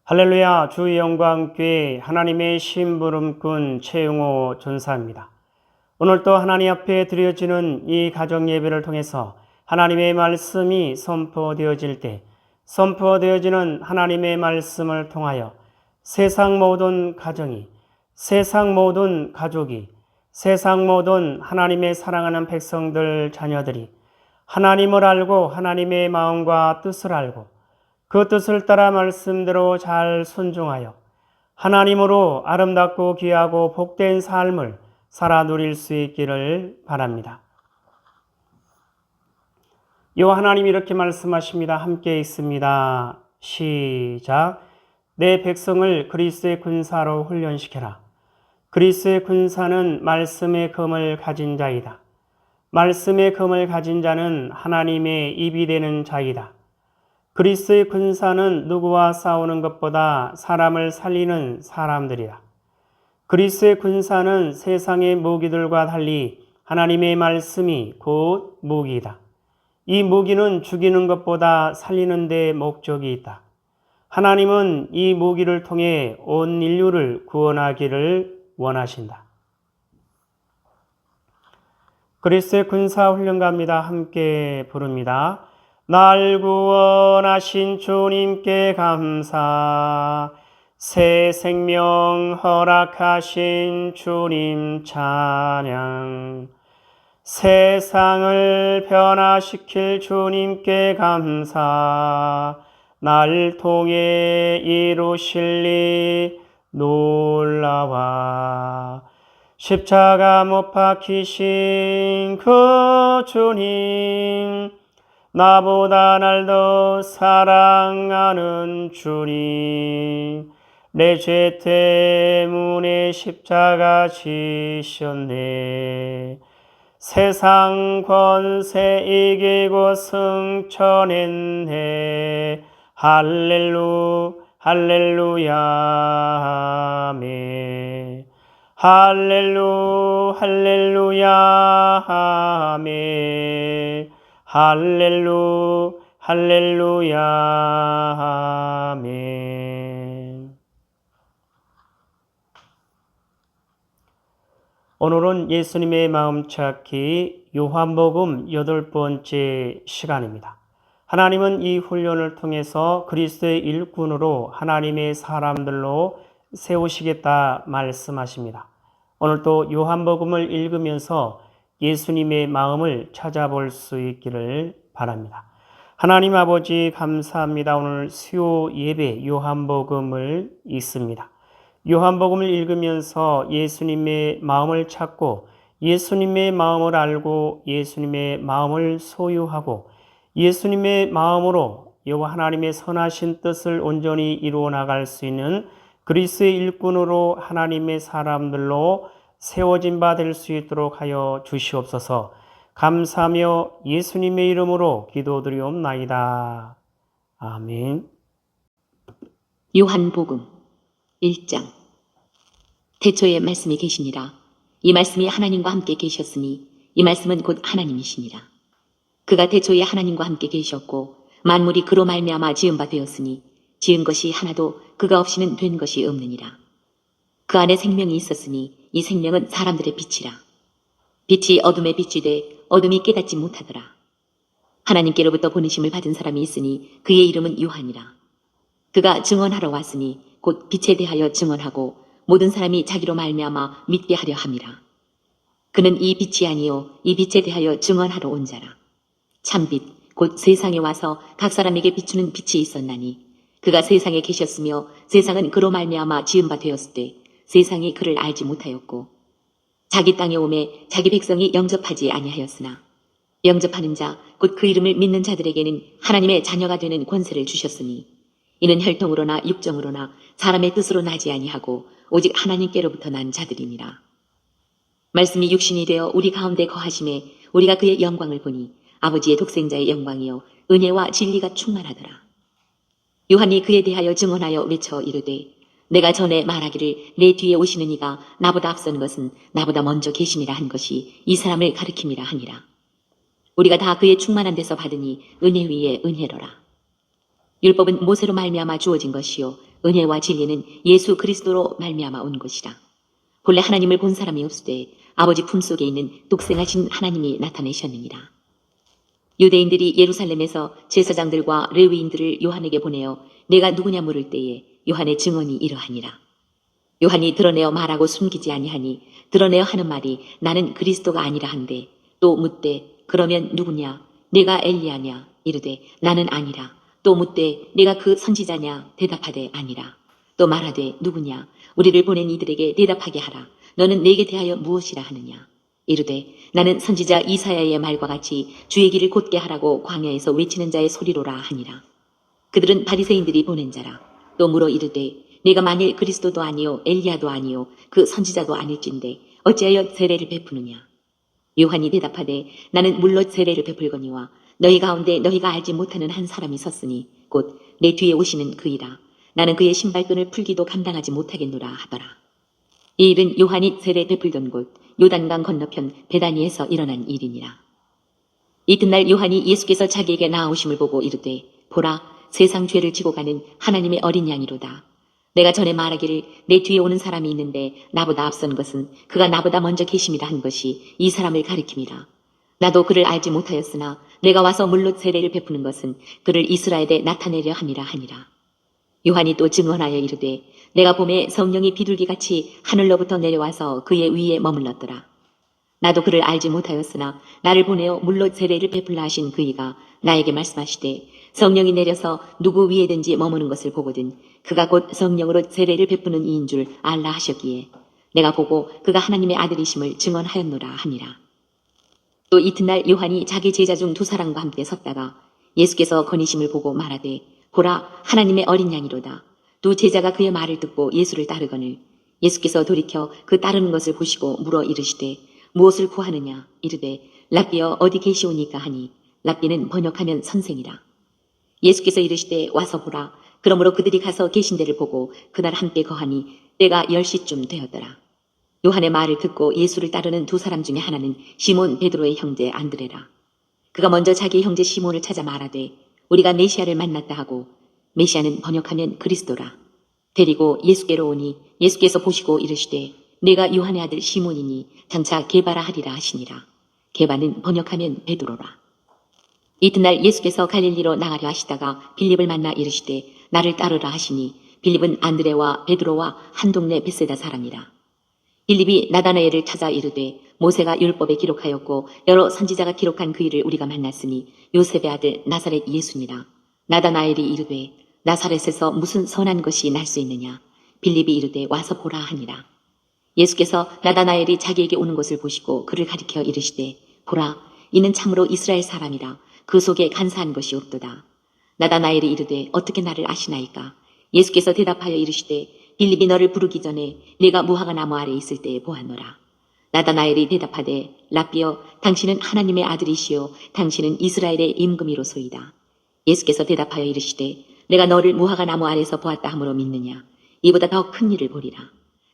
할렐루야. 주 영광교회 하나님의 심부름꾼 최용호 전사입니다. 오늘도 하나님 앞에 드려지는 이 가정 예배를 통해서 하나님의 말씀이 선포되어질 때 선포되어지는 하나님의 말씀을 통하여 세상 모든 가정이, 세상 모든 가족이, 세상 모든 하나님의 사랑하는 백성들 자녀들이 하나님을 알고 하나님의 마음과 뜻을 알고 그 뜻을 따라 말씀대로 잘 순종하여 하나님으로 아름답고 귀하고 복된 삶을 살아 누릴 수 있기를 바랍니다. 요 하나님이 이렇게 말씀하십니다. 함께 있습니다. 시작. 내 백성을 그리스도의 군사로 훈련시켜라. 그리스도의 군사는 말씀의 검을 가진 자이다. 말씀의 검을 가진 자는 하나님의 입이 되는 자이다. 그리스도의 군사는 누구와 싸우는 것보다 사람을 살리는 사람들이다. 그리스도의 군사는 세상의 무기들과 달리 하나님의 말씀이 곧 무기이다. 이 무기는 죽이는 것보다 살리는 데 목적이 있다. 하나님은 이 무기를 통해 온 인류를 구원하기를 원하신다. 그리스도의 군사 훈련가입니다. 함께 부릅니다. 날 구원하신 주님께 감사, 새 생명 허락하신 주님 찬양, 세상을 변화시킬 주님께 감사, 날 통해 이루실 일 놀라와, 십자가 못 박히신 그 주님, 나보다 날 더 사랑하는 주님, 내 죄 때문에 십자가 지셨네. 세상 권세 이기고 승천했네. 할렐루야 아멘. 할렐루야 아멘. 할렐루야 아멘. 오늘은 예수님의 마음 찾기 요한복음 8번째 시간입니다. 하나님은 이 훈련을 통해서 그리스도의 일꾼으로 하나님의 사람들로 세우시겠다 말씀하십니다. 오늘도 요한복음을 읽으면서 예수님의 마음을 찾아볼 수 있기를 바랍니다. 하나님 아버지 감사합니다. 오늘 수요 예배 요한복음을 읽습니다. 요한복음을 읽으면서 예수님의 마음을 찾고 예수님의 마음을 알고 예수님의 마음을 소유하고 예수님의 마음으로 여호와 하나님의 선하신 뜻을 온전히 이루어 나갈 수 있는 그리스도의 일꾼으로 하나님의 사람들로 세워진 바 될 수 있도록 하여 주시옵소서. 감사하며 예수님의 이름으로 기도드리옵나이다. 아멘. 요한복음 1장. 태초에 말씀이 계시니라. 이 말씀이 하나님과 함께 계셨으니 이 말씀은 곧 하나님이시니라. 그가 태초에 하나님과 함께 계셨고 만물이 그로 말미암아 지은 바 되었으니 지은 것이 하나도 그가 없이는 된 것이 없느니라. 그 안에 생명이 있었으니 이 생명은 사람들의 빛이라. 빛이 어둠에 비추되 어둠이 깨닫지 못하더라. 하나님께로부터 보내심을 받은 사람이 있으니 그의 이름은 요한이라. 그가 증언하러 왔으니 곧 빛에 대하여 증언하고 모든 사람이 자기로 말미암아 믿게 하려 함이라. 그는 이 빛이 아니요 이 빛에 대하여 증언하러 온 자라. 참빛 곧 세상에 와서 각 사람에게 비추는 빛이 있었나니 그가 세상에 계셨으며 세상은 그로 말미암아 지은 바 되었을 때 세상이 그를 알지 못하였고 자기 땅에 오매 자기 백성이 영접하지 아니하였으나 영접하는 자 곧 그 이름을 믿는 자들에게는 하나님의 자녀가 되는 권세를 주셨으니 이는 혈통으로나 육정으로나 사람의 뜻으로 나지 아니하고 오직 하나님께로부터 난 자들이니라. 말씀이 육신이 되어 우리 가운데 거하심에 우리가 그의 영광을 보니 아버지의 독생자의 영광이요 은혜와 진리가 충만하더라. 요한이 그에 대하여 증언하여 외쳐 이르되 내가 전에 말하기를 내 뒤에 오시는 이가 나보다 앞선 것은 나보다 먼저 계심이라 한 것이 이 사람을 가리킴이라 하니라. 우리가 다 그의 충만한 데서 받으니 은혜 위에 은혜로라. 율법은 모세로 말미암아 주어진 것이요 은혜와 진리는 예수 그리스도로 말미암아 온 것이라. 본래 하나님을 본 사람이 없으되 아버지 품속에 있는 독생하신 하나님이 나타내셨느니라. 유대인들이 예루살렘에서 제사장들과 레위인들을 요한에게 보내어 내가 누구냐 물을 때에 요한의 증언이 이러하니라. 요한이 드러내어 말하고 숨기지 아니하니 드러내어 하는 말이 나는 그리스도가 아니라 한데 또 묻되 그러면 누구냐 내가 엘리야냐 이르되 나는 아니라 또 묻되 내가 그 선지자냐 대답하되 아니라 또 말하되 누구냐 우리를 보낸 이들에게 대답하게 하라 너는 내게 대하여 무엇이라 하느냐 이르되 나는 선지자 이사야의 말과 같이 주의 길을 곧게 하라고 광야에서 외치는 자의 소리로라 하니라. 그들은 바리새인들이 보낸 자라. 또 물어 이르되 내가 만일 그리스도도 아니요 엘리야도 아니요 그 선지자도 아닐진데 어찌하여 세례를 베푸느냐. 요한이 대답하되 나는 물로 세례를 베풀거니와 너희 가운데 너희가 알지 못하는 한 사람이 섰으니 곧 내 뒤에 오시는 그이라. 나는 그의 신발끈을 풀기도 감당하지 못하겠노라 하더라. 이 일은 요한이 세례 베풀던 곳 요단강 건너편 베다니에서 일어난 일이니라. 이튿날 요한이 예수께서 자기에게 나아오심을 보고 이르되 보라 세상 죄를 지고 가는 하나님의 어린 양이로다. 내가 전에 말하기를 내 뒤에 오는 사람이 있는데 나보다 앞선 것은 그가 나보다 먼저 계심이라 한 것이 이 사람을 가리킴이라. 나도 그를 알지 못하였으나 내가 와서 물로 세례를 베푸는 것은 그를 이스라엘에 나타내려 함이라 하니라. 요한이 또 증언하여 이르되 내가 봄에 성령이 비둘기같이 하늘로부터 내려와서 그의 위에 머물렀더라. 나도 그를 알지 못하였으나 나를 보내어 물로 세례를 베풀라 하신 그이가 나에게 말씀하시되 성령이 내려서 누구 위에든지 머무는 것을 보거든 그가 곧 성령으로 세례를 베푸는 이인 줄 알라 하셨기에 내가 보고 그가 하나님의 아들이심을 증언하였노라 하니라. 또 이튿날 요한이 자기 제자 중 두 사람과 함께 섰다가 예수께서 거니심을 보고 말하되 보라 하나님의 어린 양이로다. 두 제자가 그의 말을 듣고 예수를 따르거늘 예수께서 돌이켜 그 따르는 것을 보시고 물어 이르시되 무엇을 구하느냐 이르되 랍비여 어디 계시오니까 하니 랍비는 번역하면 선생이라. 예수께서 이르시되 와서 보라. 그러므로 그들이 가서 계신 데를 보고 그날 함께 거하니 때가 10시쯤 되었더라. 요한의 말을 듣고 예수를 따르는 두 사람 중에 하나는 시몬 베드로의 형제 안드레라. 그가 먼저 자기 형제 시몬을 찾아 말하되 우리가 메시아를 만났다 하고 메시아는 번역하면 그리스도라. 데리고 예수께로 오니 예수께서 보시고 이르시되 내가 요한의 아들 시몬이니 장차 게바라 하리라 하시니라. 게바는 번역하면 베드로라. 이튿날 예수께서 갈릴리로 나가려 하시다가 빌립을 만나 이르시되 나를 따르라 하시니 빌립은 안드레와 베드로와 한 동네 벳세다 사람이라. 빌립이 나다나엘을 찾아 이르되 모세가 율법에 기록하였고 여러 선지자가 기록한 그 일을 우리가 만났으니 요셉의 아들 나사렛 예수니라. 나다나엘이 이르되 나사렛에서 무슨 선한 것이 날 수 있느냐. 빌립이 이르되 와서 보라 하니라. 예수께서 나다나엘이 자기에게 오는 것을 보시고 그를 가리켜 이르시되 보라 이는 참으로 이스라엘 사람이라. 그 속에 간사한 것이 없도다. 나다나엘이 이르되 어떻게 나를 아시나이까. 예수께서 대답하여 이르시되 빌립이 너를 부르기 전에 네가 무화과 나무 아래 있을 때에 보았노라. 나다나엘이 대답하되 랍비여 당신은 하나님의 아들이시요 당신은 이스라엘의 임금이로소이다. 예수께서 대답하여 이르시되 내가 너를 무화과 나무 아래서 보았다 함으로 믿느냐. 이보다 더 큰 일을 보리라.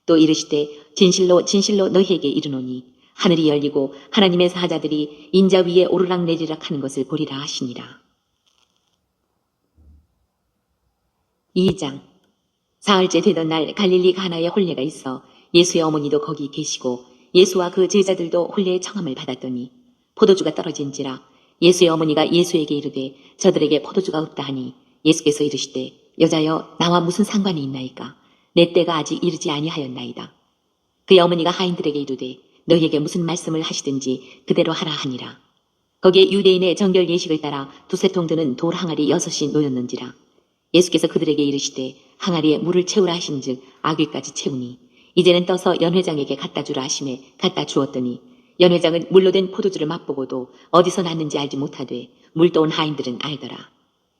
또 이르시되 진실로 진실로 너희에게 이르노니 하늘이 열리고 하나님의 사자들이 인자 위에 오르락 내리락 하는 것을 보리라 하시니라. 2장. 사흘째 되던 날 갈릴리 가나에 혼례가 있어 예수의 어머니도 거기 계시고 예수와 그 제자들도 혼례의 청함을 받았더니 포도주가 떨어진지라. 예수의 어머니가 예수에게 이르되 저들에게 포도주가 없다 하니 예수께서 이르시되 여자여 나와 무슨 상관이 있나이까. 내 때가 아직 이르지 아니하였나이다. 그의 어머니가 하인들에게 이르되 너희에게 무슨 말씀을 하시든지 그대로 하라 하니라. 거기에 유대인의 정결 예식을 따라 두세 통 드는 돌 항아리 6이 놓였는지라. 예수께서 그들에게 이르시되 항아리에 물을 채우라 하신즉 아귀까지 채우니 이제는 떠서 연회장에게 갖다 주라 하시매 갖다 주었더니 연회장은 물로 된 포도주를 맛보고도 어디서 났는지 알지 못하되 물 떠온 하인들은 알더라.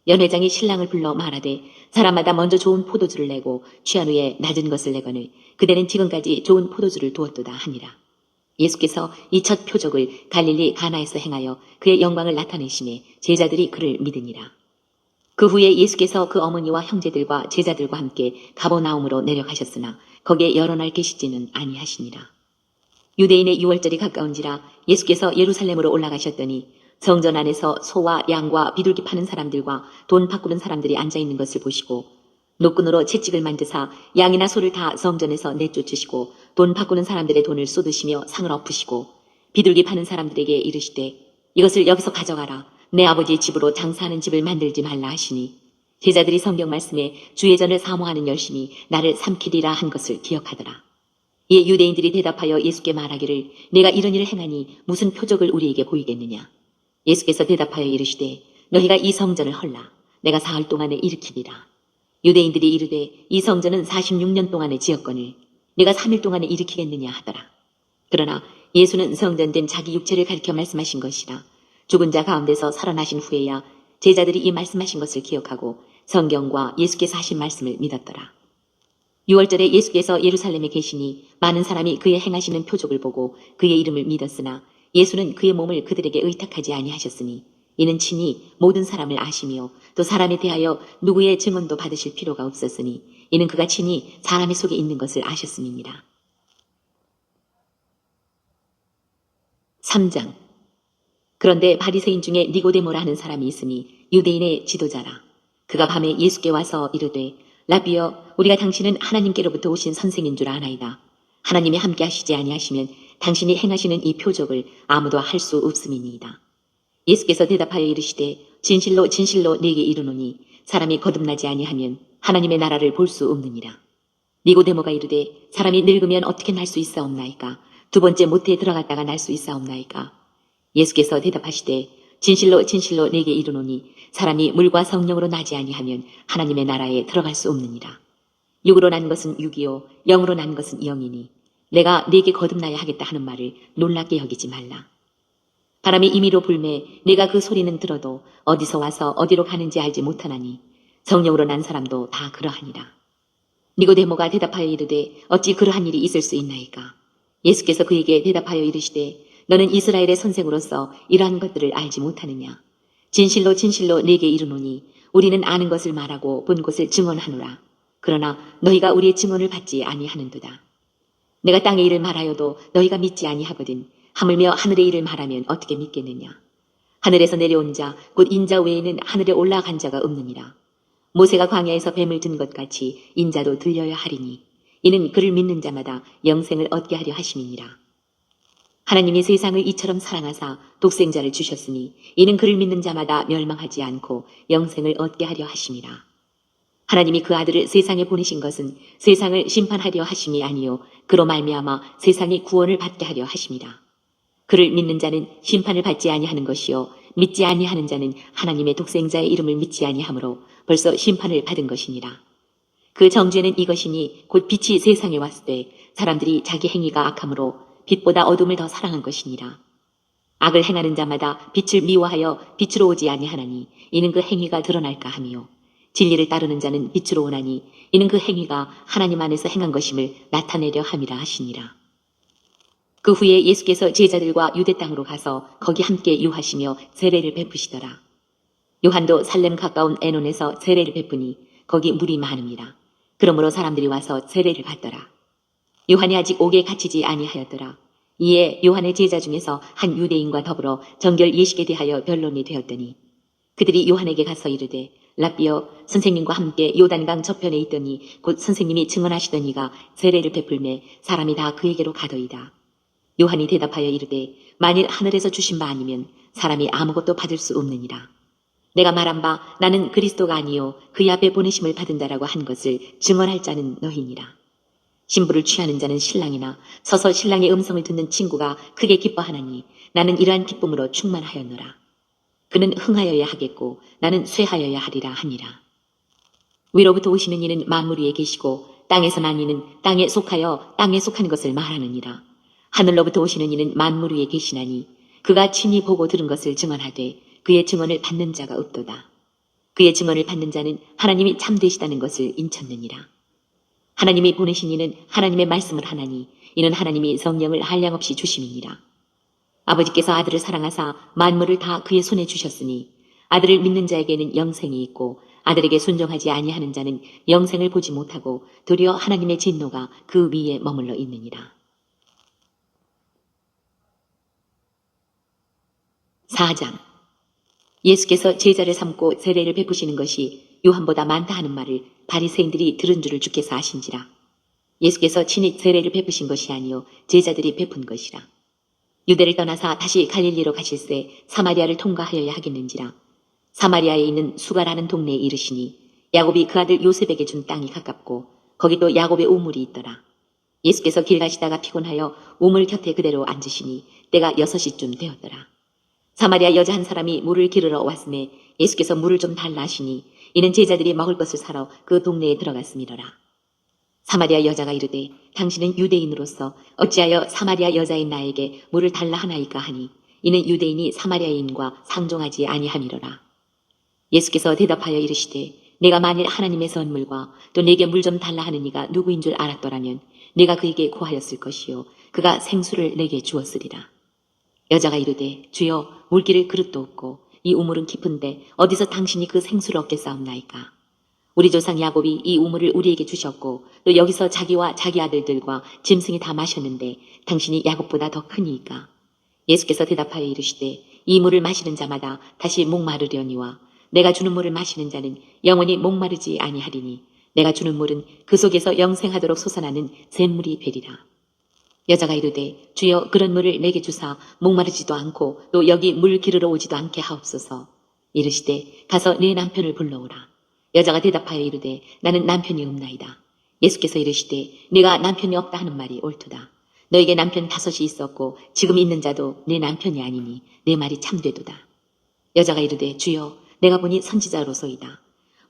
연회장이 신랑을 불러 말하되 사람마다 먼저 좋은 포도주를 내고 취한 후에 낮은 것을 내거늘 그대는 지금까지 좋은 포도주를 두었도다 하니라. 예수께서 이 첫 표적을 갈릴리 가나에서 행하여 그의 영광을 나타내시매 제자들이 그를 믿으니라. 그 후에 예수께서 그 어머니와 형제들과 제자들과 함께 가버나움으로 내려가셨으나 거기에 여러 날 계시지는 아니하시니라. 유대인의 유월절이 가까운지라 예수께서 예루살렘으로 올라가셨더니 성전 안에서 소와 양과 비둘기 파는 사람들과 돈 바꾸는 사람들이 앉아있는 것을 보시고 노끈으로 채찍을 만드사 양이나 소를 다 성전에서 내쫓으시고 돈 바꾸는 사람들의 돈을 쏟으시며 상을 엎으시고 비둘기 파는 사람들에게 이르시되 이것을 여기서 가져가라. 내 아버지의 집으로 장사하는 집을 만들지 말라 하시니 제자들이 성경 말씀에 주의 전을 사모하는 열심이 나를 삼키리라 한 것을 기억하더라. 이에 유대인들이 대답하여 예수께 말하기를 내가 이런 일을 행하니 무슨 표적을 우리에게 보이겠느냐. 예수께서 대답하여 이르시되 너희가 이 성전을 헐라. 내가 사흘 동안에 일으키리라. 유대인들이 이르되 이 성전은 46년 동안에 지었거늘 네가 3일 동안에 일으키겠느냐 하더라. 그러나 예수는 성전된 자기 육체를 가리켜 말씀하신 것이라. 죽은 자 가운데서 살아나신 후에야 제자들이 이 말씀하신 것을 기억하고 성경과 예수께서 하신 말씀을 믿었더라. 6월절에 예수께서 예루살렘에 계시니 많은 사람이 그의 행하시는 표적을 보고 그의 이름을 믿었으나 예수는 그의 몸을 그들에게 의탁하지 아니하셨으니 이는 친히 모든 사람을 아시며 또 사람에 대하여 누구의 증언도 받으실 필요가 없었으니 이는 그가 친히 사람의 속에 있는 것을 아셨음이니라. 3장. 그런데 바리새인 중에 니고데모라 하는 사람이 있으니 유대인의 지도자라. 그가 밤에 예수께 와서 이르되 라비여 우리가 당신은 하나님께로부터 오신 선생인 줄 아나이다. 하나님이 함께 하시지 아니하시면 당신이 행하시는 이 표적을 아무도 할 수 없음이니이다. 예수께서 대답하여 이르시되 진실로 진실로 네게 이르노니 사람이 거듭나지 아니하면 하나님의 나라를 볼 수 없느니라. 니고데모가 이르되 사람이 늙으면 어떻게 날 수 있사옵나이까? 두 번째 모태에 들어갔다가 날 수 있사옵나이까? 예수께서 대답하시되 진실로 진실로 네게 이르노니 사람이 물과 성령으로 나지 아니하면 하나님의 나라에 들어갈 수 없느니라. 육으로 난 것은 육이요 영으로 난 것은 영이니 내가 네게 거듭나야 하겠다 하는 말을 놀랍게 여기지 말라. 바람이 임의로 불매 내가 그 소리는 들어도 어디서 와서 어디로 가는지 알지 못하나니 성령으로 난 사람도 다 그러하니라. 니고데모가 대답하여 이르되 어찌 그러한 일이 있을 수 있나이까? 예수께서 그에게 대답하여 이르시되 너는 이스라엘의 선생으로서 이러한 것들을 알지 못하느냐? 진실로 진실로 네게 이르노니 우리는 아는 것을 말하고 본 것을 증언하노라. 그러나 너희가 우리의 증언을 받지 아니하는도다. 내가 땅의 일을 말하여도 너희가 믿지 아니하거든 하물며 하늘의 일을 말하면 어떻게 믿겠느냐? 하늘에서 내려온 자 곧 인자 외에는 하늘에 올라간 자가 없느니라. 모세가 광야에서 뱀을 든 것 같이 인자도 들려야 하리니 이는 그를 믿는 자마다 영생을 얻게 하려 하심이니라. 하나님이 세상을 이처럼 사랑하사 독생자를 주셨으니 이는 그를 믿는 자마다 멸망하지 않고 영생을 얻게 하려 하심이라. 하나님이 그 아들을 세상에 보내신 것은 세상을 심판하려 하심이 아니요 그로 말미암아 세상이 구원을 받게 하려 하심이라. 그를 믿는 자는 심판을 받지 아니하는 것이요 믿지 아니하는 자는 하나님의 독생자의 이름을 믿지 아니하므로 벌써 심판을 받은 것이니라. 그 정죄는 이것이니 곧 빛이 세상에 왔을 때 사람들이 자기 행위가 악함으로 빛보다 어둠을 더 사랑한 것이니라. 악을 행하는 자마다 빛을 미워하여 빛으로 오지 아니하나니 이는 그 행위가 드러날까 하며 진리를 따르는 자는 빛으로 오나니 이는 그 행위가 하나님 안에서 행한 것임을 나타내려 함이라 하시니라. 그 후에 예수께서 제자들과 유대 땅으로 가서 거기 함께 유하시며 세례를 베푸시더라. 요한도 살렘 가까운 에논에서 세례를 베푸니 거기 물이 많음이라. 그러므로 사람들이 와서 세례를 받더라. 요한이 아직 옥에 갇히지 아니하였더라. 이에 요한의 제자 중에서 한 유대인과 더불어 정결 예식에 대하여 변론이 되었더니 그들이 요한에게 가서 이르되 라비여 선생님과 함께 요단강 저편에 있더니 곧 선생님이 증언하시던 이가 세례를 베풀매 사람이 다 그에게로 가더이다. 요한이 대답하여 이르되 만일 하늘에서 주신 바 아니면 사람이 아무것도 받을 수 없느니라. 내가 말한 바 나는 그리스도가 아니요 그의 앞에 보내심을 받은 자라고 한 것을 증언할 자는 너희니라. 신부를 취하는 자는 신랑이나 서서 신랑의 음성을 듣는 친구가 크게 기뻐하나니 나는 이러한 기쁨으로 충만하였노라. 그는 흥하여야 하겠고 나는 쇠하여야 하리라 하니라. 위로부터 오시는 이는 만물 위에 계시고 땅에서 난 이는 땅에 속하여 땅에 속한 것을 말하느니라. 하늘로부터 오시는 이는 만물 위에 계시나니 그가 친히 보고 들은 것을 증언하되 그의 증언을 받는 자가 없도다. 그의 증언을 받는 자는 하나님이 참되시다는 것을 인쳤느니라. 하나님이 보내신 이는 하나님의 말씀을 하나니 이는 하나님이 성령을 한량없이 주심이니라. 아버지께서 아들을 사랑하사 만물을 다 그의 손에 주셨으니 아들을 믿는 자에게는 영생이 있고 아들에게 순종하지 아니하는 자는 영생을 보지 못하고 도리어 하나님의 진노가 그 위에 머물러 있느니라. 4장. 예수께서 제자를 삼고 세례를 베푸시는 것이 요한보다 많다 하는 말을 바리새인들이 들은 줄을 주께서 아신지라. 예수께서 친히 세례를 베푸신 것이 아니요 제자들이 베푼 것이라. 유대를 떠나사 다시 갈릴리로 가실새 사마리아를 통과하여야 하겠는지라. 사마리아에 있는 수가라는 동네에 이르시니 야곱이 그 아들 요셉에게 준 땅이 가깝고 거기 또 야곱의 우물이 있더라. 예수께서 길 가시다가 피곤하여 우물 곁에 그대로 앉으시니 때가 6시쯤 되었더라. 사마리아 여자 한 사람이 물을 기르러 왔음에 예수께서 물을 좀 달라 하시니 이는 제자들이 먹을 것을 사러 그 동네에 들어갔음이로라. 사마리아 여자가 이르되 당신은 유대인으로서 어찌하여 사마리아 여자인 나에게 물을 달라 하나이까 하니 이는 유대인이 사마리아인과 상종하지 아니함이로라. 예수께서 대답하여 이르시되 내가 만일 하나님의 선물과 또 내게 물 좀 달라 하는 이가 누구인 줄 알았더라면 내가 그에게 구하였을 것이요 그가 생수를 내게 주었으리라. 여자가 이르되 주여 물기를 그릇도 없고 이 우물은 깊은데 어디서 당신이 그 생수를 얻겠사옵나이까. 우리 조상 야곱이 이 우물을 우리에게 주셨고 또 여기서 자기와 자기 아들들과 짐승이 다 마셨는데 당신이 야곱보다 더 크니이까. 예수께서 대답하여 이르시되 이 물을 마시는 자마다 다시 목마르려니와 내가 주는 물을 마시는 자는 영원히 목마르지 아니하리니 내가 주는 물은 그 속에서 영생하도록 솟아나는 샘물이 되리라. 여자가 이르되 주여 그런 물을 내게 주사 목마르지도 않고 또 여기 물 기르러 오지도 않게 하옵소서. 이르시되 가서 네 남편을 불러오라. 여자가 대답하여 이르되 나는 남편이 없나이다. 예수께서 이르시되 네가 남편이 없다 하는 말이 옳도다. 너에게 남편 5이 있었고 지금 있는 자도 네 남편이 아니니 내 말이 참되도다. 여자가 이르되 주여 내가 보니 선지자로소이다.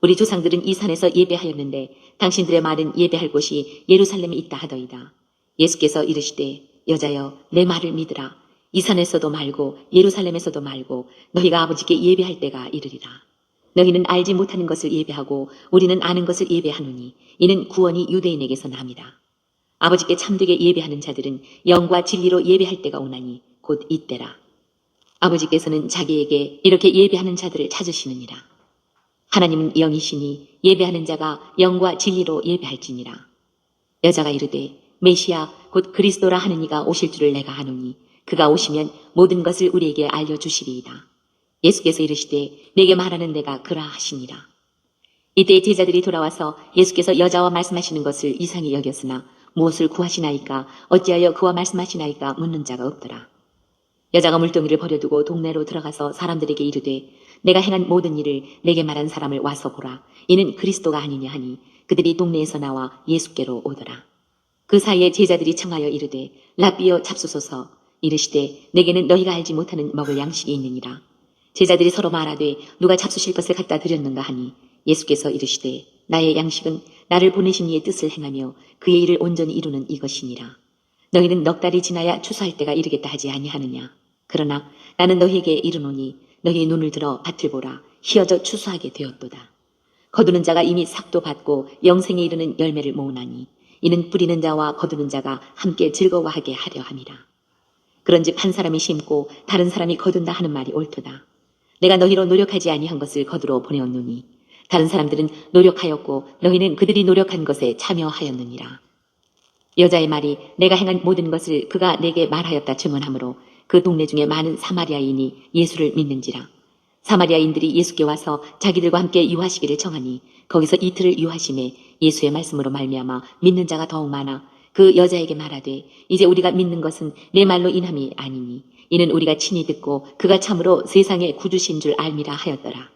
우리 조상들은 이 산에서 예배하였는데 당신들의 말은 예배할 곳이 예루살렘에 있다 하더이다. 예수께서 이르시되 여자여 내 말을 믿으라. 이 산에서도 말고 예루살렘에서도 말고 너희가 아버지께 예배할 때가 이르리라. 너희는 알지 못하는 것을 예배하고 우리는 아는 것을 예배하노니 이는 구원이 유대인에게서 납니다. 아버지께 참되게 예배하는 자들은 영과 진리로 예배할 때가 오나니 곧 이때라. 아버지께서는 자기에게 이렇게 예배하는 자들을 찾으시느니라. 하나님은 영이시니 예배하는 자가 영과 진리로 예배할지니라. 여자가 이르되 메시아 곧 그리스도라 하는 이가 오실 줄을 내가 아노니 그가 오시면 모든 것을 우리에게 알려주시리이다. 예수께서 이르시되 내게 말하는 내가 그라 하시니라. 이때 제자들이 돌아와서 예수께서 여자와 말씀하시는 것을 이상히 여겼으나 무엇을 구하시나이까 어찌하여 그와 말씀하시나이까 묻는 자가 없더라. 여자가 물동이를 버려두고 동네로 들어가서 사람들에게 이르되 내가 행한 모든 일을 내게 말한 사람을 와서 보라. 이는 그리스도가 아니냐 하니 그들이 동네에서 나와 예수께로 오더라. 그 사이에 제자들이 청하여 이르되 라비여 잡수소서. 이르시되 내게는 너희가 알지 못하는 먹을 양식이 있느니라. 제자들이 서로 말하되 누가 잡수실 것을 갖다 드렸는가 하니 예수께서 이르시되 나의 양식은 나를 보내신 이의 뜻을 행하며 그의 일을 온전히 이루는 이것이니라. 너희는 넉 달이 지나야 추수할 때가 이르겠다 하지 아니하느냐. 그러나 나는 너희에게 이르노니 너희의 눈을 들어 밭을 보라. 희어져 추수하게 되었도다. 거두는 자가 이미 삭도 받고 영생에 이르는 열매를 모으나니 이는 뿌리는 자와 거두는 자가 함께 즐거워하게 하려 함이라. 그런즉 한 사람이 심고 다른 사람이 거둔다 하는 말이 옳도다. 내가 너희로 노력하지 아니한 것을 거두러 보내었노니 다른 사람들은 노력하였고 너희는 그들이 노력한 것에 참여하였느니라. 여자의 말이 내가 행한 모든 것을 그가 내게 말하였다 증언하므로 그 동네 중에 많은 사마리아인이 예수를 믿는지라. 사마리아인들이 예수께 와서 자기들과 함께 유하시기를 청하니 거기서 이틀을 유하심에 예수의 말씀으로 말미암아 믿는 자가 더욱 많아 그 여자에게 말하되 이제 우리가 믿는 것은 내 말로 인함이 아니니 이는 우리가 친히 듣고 그가 참으로 세상의 구주신 줄 알미라 하였더라.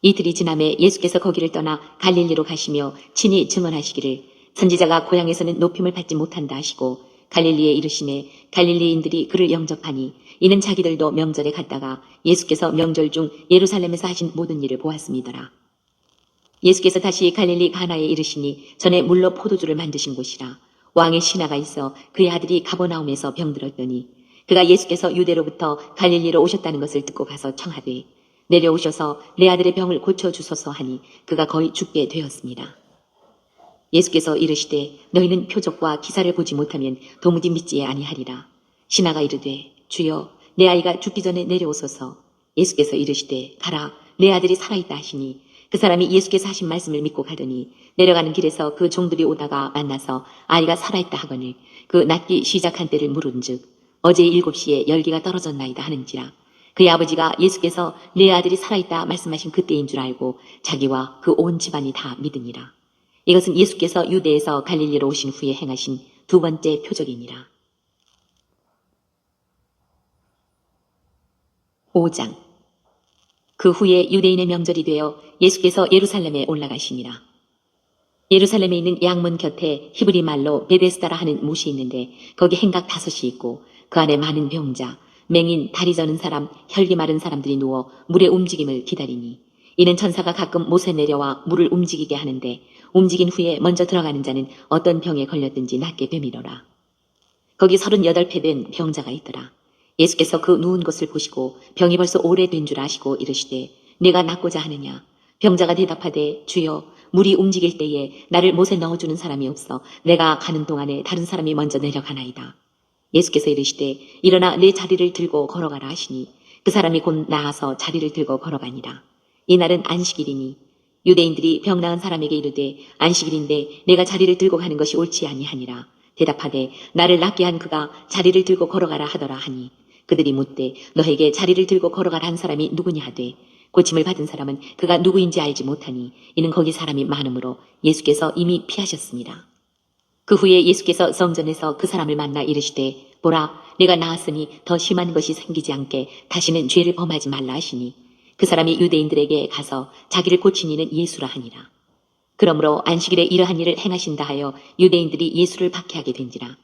이틀이 지남에 예수께서 거기를 떠나 갈릴리로 가시며 친히 증언하시기를 선지자가 고향에서는 높임을 받지 못한다 하시고 갈릴리에 이르시매 갈릴리인들이 그를 영접하니 이는 자기들도 명절에 갔다가 예수께서 명절 중 예루살렘에서 하신 모든 일을 보았음이더라. 예수께서 다시 갈릴리 가나에 이르시니 전에 물로 포도주를 만드신 곳이라. 왕의 신하가 있어 그의 아들이 가버나움에서 병들었더니 그가 예수께서 유대로부터 갈릴리로 오셨다는 것을 듣고 가서 청하되 내려오셔서 내 아들의 병을 고쳐주소서 하니 그가 거의 죽게 되었습니다. 예수께서 이르시되 너희는 표적과 기사를 보지 못하면 도무지 믿지 아니하리라. 신하가 이르되 주여 내 아이가 죽기 전에 내려오소서. 예수께서 이르시되 가라 내 아들이 살아있다 하시니 그 사람이 예수께서 하신 말씀을 믿고 가더니 내려가는 길에서 그 종들이 오다가 만나서 아이가 살아있다 하거늘 그 낫기 시작한 때를 물은즉 어제 7시에 열기가 떨어졌나이다 하는지라. 그의 아버지가 예수께서 내 아들이 살아있다 말씀하신 그때인 줄 알고 자기와 그 온 집안이 다 믿으니라. 이것은 예수께서 유대에서 갈릴리로 오신 후에 행하신 두 번째 표적이니라. 5장. 그 후에 유대인의 명절이 되어 예수께서 예루살렘에 올라가시니라. 예루살렘에 있는 양문 곁에 히브리 말로 베데스다라 하는 못이 있는데 거기 행각 5이 있고 그 안에 많은 병자, 맹인, 다리 저는 사람, 혈기 마른 사람들이 누워 물의 움직임을 기다리니 이는 천사가 가끔 못에 내려와 물을 움직이게 하는데 움직인 후에 먼저 들어가는 자는 어떤 병에 걸렸든지 낫게 되밀어라. 거기 38배 된 병자가 있더라. 예수께서 그 누운 것을 보시고 병이 벌써 오래된 줄 아시고 이르시되 내가 낫고자 하느냐. 병자가 대답하되 주여 물이 움직일 때에 나를 못에 넣어주는 사람이 없어 내가 가는 동안에 다른 사람이 먼저 내려가나이다. 예수께서 이르시되 일어나 내 자리를 들고 걸어가라 하시니 그 사람이 곧 나아서 자리를 들고 걸어가니라. 이날은 안식일이니 유대인들이 병 나은 사람에게 이르되 안식일인데 내가 자리를 들고 가는 것이 옳지 아니하니라. 대답하되 나를 낫게 한 그가 자리를 들고 걸어가라 하더라 하니 그들이 묻되 너에게 자리를 들고 걸어가라 한 사람이 누구냐 하되 고침을 받은 사람은 그가 누구인지 알지 못하니 이는 거기 사람이 많으므로 예수께서 이미 피하셨습니다. 그 후에 예수께서 성전에서 그 사람을 만나 이르시되 보라 내가 나았으니 더 심한 것이 생기지 않게 다시는 죄를 범하지 말라 하시니 그 사람이 유대인들에게 가서 자기를 고친 이는 예수라 하니라. 그러므로 안식일에 이러한 일을 행하신다 하여 유대인들이 예수를 박해하게 된지라.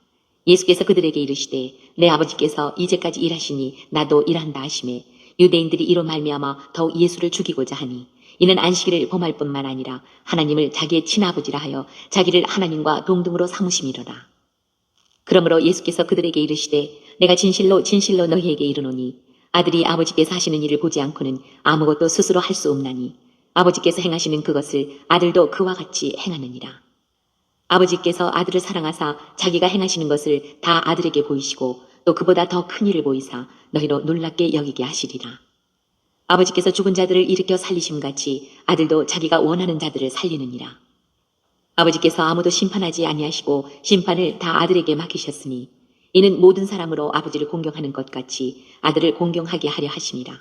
예수께서 그들에게 이르시되 내 아버지께서 이제까지 일하시니 나도 일한다 하시매 유대인들이 이로 말미암아 더욱 예수를 죽이고자 하니 이는 안식일을 범할 뿐만 아니라 하나님을 자기의 친아버지라 하여 자기를 하나님과 동등으로 삼으심이로라. 그러므로 예수께서 그들에게 이르시되 내가 진실로 진실로 너희에게 이르노니 아들이 아버지께서 하시는 일을 보지 않고는 아무것도 스스로 할 수 없나니 아버지께서 행하시는 그것을 아들도 그와 같이 행하느니라. 아버지께서 아들을 사랑하사 자기가 행하시는 것을 다 아들에게 보이시고 또 그보다 더 큰 일을 보이사 너희로 놀랍게 여기게 하시리라. 아버지께서 죽은 자들을 일으켜 살리심같이 아들도 자기가 원하는 자들을 살리느니라. 아버지께서 아무도 심판하지 아니하시고 심판을 다 아들에게 맡기셨으니 이는 모든 사람으로 아버지를 공경하는 것 같이 아들을 공경하게 하려 하심이라.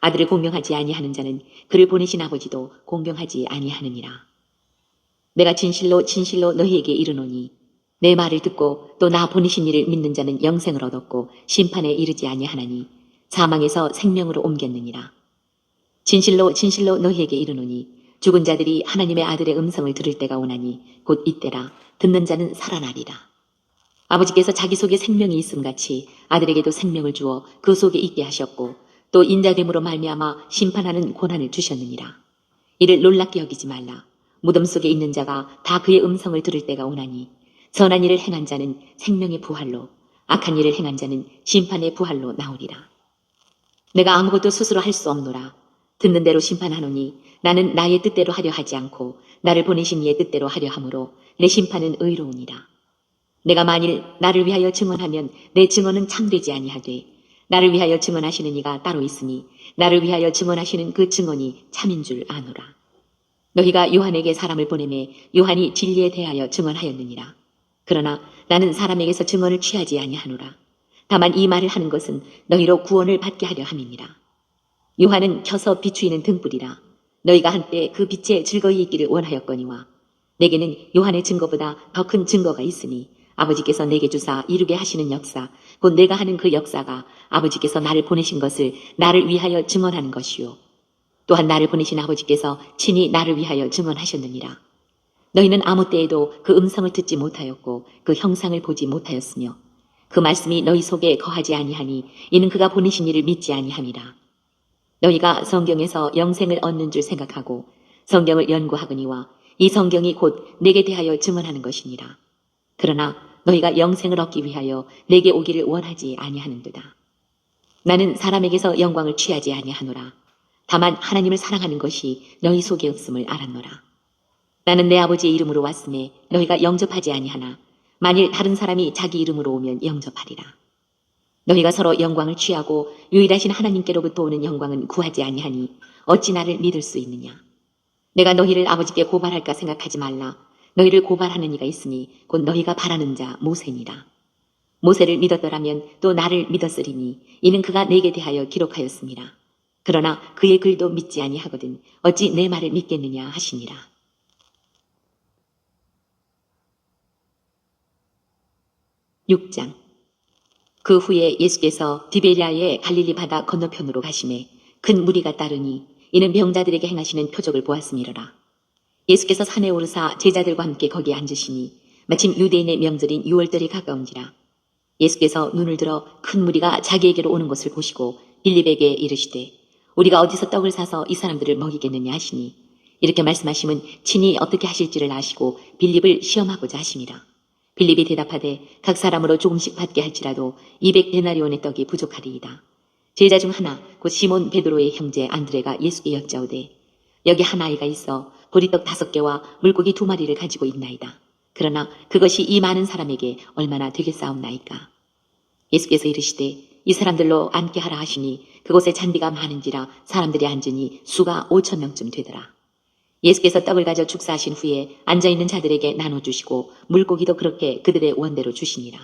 아들을 공경하지 아니하는 자는 그를 보내신 아버지도 공경하지 아니하느니라. 내가 진실로 진실로 너희에게 이르노니 내 말을 듣고 또 나 보내신 이를 믿는 자는 영생을 얻었고 심판에 이르지 아니하나니 사망에서 생명으로 옮겼느니라. 진실로 진실로 너희에게 이르노니 죽은 자들이 하나님의 아들의 음성을 들을 때가 오나니 곧 이때라. 듣는 자는 살아나리라. 아버지께서 자기 속에 생명이 있음같이 아들에게도 생명을 주어 그 속에 있게 하셨고 또 인자됨으로 말미암아 심판하는 권한을 주셨느니라. 이를 놀랍게 여기지 말라. 무덤 속에 있는 자가 다 그의 음성을 들을 때가 오나니 선한 일을 행한 자는 생명의 부활로 악한 일을 행한 자는 심판의 부활로 나오리라. 내가 아무것도 스스로 할 수 없노라. 듣는 대로 심판하노니 나는 나의 뜻대로 하려 하지 않고 나를 보내신 이의 뜻대로 하려 함으로 내 심판은 의로우니라. 내가 만일 나를 위하여 증언하면 내 증언은 참되지 아니하되 나를 위하여 증언하시는 이가 따로 있으니 나를 위하여 증언하시는 그 증언이 참인 줄 아노라. 너희가 요한에게 사람을 보내매 요한이 진리에 대하여 증언하였느니라. 그러나 나는 사람에게서 증언을 취하지 아니하노라. 다만 이 말을 하는 것은 너희로 구원을 받게 하려 함이니라. 요한은 켜서 비추이는 등불이라. 너희가 한때 그 빛에 즐거이 있기를 원하였거니와 내게는 요한의 증거보다 더 큰 증거가 있으니 아버지께서 내게 주사 이루게 하시는 역사 곧 내가 하는 그 역사가 아버지께서 나를 보내신 것을 나를 위하여 증언하는 것이요 또한 나를 보내신 아버지께서 친히 나를 위하여 증언하셨느니라. 너희는 아무 때에도 그 음성을 듣지 못하였고 그 형상을 보지 못하였으며 그 말씀이 너희 속에 거하지 아니하니 이는 그가 보내신 이를 믿지 아니함이라. 너희가 성경에서 영생을 얻는 줄 생각하고 성경을 연구하거니와 이 성경이 곧 내게 대하여 증언하는 것이니라. 그러나 너희가 영생을 얻기 위하여 내게 오기를 원하지 아니하는도다. 나는 사람에게서 영광을 취하지 아니하노라. 다만 하나님을 사랑하는 것이 너희 속에 없음을 알았노라. 나는 내 아버지의 이름으로 왔음에 너희가 영접하지 아니하나 만일 다른 사람이 자기 이름으로 오면 영접하리라. 너희가 서로 영광을 취하고 유일하신 하나님께로부터 오는 영광은 구하지 아니하니 어찌 나를 믿을 수 있느냐. 내가 너희를 아버지께 고발할까 생각하지 말라. 너희를 고발하는 이가 있으니 곧 너희가 바라는 자 모세니라. 모세를 믿었더라면 또 나를 믿었으리니 이는 그가 내게 대하여 기록하였습니다. 그러나 그의 글도 믿지 아니하거든 어찌 내 말을 믿겠느냐 하시니라. 6장. 그 후에 예수께서 디베리아의 갈릴리 바다 건너편으로 가시매 큰 무리가 따르니 이는 병자들에게 행하시는 표적을 보았음이로라. 예수께서 산에 오르사 제자들과 함께 거기에 앉으시니 마침 유대인의 명절인 유월절이 가까운지라. 예수께서 눈을 들어 큰 무리가 자기에게로 오는 것을 보시고 빌립에게 이르시되 우리가 어디서 떡을 사서 이 사람들을 먹이겠느냐 하시니 이렇게 말씀하심은 친히 어떻게 하실지를 아시고 빌립을 시험하고자 하심이라. 빌립이 대답하되 각 사람으로 조금씩 받게 할지라도 200데나리온의 떡이 부족하리이다. 제자 중 하나 곧 시몬 베드로의 형제 안드레가 예수께 여짜오되 여기 한 아이가 있어 보리떡 5개와 물고기 2마리를 가지고 있나이다. 그러나 그것이 이 많은 사람에게 얼마나 되겠사옵나이까. 예수께서 이르시되 이 사람들로 앉게 하라 하시니 그곳에 잔디가 많은지라 사람들이 앉으니 수가 5,000명쯤 되더라. 예수께서 떡을 가져 축사하신 후에 앉아있는 자들에게 나눠주시고 물고기도 그렇게 그들의 원대로 주시니라.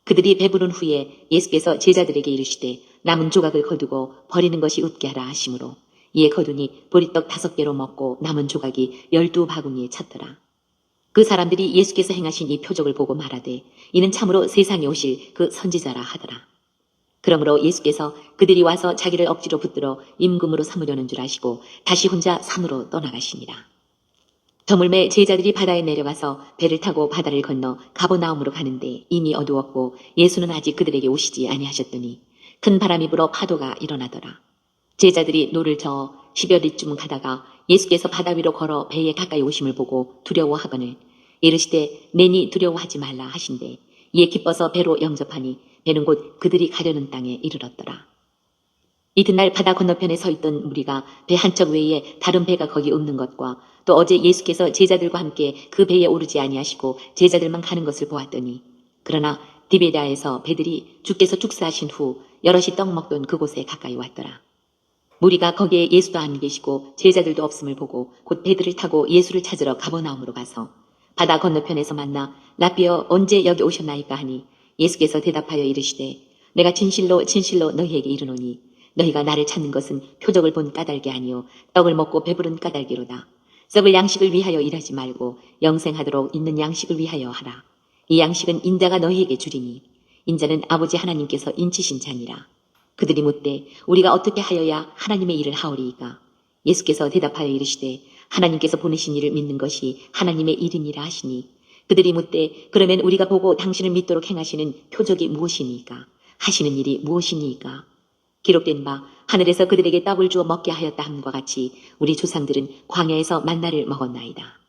그들이 배부른 후에 예수께서 제자들에게 이르시되 남은 조각을 거두고 버리는 것이 없게 하라 하시므로 이에 거두니 보리떡 5개로 먹고 남은 조각이 12바구니에 찼더라. 그 사람들이 예수께서 행하신 이 표적을 보고 말하되 이는 참으로 세상에 오실 그 선지자라 하더라. 그러므로 예수께서 그들이 와서 자기를 억지로 붙들어 임금으로 삼으려는 줄 아시고 다시 혼자 산으로 떠나가시니라. 저물매 제자들이 바다에 내려가서 배를 타고 바다를 건너 가버나움으로 가는데 이미 어두웠고 예수는 아직 그들에게 오시지 아니하셨더니 큰 바람이 불어 파도가 일어나더라. 제자들이 노를 저어 10여 리쯤 가다가 예수께서 바다 위로 걸어 배에 가까이 오심을 보고 두려워하거늘 이르시되 내니 두려워하지 말라 하신대 이에 기뻐서 배로 영접하니 배는 곧 그들이 가려는 땅에 이르렀더라. 이튿날 바다 건너편에 서 있던 무리가 배 한 척 외에 다른 배가 거기 없는 것과 또 어제 예수께서 제자들과 함께 그 배에 오르지 아니하시고 제자들만 가는 것을 보았더니 그러나 디베다에서 배들이 주께서 축사하신 후 여럿이 떡 먹던 그곳에 가까이 왔더라. 무리가 거기에 예수도 안 계시고 제자들도 없음을 보고 곧 배들을 타고 예수를 찾으러 가버나움으로 가서 바다 건너편에서 만나 라비어 언제 여기 오셨나이까 하니 예수께서 대답하여 이르시되 내가 진실로 진실로 너희에게 이르노니 너희가 나를 찾는 것은 표적을 본 까닭이 아니요 떡을 먹고 배부른 까닭이로다. 썩을 양식을 위하여 일하지 말고 영생하도록 있는 양식을 위하여 하라. 이 양식은 인자가 너희에게 주리니 인자는 아버지 하나님께서 인치신 자니라. 그들이 묻되 우리가 어떻게 하여야 하나님의 일을 하오리이까. 예수께서 대답하여 이르시되 하나님께서 보내신 일을 믿는 것이 하나님의 일이니라 하시니 그들이 묻되 그러면 우리가 보고 당신을 믿도록 행하시는 표적이 무엇이니까 하시는 일이 무엇이니까. 기록된 바 하늘에서 그들에게 떡을 주어 먹게 하였다 함과 같이 우리 조상들은 광야에서 만나를 먹었나이다.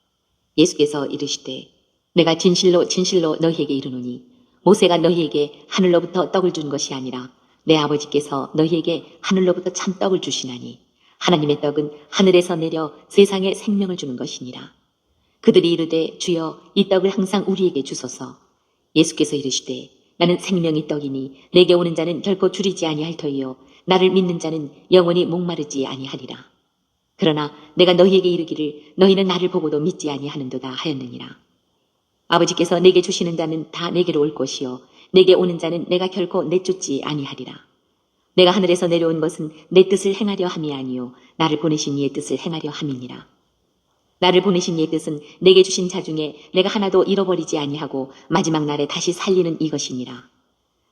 예수께서 이르시되 내가 진실로 진실로 너희에게 이르노니 모세가 너희에게 하늘로부터 떡을 준 것이 아니라 내 아버지께서 너희에게 하늘로부터 참 떡을 주시나니 하나님의 떡은 하늘에서 내려 세상에 생명을 주는 것이니라. 그들이 이르되 주여 이 떡을 항상 우리에게 주소서. 예수께서 이르시되 나는 생명의 떡이니 내게 오는 자는 결코 줄이지 아니할 터이요 나를 믿는 자는 영원히 목마르지 아니하리라. 그러나 내가 너희에게 이르기를 너희는 나를 보고도 믿지 아니하는도다 하였느니라. 아버지께서 내게 주시는 자는 다 내게로 올 것이요 내게 오는 자는 내가 결코 내쫓지 아니하리라. 내가 하늘에서 내려온 것은 내 뜻을 행하려 함이 아니요 나를 보내신 이의 뜻을 행하려 함이니라. 나를 보내신 이의 뜻은 내게 주신 자 중에 내가 하나도 잃어버리지 아니하고 마지막 날에 다시 살리는 이것이니라.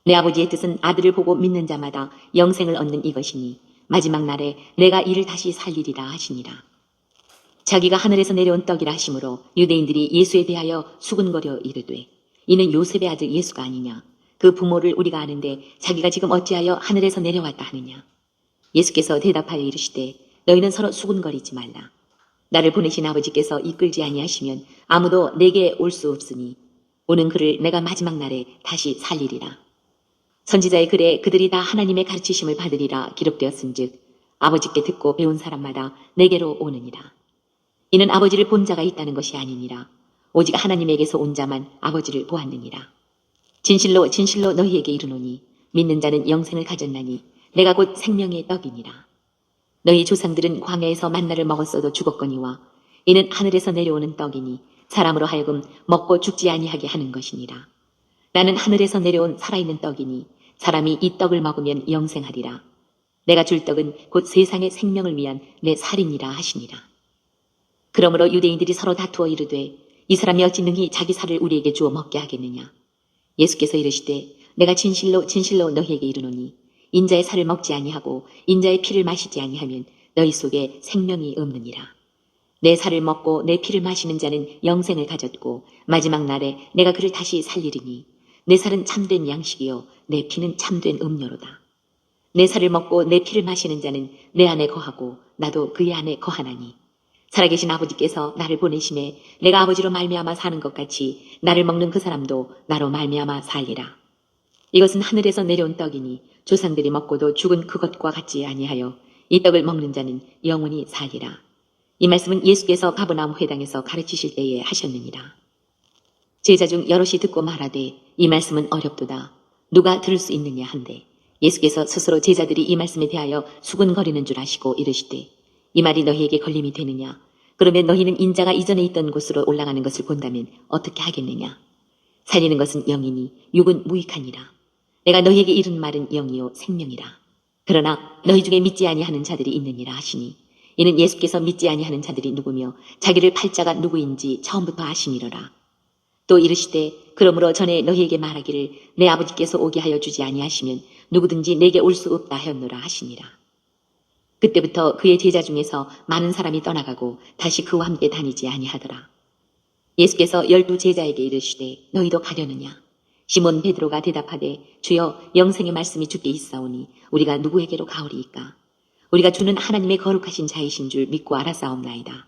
내 아버지의 뜻은 아들을 보고 믿는 자마다 영생을 얻는 이것이니 마지막 날에 내가 이를 다시 살리리라 하시니라. 자기가 하늘에서 내려온 떡이라 하시므로 유대인들이 예수에 대하여 수군거려 이르되 이는 요셉의 아들 예수가 아니냐. 그 부모를 우리가 아는데 자기가 지금 어찌하여 하늘에서 내려왔다 하느냐. 예수께서 대답하여 이르시되 너희는 서로 수군거리지 말라. 나를 보내신 아버지께서 이끌지 아니하시면 아무도 내게 올 수 없으니 오는 그를 내가 마지막 날에 다시 살리리라. 선지자의 글에 그들이 다 하나님의 가르치심을 받으리라 기록되었은즉 아버지께 듣고 배운 사람마다 내게로 오느니라. 이는 아버지를 본 자가 있다는 것이 아니니라. 오직 하나님에게서 온 자만 아버지를 보았느니라. 진실로 진실로 너희에게 이르노니 믿는 자는 영생을 가졌나니 내가 곧 생명의 떡이니라. 너희 조상들은 광야에서 만나를 먹었어도 죽었거니와 이는 하늘에서 내려오는 떡이니 사람으로 하여금 먹고 죽지 아니하게 하는 것이니라. 나는 하늘에서 내려온 살아있는 떡이니 사람이 이 떡을 먹으면 영생하리라. 내가 줄 떡은 곧 세상의 생명을 위한 내 살이니라 하시니라. 그러므로 유대인들이 서로 다투어 이르되 이 사람이 어찌 능히 자기 살을 우리에게 주어 먹게 하겠느냐. 예수께서 이르시되 내가 진실로 진실로 너희에게 이르노니 인자의 살을 먹지 아니하고 인자의 피를 마시지 아니하면 너희 속에 생명이 없느니라. 내 살을 먹고 내 피를 마시는 자는 영생을 가졌고 마지막 날에 내가 그를 다시 살리리니 내 살은 참된 양식이요 내 피는 참된 음료로다. 내 살을 먹고 내 피를 마시는 자는 내 안에 거하고 나도 그의 안에 거하나니 살아계신 아버지께서 나를 보내심에 내가 아버지로 말미암아 사는 것 같이 나를 먹는 그 사람도 나로 말미암아 살리라. 이것은 하늘에서 내려온 떡이니 조상들이 먹고도 죽은 그것과 같지 아니하여 이 떡을 먹는 자는 영원히 살리라. 이 말씀은 예수께서 가버나움 회당에서 가르치실 때에 하셨느니라. 제자 중 여럿이 듣고 말하되 이 말씀은 어렵도다. 누가 들을 수 있느냐 한데 예수께서 스스로 제자들이 이 말씀에 대하여 수군거리는 줄 아시고 이르시되 이 말이 너희에게 걸림이 되느냐. 그러면 너희는 인자가 이전에 있던 곳으로 올라가는 것을 본다면 어떻게 하겠느냐. 살리는 것은 영이니 육은 무익하니라. 내가 너희에게 이른 말은 영이요 생명이라. 그러나 너희 중에 믿지 아니하는 자들이 있느니라 하시니 이는 예수께서 믿지 아니하는 자들이 누구며 자기를 팔 자가 누구인지 처음부터 아시니로라. 또 이르시되 그러므로 전에 너희에게 말하기를 내 아버지께서 오게 하여 주지 아니하시면 누구든지 내게 올 수 없다 하였노라 하시니라. 그때부터 그의 제자 중에서 많은 사람이 떠나가고 다시 그와 함께 다니지 아니하더라. 예수께서 12 제자에게 이르시되 너희도 가려느냐. 시몬 베드로가 대답하되 주여 영생의 말씀이 주께 있사오니 우리가 누구에게로 가오리이까. 우리가 주는 하나님의 거룩하신 자이신 줄 믿고 알았사옵나이다.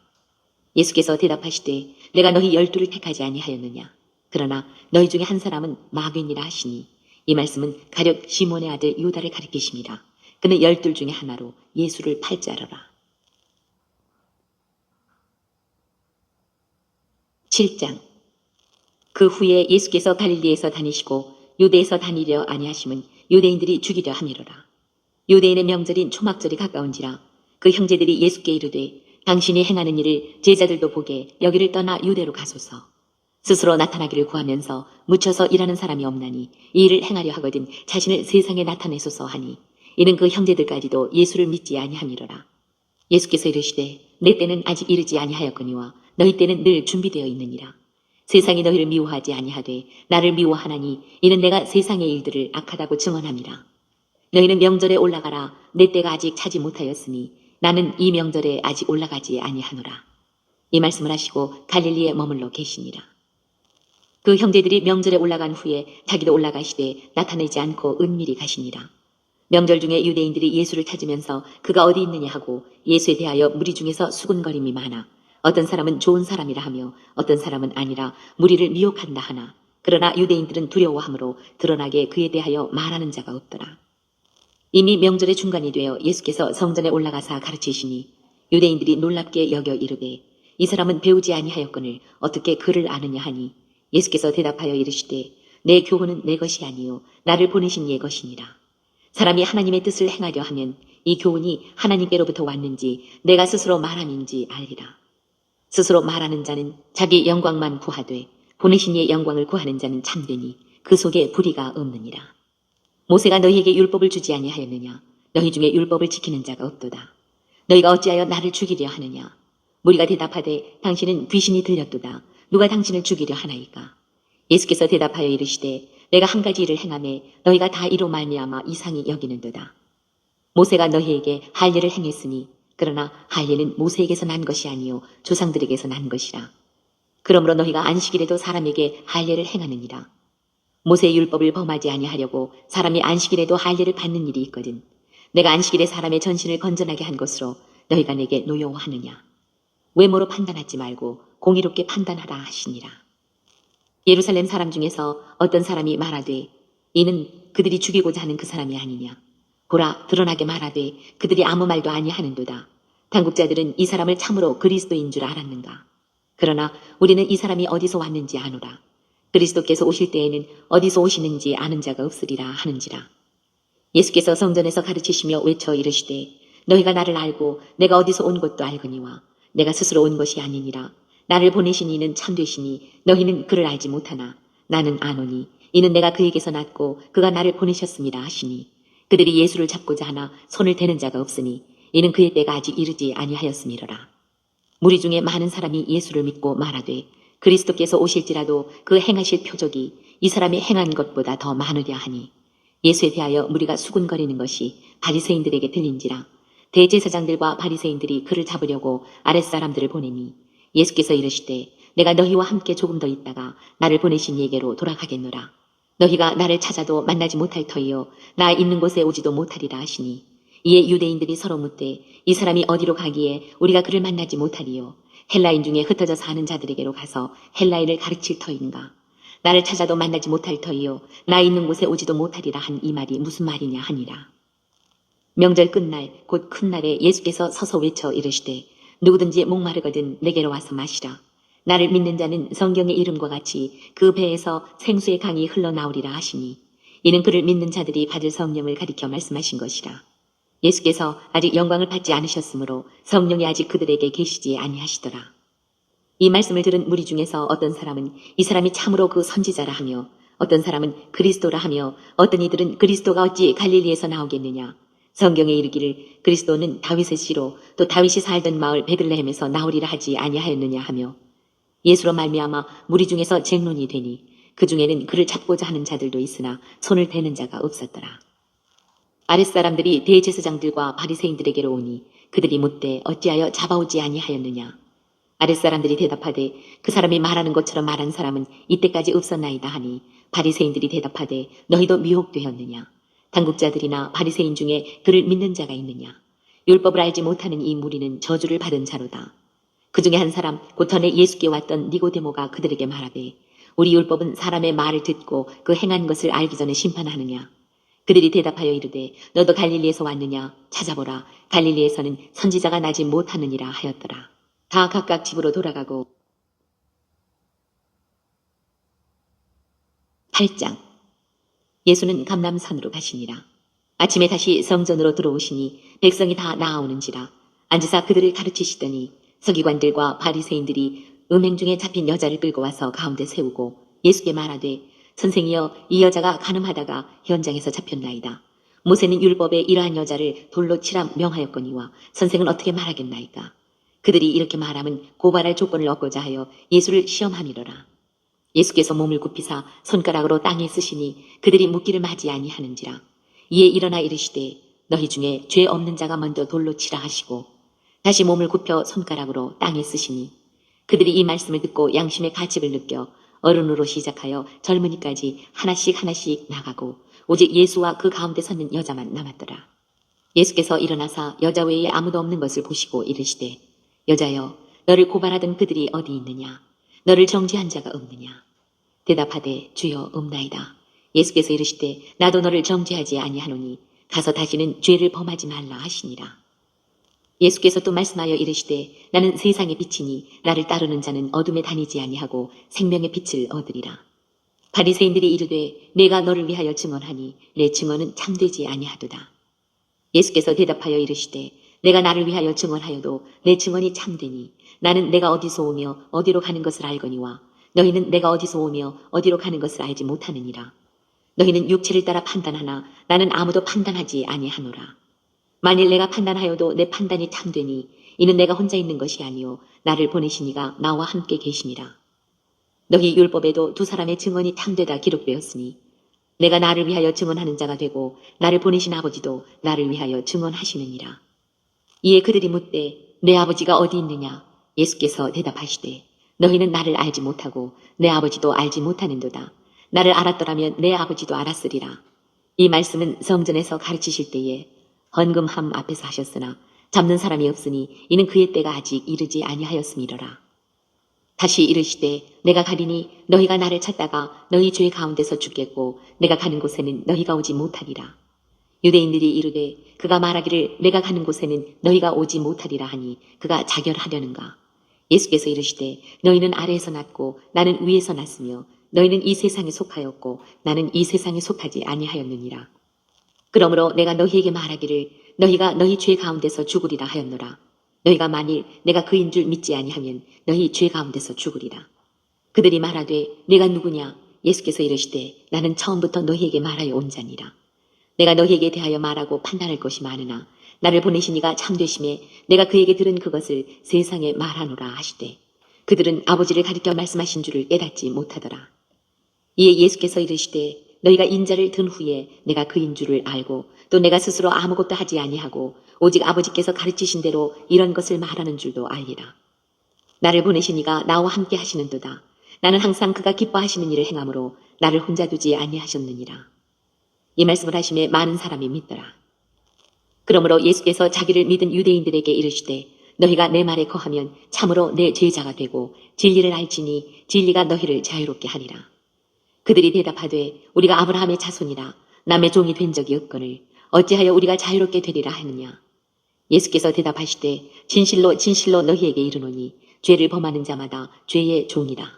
예수께서 대답하시되 내가 너희 12를 택하지 아니하였느냐. 그러나 너희 중에 한 사람은 마귀니라 하시니 이 말씀은 가룟 시몬의 아들 유다를 가리키심이라. 그는 12 중에 하나로 예수를 팔자러라. 7장. 그 후에 예수께서 갈릴리에서 다니시고 유대에서 다니려 아니하심은 유대인들이 죽이려 함이로라. 유대인의 명절인 초막절이 가까운지라 그 형제들이 예수께 이르되 당신이 행하는 일을 제자들도 보게 여기를 떠나 유대로 가소서. 스스로 나타나기를 구하면서 묻혀서 일하는 사람이 없나니 이 일을 행하려 하거든 자신을 세상에 나타내소서 하니 이는 그 형제들까지도 예수를 믿지 아니함이로라. 예수께서 이르시되 내 때는 아직 이르지 아니하였거니와 너희 때는 늘 준비되어 있느니라. 세상이 너희를 미워하지 아니하되 나를 미워하나니 이는 내가 세상의 일들을 악하다고 증언함이라. 너희는 명절에 올라가라. 내 때가 아직 차지 못하였으니 나는 이 명절에 아직 올라가지 아니하노라. 이 말씀을 하시고 갈릴리에 머물러 계시니라. 그 형제들이 명절에 올라간 후에 자기도 올라가시되 나타내지 않고 은밀히 가시니라. 명절 중에 유대인들이 예수를 찾으면서 그가 어디 있느냐 하고 예수에 대하여 무리 중에서 수군거림이 많아 어떤 사람은 좋은 사람이라 하며 어떤 사람은 아니라 무리를 미혹한다 하나 그러나 유대인들은 두려워하므로 드러나게 그에 대하여 말하는 자가 없더라. 이미 명절의 중간이 되어 예수께서 성전에 올라가사 가르치시니 유대인들이 놀랍게 여겨 이르되 이 사람은 배우지 아니하였거늘 어떻게 그를 아느냐 하니 예수께서 대답하여 이르시되 내 교훈은 내 것이 아니요 나를 보내신 이의 것이니라. 사람이 하나님의 뜻을 행하려 하면 이 교훈이 하나님께로부터 왔는지 내가 스스로 말함인지 알리라. 스스로 말하는 자는 자기 영광만 구하되 보내신 이의 영광을 구하는 자는 참되니 그 속에 불의가 없느니라. 모세가 너희에게 율법을 주지 아니하였느냐. 너희 중에 율법을 지키는 자가 없도다. 너희가 어찌하여 나를 죽이려 하느냐. 무리가 대답하되 당신은 귀신이 들렸도다. 누가 당신을 죽이려 하나이까. 예수께서 대답하여 이르시되 내가 한 가지 일을 행하매 너희가 다 이로 말미암아 이상히 여기는도다. 모세가 너희에게 할 일을 행했으니 그러나 할 일은 모세에게서 난 것이 아니요 조상들에게서 난 것이라. 그러므로 너희가 안식일에도 사람에게 할 일을 행하느니라. 모세의 율법을 범하지 아니하려고 사람이 안식일에도 할 일을 받는 일이 있거든. 내가 안식일에 사람의 전신을 건전하게 한 것으로 너희가 내게 노여워하느냐. 외모로 판단하지 말고 공의롭게 판단하라 하시니라. 예루살렘 사람 중에서 어떤 사람이 말하되 이는 그들이 죽이고자 하는 그 사람이 아니냐. 보라 드러나게 말하되 그들이 아무 말도 아니하는도다. 당국자들은 이 사람을 참으로 그리스도인 줄 알았는가. 그러나 우리는 이 사람이 어디서 왔는지 아노라. 그리스도께서 오실 때에는 어디서 오시는지 아는 자가 없으리라 하는지라. 예수께서 성전에서 가르치시며 외쳐 이르시되 너희가 나를 알고 내가 어디서 온 것도 알거니와 내가 스스로 온 것이 아니니라. 나를 보내신 이는 참되시니 너희는 그를 알지 못하나 나는 아노니 이는 내가 그에게서 났고 그가 나를 보내셨습니다 하시니 그들이 예수를 잡고자 하나 손을 대는 자가 없으니 이는 그의 때가 아직 이르지 아니하였음이로라. 무리 중에 많은 사람이 예수를 믿고 말하되 그리스도께서 오실지라도 그 행하실 표적이 이 사람이 행한 것보다 더 많으랴 하니 예수에 대하여 무리가 수군거리는 것이 바리새인들에게 들린지라. 대제사장들과 바리새인들이 그를 잡으려고 아랫사람들을 보내니 예수께서 이르시되 내가 너희와 함께 조금 더 있다가 나를 보내신 이에게로 돌아가겠노라. 너희가 나를 찾아도 만나지 못할 터이요 나 있는 곳에 오지도 못하리라 하시니 이에 유대인들이 서로 묻되 이 사람이 어디로 가기에 우리가 그를 만나지 못하리요 헬라인 중에 흩어져 사는 자들에게로 가서 헬라인을 가르칠 터인가. 나를 찾아도 만나지 못할 터이요 나 있는 곳에 오지도 못하리라 한 이 말이 무슨 말이냐 하니라. 명절 끝날 곧 큰 날에 예수께서 서서 외쳐 이르시되 누구든지 목마르거든 내게로 와서 마시라. 나를 믿는 자는 성경의 이름과 같이 그 배에서 생수의 강이 흘러나오리라 하시니 이는 그를 믿는 자들이 받을 성령을 가리켜 말씀하신 것이라. 예수께서 아직 영광을 받지 않으셨으므로 성령이 아직 그들에게 계시지 아니하시더라. 이 말씀을 들은 무리 중에서 어떤 사람은 이 사람이 참으로 그 선지자라 하며 어떤 사람은 그리스도라 하며 어떤 이들은 그리스도가 어찌 갈릴리에서 나오겠느냐. 성경에 이르기를 그리스도는 다윗의 씨로 또 다윗이 살던 마을 베들레헴에서 나오리라 하지 아니하였느냐 하며 예수로 말미암아 무리 중에서 쟁론이 되니 그 중에는 그를 잡고자 하는 자들도 있으나 손을 대는 자가 없었더라. 아랫사람들이 대제사장들과 바리새인들에게로 오니 그들이 묻되 어찌하여 잡아오지 아니하였느냐. 아랫사람들이 대답하되 그 사람이 말하는 것처럼 말한 사람은 이때까지 없었나이다 하니 바리새인들이 대답하되 너희도 미혹되었느냐. 당국자들이나 바리새인 중에 그를 믿는 자가 있느냐. 율법을 알지 못하는 이 무리는 저주를 받은 자로다. 그 중에 한 사람 곧 전에 예수께 왔던 니고데모가 그들에게 말하되 우리 율법은 사람의 말을 듣고 그 행한 것을 알기 전에 심판하느냐. 그들이 대답하여 이르되 너도 갈릴리에서 왔느냐. 찾아보라. 갈릴리에서는 선지자가 나지 못하느니라 하였더라. 다 각각 집으로 돌아가고 8장. 예수는 감람산으로 가시니라. 아침에 다시 성전으로 들어오시니 백성이 다 나아오는지라. 앉으사 그들을 가르치시더니 서기관들과 바리새인들이 음행 중에 잡힌 여자를 끌고 와서 가운데 세우고 예수께 말하되 선생이여 이 여자가 간음하다가 현장에서 잡혔나이다. 모세는 율법에 이러한 여자를 돌로 치라 명하였거니와 선생은 어떻게 말하겠나이까. 그들이 이렇게 말하면 고발할 조건을 얻고자 하여 예수를 시험함이로라. 예수께서 몸을 굽히사 손가락으로 땅에 쓰시니 그들이 묻기를 맞이 아니하는지라. 이에 일어나 이르시되 너희 중에 죄 없는 자가 먼저 돌로 치라 하시고 다시 몸을 굽혀 손가락으로 땅에 쓰시니 그들이 이 말씀을 듣고 양심의 가책을 느껴 어른으로 시작하여 젊은이까지 하나씩 하나씩 나가고 오직 예수와 그 가운데 섰는 여자만 남았더라. 예수께서 일어나사 여자 외에 아무도 없는 것을 보시고 이르시되 여자여 너를 고발하던 그들이 어디 있느냐. 너를 정죄한 자가 없느냐. 대답하되 주여 없나이다. 예수께서 이르시되 나도 너를 정죄하지 아니하노니 가서 다시는 죄를 범하지 말라 하시니라. 예수께서 또 말씀하여 이르시되 나는 세상의 빛이니 나를 따르는 자는 어둠에 다니지 아니하고 생명의 빛을 얻으리라. 바리새인들이 이르되 내가 너를 위하여 증언하니 내 증언은 참되지 아니하도다. 예수께서 대답하여 이르시되 내가 나를 위하여 증언하여도 내 증언이 참되니 나는 내가 어디서 오며 어디로 가는 것을 알거니와 너희는 내가 어디서 오며 어디로 가는 것을 알지 못하느니라. 너희는 육체를 따라 판단하나 나는 아무도 판단하지 아니하노라. 만일 내가 판단하여도 내 판단이 참되니 이는 내가 혼자 있는 것이 아니요 나를 보내신 이가 나와 함께 계시니라. 너희 율법에도 두 사람의 증언이 참되다 기록되었으니 내가 나를 위하여 증언하는 자가 되고 나를 보내신 아버지도 나를 위하여 증언하시느니라. 이에 그들이 묻되 내 아버지가 어디 있느냐. 예수께서 대답하시되 너희는 나를 알지 못하고 내 아버지도 알지 못하는도다. 나를 알았더라면 내 아버지도 알았으리라. 이 말씀은 성전에서 가르치실 때에 헌금함 앞에서 하셨으나 잡는 사람이 없으니 이는 그의 때가 아직 이르지 아니하였음이로라. 다시 이르시되 내가 가리니 너희가 나를 찾다가 너희 죄 가운데서 죽겠고 내가 가는 곳에는 너희가 오지 못하리라. 유대인들이 이르되 그가 말하기를 내가 가는 곳에는 너희가 오지 못하리라 하니 그가 자결하려는가. 예수께서 이르시되 너희는 아래에서 났고 나는 위에서 났으며 너희는 이 세상에 속하였고 나는 이 세상에 속하지 아니하였느니라. 그러므로 내가 너희에게 말하기를 너희가 너희 죄 가운데서 죽으리라 하였노라. 너희가 만일 내가 그인 줄 믿지 아니하면 너희 죄 가운데서 죽으리라. 그들이 말하되 내가 누구냐. 예수께서 이르시되 나는 처음부터 너희에게 말하여 온 자니라. 내가 너희에게 대하여 말하고 판단할 것이 많으나 나를 보내신 이가 참되심에 내가 그에게 들은 그것을 세상에 말하노라 하시되 그들은 아버지를 가리켜 말씀하신 줄을 깨닫지 못하더라. 이에 예수께서 이르시되 너희가 인자를 든 후에 내가 그인 줄을 알고 또 내가 스스로 아무것도 하지 아니하고 오직 아버지께서 가르치신 대로 이런 것을 말하는 줄도 알리라. 나를 보내신 이가 나와 함께 하시는도다. 나는 항상 그가 기뻐하시는 일을 행함으로 나를 혼자 두지 아니하셨느니라. 이 말씀을 하심에 많은 사람이 믿더라. 그러므로 예수께서 자기를 믿은 유대인들에게 이르시되 너희가 내 말에 거하면 참으로 내 제자가 되고 진리를 알지니 진리가 너희를 자유롭게 하리라. 그들이 대답하되 우리가 아브라함의 자손이라 남의 종이 된 적이 없거늘 어찌하여 우리가 자유롭게 되리라 하느냐. 예수께서 대답하시되 진실로 진실로 너희에게 이르노니 죄를 범하는 자마다 죄의 종이라.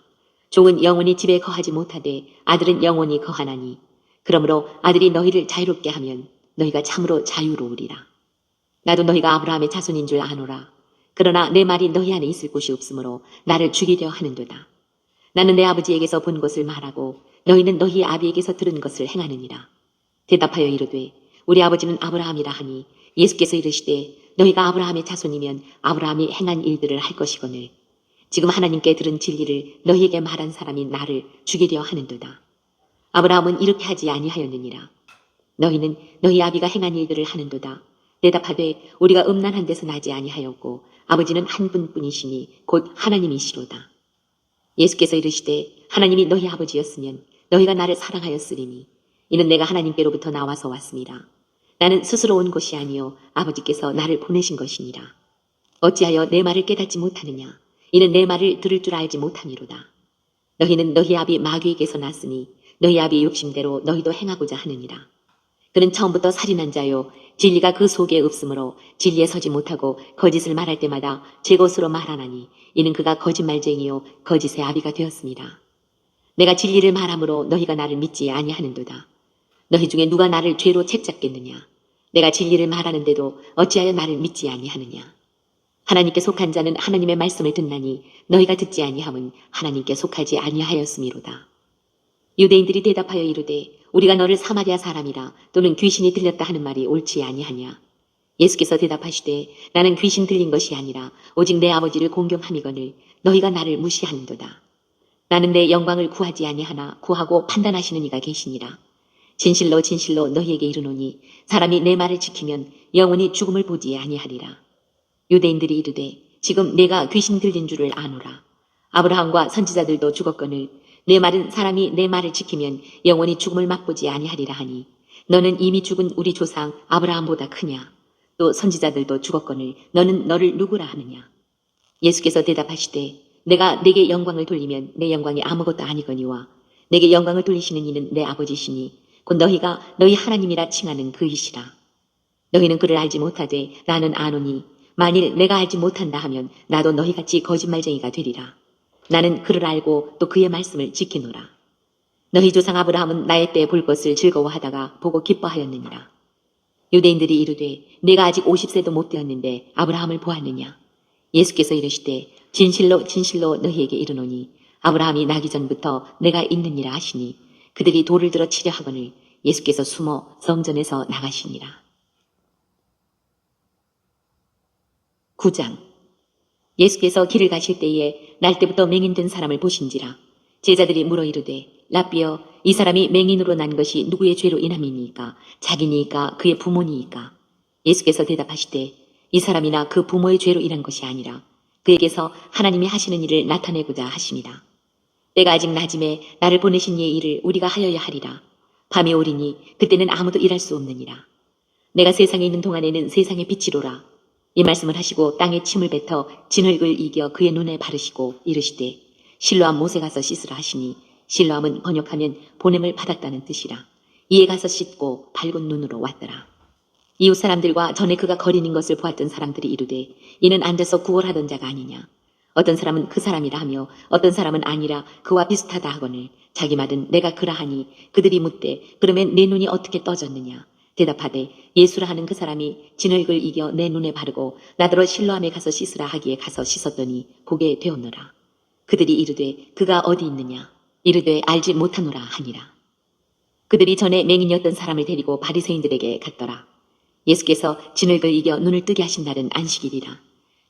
종은 영원히 집에 거하지 못하되 아들은 영원히 거하나니 그러므로 아들이 너희를 자유롭게 하면 너희가 참으로 자유로우리라. 나도 너희가 아브라함의 자손인 줄 아노라. 그러나 내 말이 너희 안에 있을 곳이 없으므로 나를 죽이려 하는도다. 나는 내 아버지에게서 본 것을 말하고 너희는 너희 아비에게서 들은 것을 행하느니라. 대답하여 이르되 우리 아버지는 아브라함이라 하니 예수께서 이르시되 너희가 아브라함의 자손이면 아브라함이 행한 일들을 할 것이거늘 지금 하나님께 들은 진리를 너희에게 말한 사람이 나를 죽이려 하는도다. 아브라함은 이렇게 하지 아니하였느니라. 너희는 너희 아비가 행한 일들을 하는도다. 대답하되 우리가 음란한 데서 나지 아니하였고 아버지는 한 분뿐이시니 곧 하나님이시로다. 예수께서 이르시되 하나님이 너희 아버지였으면 너희가 나를 사랑하였으리니 이는 내가 하나님께로부터 나와서 왔습니다. 나는 스스로 온 것이 아니요 아버지께서 나를 보내신 것이니라. 어찌하여 내 말을 깨닫지 못하느냐. 이는 내 말을 들을 줄 알지 못함이로다. 너희는 너희 아비 마귀에게서 났으니 너희 아비의 욕심대로 너희도 행하고자 하느니라. 그는 처음부터 살인한 자요 진리가 그 속에 없으므로 진리에 서지 못하고 거짓을 말할 때마다 제 것으로 말하나니 이는 그가 거짓말쟁이요 거짓의 아비가 되었습니다. 내가 진리를 말함으로 너희가 나를 믿지 아니하는도다. 너희 중에 누가 나를 죄로 책잡겠느냐. 내가 진리를 말하는데도 어찌하여 나를 믿지 아니하느냐. 하나님께 속한 자는 하나님의 말씀을 듣나니 너희가 듣지 아니함은 하나님께 속하지 아니하였음이로다. 유대인들이 대답하여 이르되 우리가 너를 사마리아 사람이라 또는 귀신이 들렸다 하는 말이 옳지 아니하냐. 예수께서 대답하시되 나는 귀신 들린 것이 아니라 오직 내 아버지를 공경함이거늘 너희가 나를 무시하는도다. 나는 내 영광을 구하지 아니하나 구하고 판단하시는 이가 계시니라. 진실로 진실로 너희에게 이르노니 사람이 내 말을 지키면 영원히 죽음을 보지 아니하리라. 유대인들이 이르되 지금 내가 귀신 들린 줄을 아노라. 아브라함과 선지자들도 죽었거늘 내 말은 사람이 내 말을 지키면 영원히 죽음을 맛보지 아니하리라 하니 너는 이미 죽은 우리 조상 아브라함보다 크냐. 또 선지자들도 죽었거늘 너는 너를 누구라 하느냐. 예수께서 대답하시되 내가 내게 영광을 돌리면 내 영광이 아무것도 아니거니와 내게 영광을 돌리시는 이는 내 아버지시니 곧 너희가 너희 하나님이라 칭하는 그이시라. 너희는 그를 알지 못하되 나는 아노니 만일 내가 알지 못한다 하면 나도 너희같이 거짓말쟁이가 되리라. 나는 그를 알고 또 그의 말씀을 지키노라. 너희 조상 아브라함은 나의 때에 볼 것을 즐거워하다가 보고 기뻐하였느니라. 유대인들이 이르되 내가 아직 50세도 못 되었는데 아브라함을 보았느냐. 예수께서 이르시되 진실로 진실로 너희에게 이르노니 아브라함이 나기 전부터 내가 있느니라 하시니 그들이 돌을 들어 치려 하거늘 예수께서 숨어 성전에서 나가시니라. 9장. 예수께서 길을 가실 때에 날 때부터 맹인된 사람을 보신지라. 제자들이 물어 이르되 라삐여 이 사람이 맹인으로 난 것이 누구의 죄로 인함이니까 자기니까 그의 부모니이까. 예수께서 대답하시되 이 사람이나 그 부모의 죄로 인한 것이 아니라 그에게서 하나님이 하시는 일을 나타내고자 하심이다. 때가 아직 낮음에 나를 보내신 이의 일을 우리가 하여야 하리라. 밤이 오리니 그때는 아무도 일할 수 없느니라. 내가 세상에 있는 동안에는 세상의 빛이로라. 이 말씀을 하시고 땅에 침을 뱉어 진흙을 이겨 그의 눈에 바르시고 이르시되 실로암 못에 가서 씻으라 하시니 실로암은 번역하면 보냄을 받았다는 뜻이라. 이에 가서 씻고 밝은 눈으로 왔더라. 이웃 사람들과 전에 그가 거리는 것을 보았던 사람들이 이르되 이는 앉아서 구걸하던 자가 아니냐. 어떤 사람은 그 사람이라 하며 어떤 사람은 아니라 그와 비슷하다 하거늘 자기 말은 내가 그라 하니 그들이 묻되 그러면 내 눈이 어떻게 떠졌느냐. 대답하되 예수라 하는 그 사람이 진흙을 이겨 내 눈에 바르고 나더러 실로암에 가서 씻으라 하기에 가서 씻었더니 보게 되었노라. 그들이 이르되 그가 어디 있느냐. 이르되 알지 못하노라 하니라. 그들이 전에 맹인이었던 사람을 데리고 바리새인들에게 갔더라. 예수께서 진흙을 이겨 눈을 뜨게 하신 날은 안식일이라.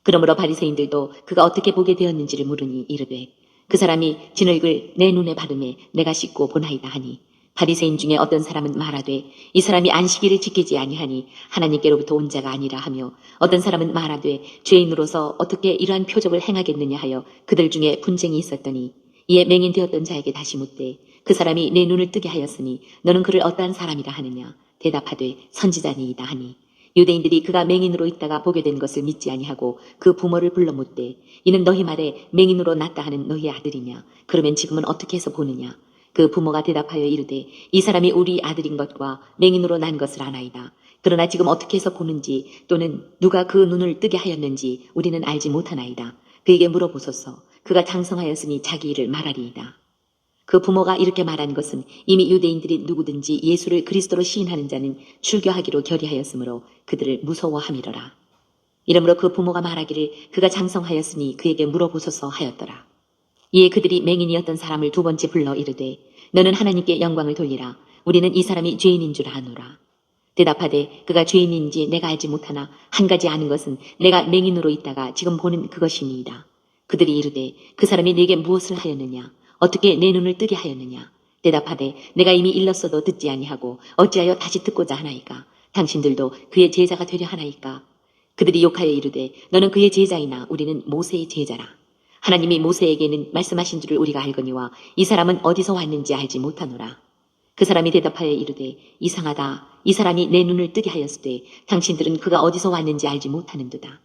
그러므로 바리새인들도 그가 어떻게 보게 되었는지를 물으니 이르되 그 사람이 진흙을 내 눈에 바르매 내가 씻고 보나이다 하니, 바리새인 중에 어떤 사람은 말하되 이 사람이 안식일을 지키지 아니하니 하나님께로부터 온 자가 아니라 하며, 어떤 사람은 말하되 죄인으로서 어떻게 이러한 표적을 행하겠느냐 하여 그들 중에 분쟁이 있었더니, 이에 맹인 되었던 자에게 다시 묻되 그 사람이 내 눈을 뜨게 하였으니 너는 그를 어떠한 사람이라 하느냐. 대답하되 선지자니이다 하니, 유대인들이 그가 맹인으로 있다가 보게 된 것을 믿지 아니하고 그 부모를 불러 묻되 이는 너희 말에 맹인으로 났다 하는 너희의 아들이냐? 그러면 지금은 어떻게 해서 보느냐? 그 부모가 대답하여 이르되 이 사람이 우리 아들인 것과 맹인으로 난 것을 아나이다. 그러나 지금 어떻게 해서 보는지 또는 누가 그 눈을 뜨게 하였는지 우리는 알지 못하나이다. 그에게 물어보소서. 그가 장성하였으니 자기 일을 말하리이다. 그 부모가 이렇게 말한 것은 이미 유대인들이 누구든지 예수를 그리스도로 시인하는 자는 출교하기로 결의하였으므로 그들을 무서워함이러라. 이러므로 그 부모가 말하기를 그가 장성하였으니 그에게 물어보소서 하였더라. 이에 그들이 맹인이었던 사람을 두 번째 불러 이르되 너는 하나님께 영광을 돌리라. 우리는 이 사람이 죄인인 줄 아노라. 대답하되 그가 죄인인지 내가 알지 못하나 한 가지 아는 것은 내가 맹인으로 있다가 지금 보는 그것이니이다. 그들이 이르되 그 사람이 네게 무엇을 하였느냐? 어떻게 내 눈을 뜨게 하였느냐? 대답하되 내가 이미 일렀어도 듣지 아니하고 어찌하여 다시 듣고자 하나이까? 당신들도 그의 제자가 되려 하나이까? 그들이 욕하여 이르되 너는 그의 제자이나 우리는 모세의 제자라. 하나님이 모세에게는 말씀하신 줄을 우리가 알거니와 이 사람은 어디서 왔는지 알지 못하노라. 그 사람이 대답하여 이르되 이상하다. 이 사람이 내 눈을 뜨게 하였으되 당신들은 그가 어디서 왔는지 알지 못하는도다.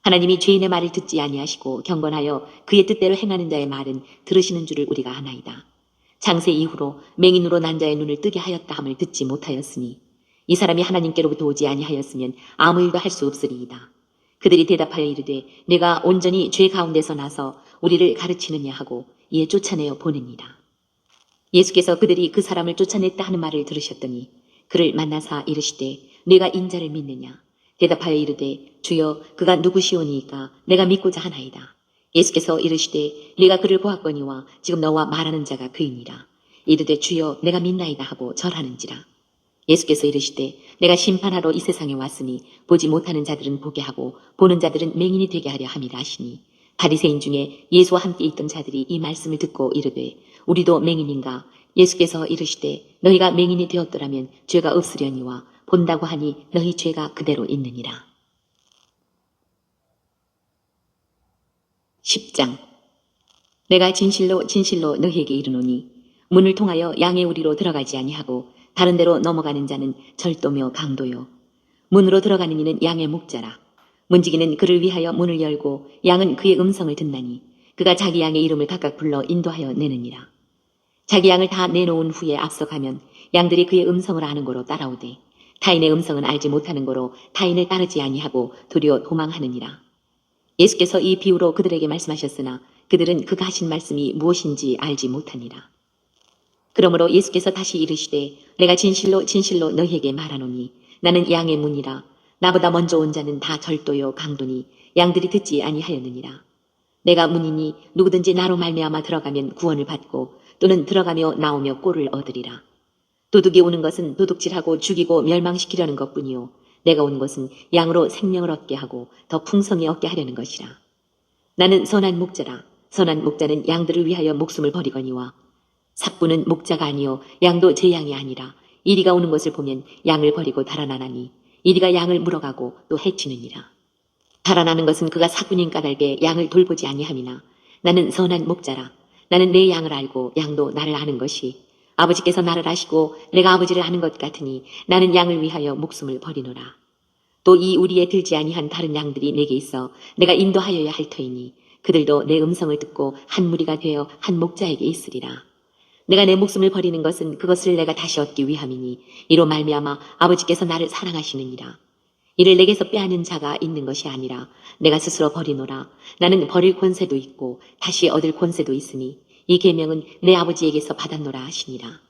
하나님이 죄인의 말을 듣지 아니하시고 경건하여 그의 뜻대로 행하는 자의 말은 들으시는 줄을 우리가 아나이다. 장세 이후로 맹인으로 난 자의 눈을 뜨게 하였다 함을 듣지 못하였으니 이 사람이 하나님께로부터 오지 아니하였으면 아무 일도 할 수 없으리이다. 그들이 대답하여 이르되 내가 온전히 죄 가운데서 나서 우리를 가르치느냐 하고 이에 쫓아내어 보느니라. 예수께서 그들이 그 사람을 쫓아냈다 하는 말을 들으셨더니 그를 만나사 이르시되 내가 인자를 믿느냐? 대답하여 이르되 주여 그가 누구시오니이까 내가 믿고자 하나이다. 예수께서 이르시되 네가 그를 보았거니와 지금 너와 말하는 자가 그이니라. 이르되 주여 내가 믿나이다 하고 절하는지라. 예수께서 이르시되 내가 심판하러 이 세상에 왔으니 보지 못하는 자들은 보게 하고 보는 자들은 맹인이 되게 하려 함이라 하시니, 바리새인 중에 예수와 함께 있던 자들이 이 말씀을 듣고 이르되 우리도 맹인인가? 예수께서 이르시되 너희가 맹인이 되었더라면 죄가 없으려니와 본다고 하니 너희 죄가 그대로 있느니라. 10장. 내가 진실로 진실로 너희에게 이르노니 문을 통하여 양의 우리로 들어가지 아니하고 다른 데로 넘어가는 자는 절도며 강도요 문으로 들어가는 이는 양의 목자라. 문지기는 그를 위하여 문을 열고 양은 그의 음성을 듣나니 그가 자기 양의 이름을 각각 불러 인도하여 내느니라. 자기 양을 다 내놓은 후에 앞서가면 양들이 그의 음성을 아는 거로 따라오되 타인의 음성은 알지 못하는 거로 타인을 따르지 아니하고 도리어 도망하느니라. 예수께서 이 비유로 그들에게 말씀하셨으나 그들은 그가 하신 말씀이 무엇인지 알지 못하니라. 그러므로 예수께서 다시 이르시되 내가 진실로 진실로 너희에게 말하노니 나는 양의 문이라. 나보다 먼저 온 자는 다 절도요 강도니 양들이 듣지 아니하였느니라. 내가 문이니 누구든지 나로 말미암아 들어가면 구원을 받고 또는 들어가며 나오며 꼴을 얻으리라. 도둑이 오는 것은 도둑질하고 죽이고 멸망시키려는 것뿐이요 내가 온 것은 양으로 생명을 얻게 하고 더 풍성히 얻게 하려는 것이라. 나는 선한 목자라. 선한 목자는 양들을 위하여 목숨을 버리거니와 삭부는 목자가 아니요 양도 제 양이 아니라 이리가 오는 것을 보면 양을 버리고 달아나나니 이리가 양을 물어가고 또 해치느니라. 달아나는 것은 그가 삭부인 까닭에 양을 돌보지 아니함이나 나는 선한 목자라. 나는 내 양을 알고 양도 나를 아는 것이 아버지께서 나를 아시고 내가 아버지를 아는 것 같으니 나는 양을 위하여 목숨을 버리노라. 또 이 우리에 들지 아니한 다른 양들이 내게 있어 내가 인도하여야 할 터이니 그들도 내 음성을 듣고 한 무리가 되어 한 목자에게 있으리라. 내가 내 목숨을 버리는 것은 그것을 내가 다시 얻기 위함이니 이로 말미암아 아버지께서 나를 사랑하시느니라. 이를 내게서 빼앗는 자가 있는 것이 아니라 내가 스스로 버리노라. 나는 버릴 권세도 있고 다시 얻을 권세도 있으니 이 계명은 내 아버지에게서 받았노라 하시니라.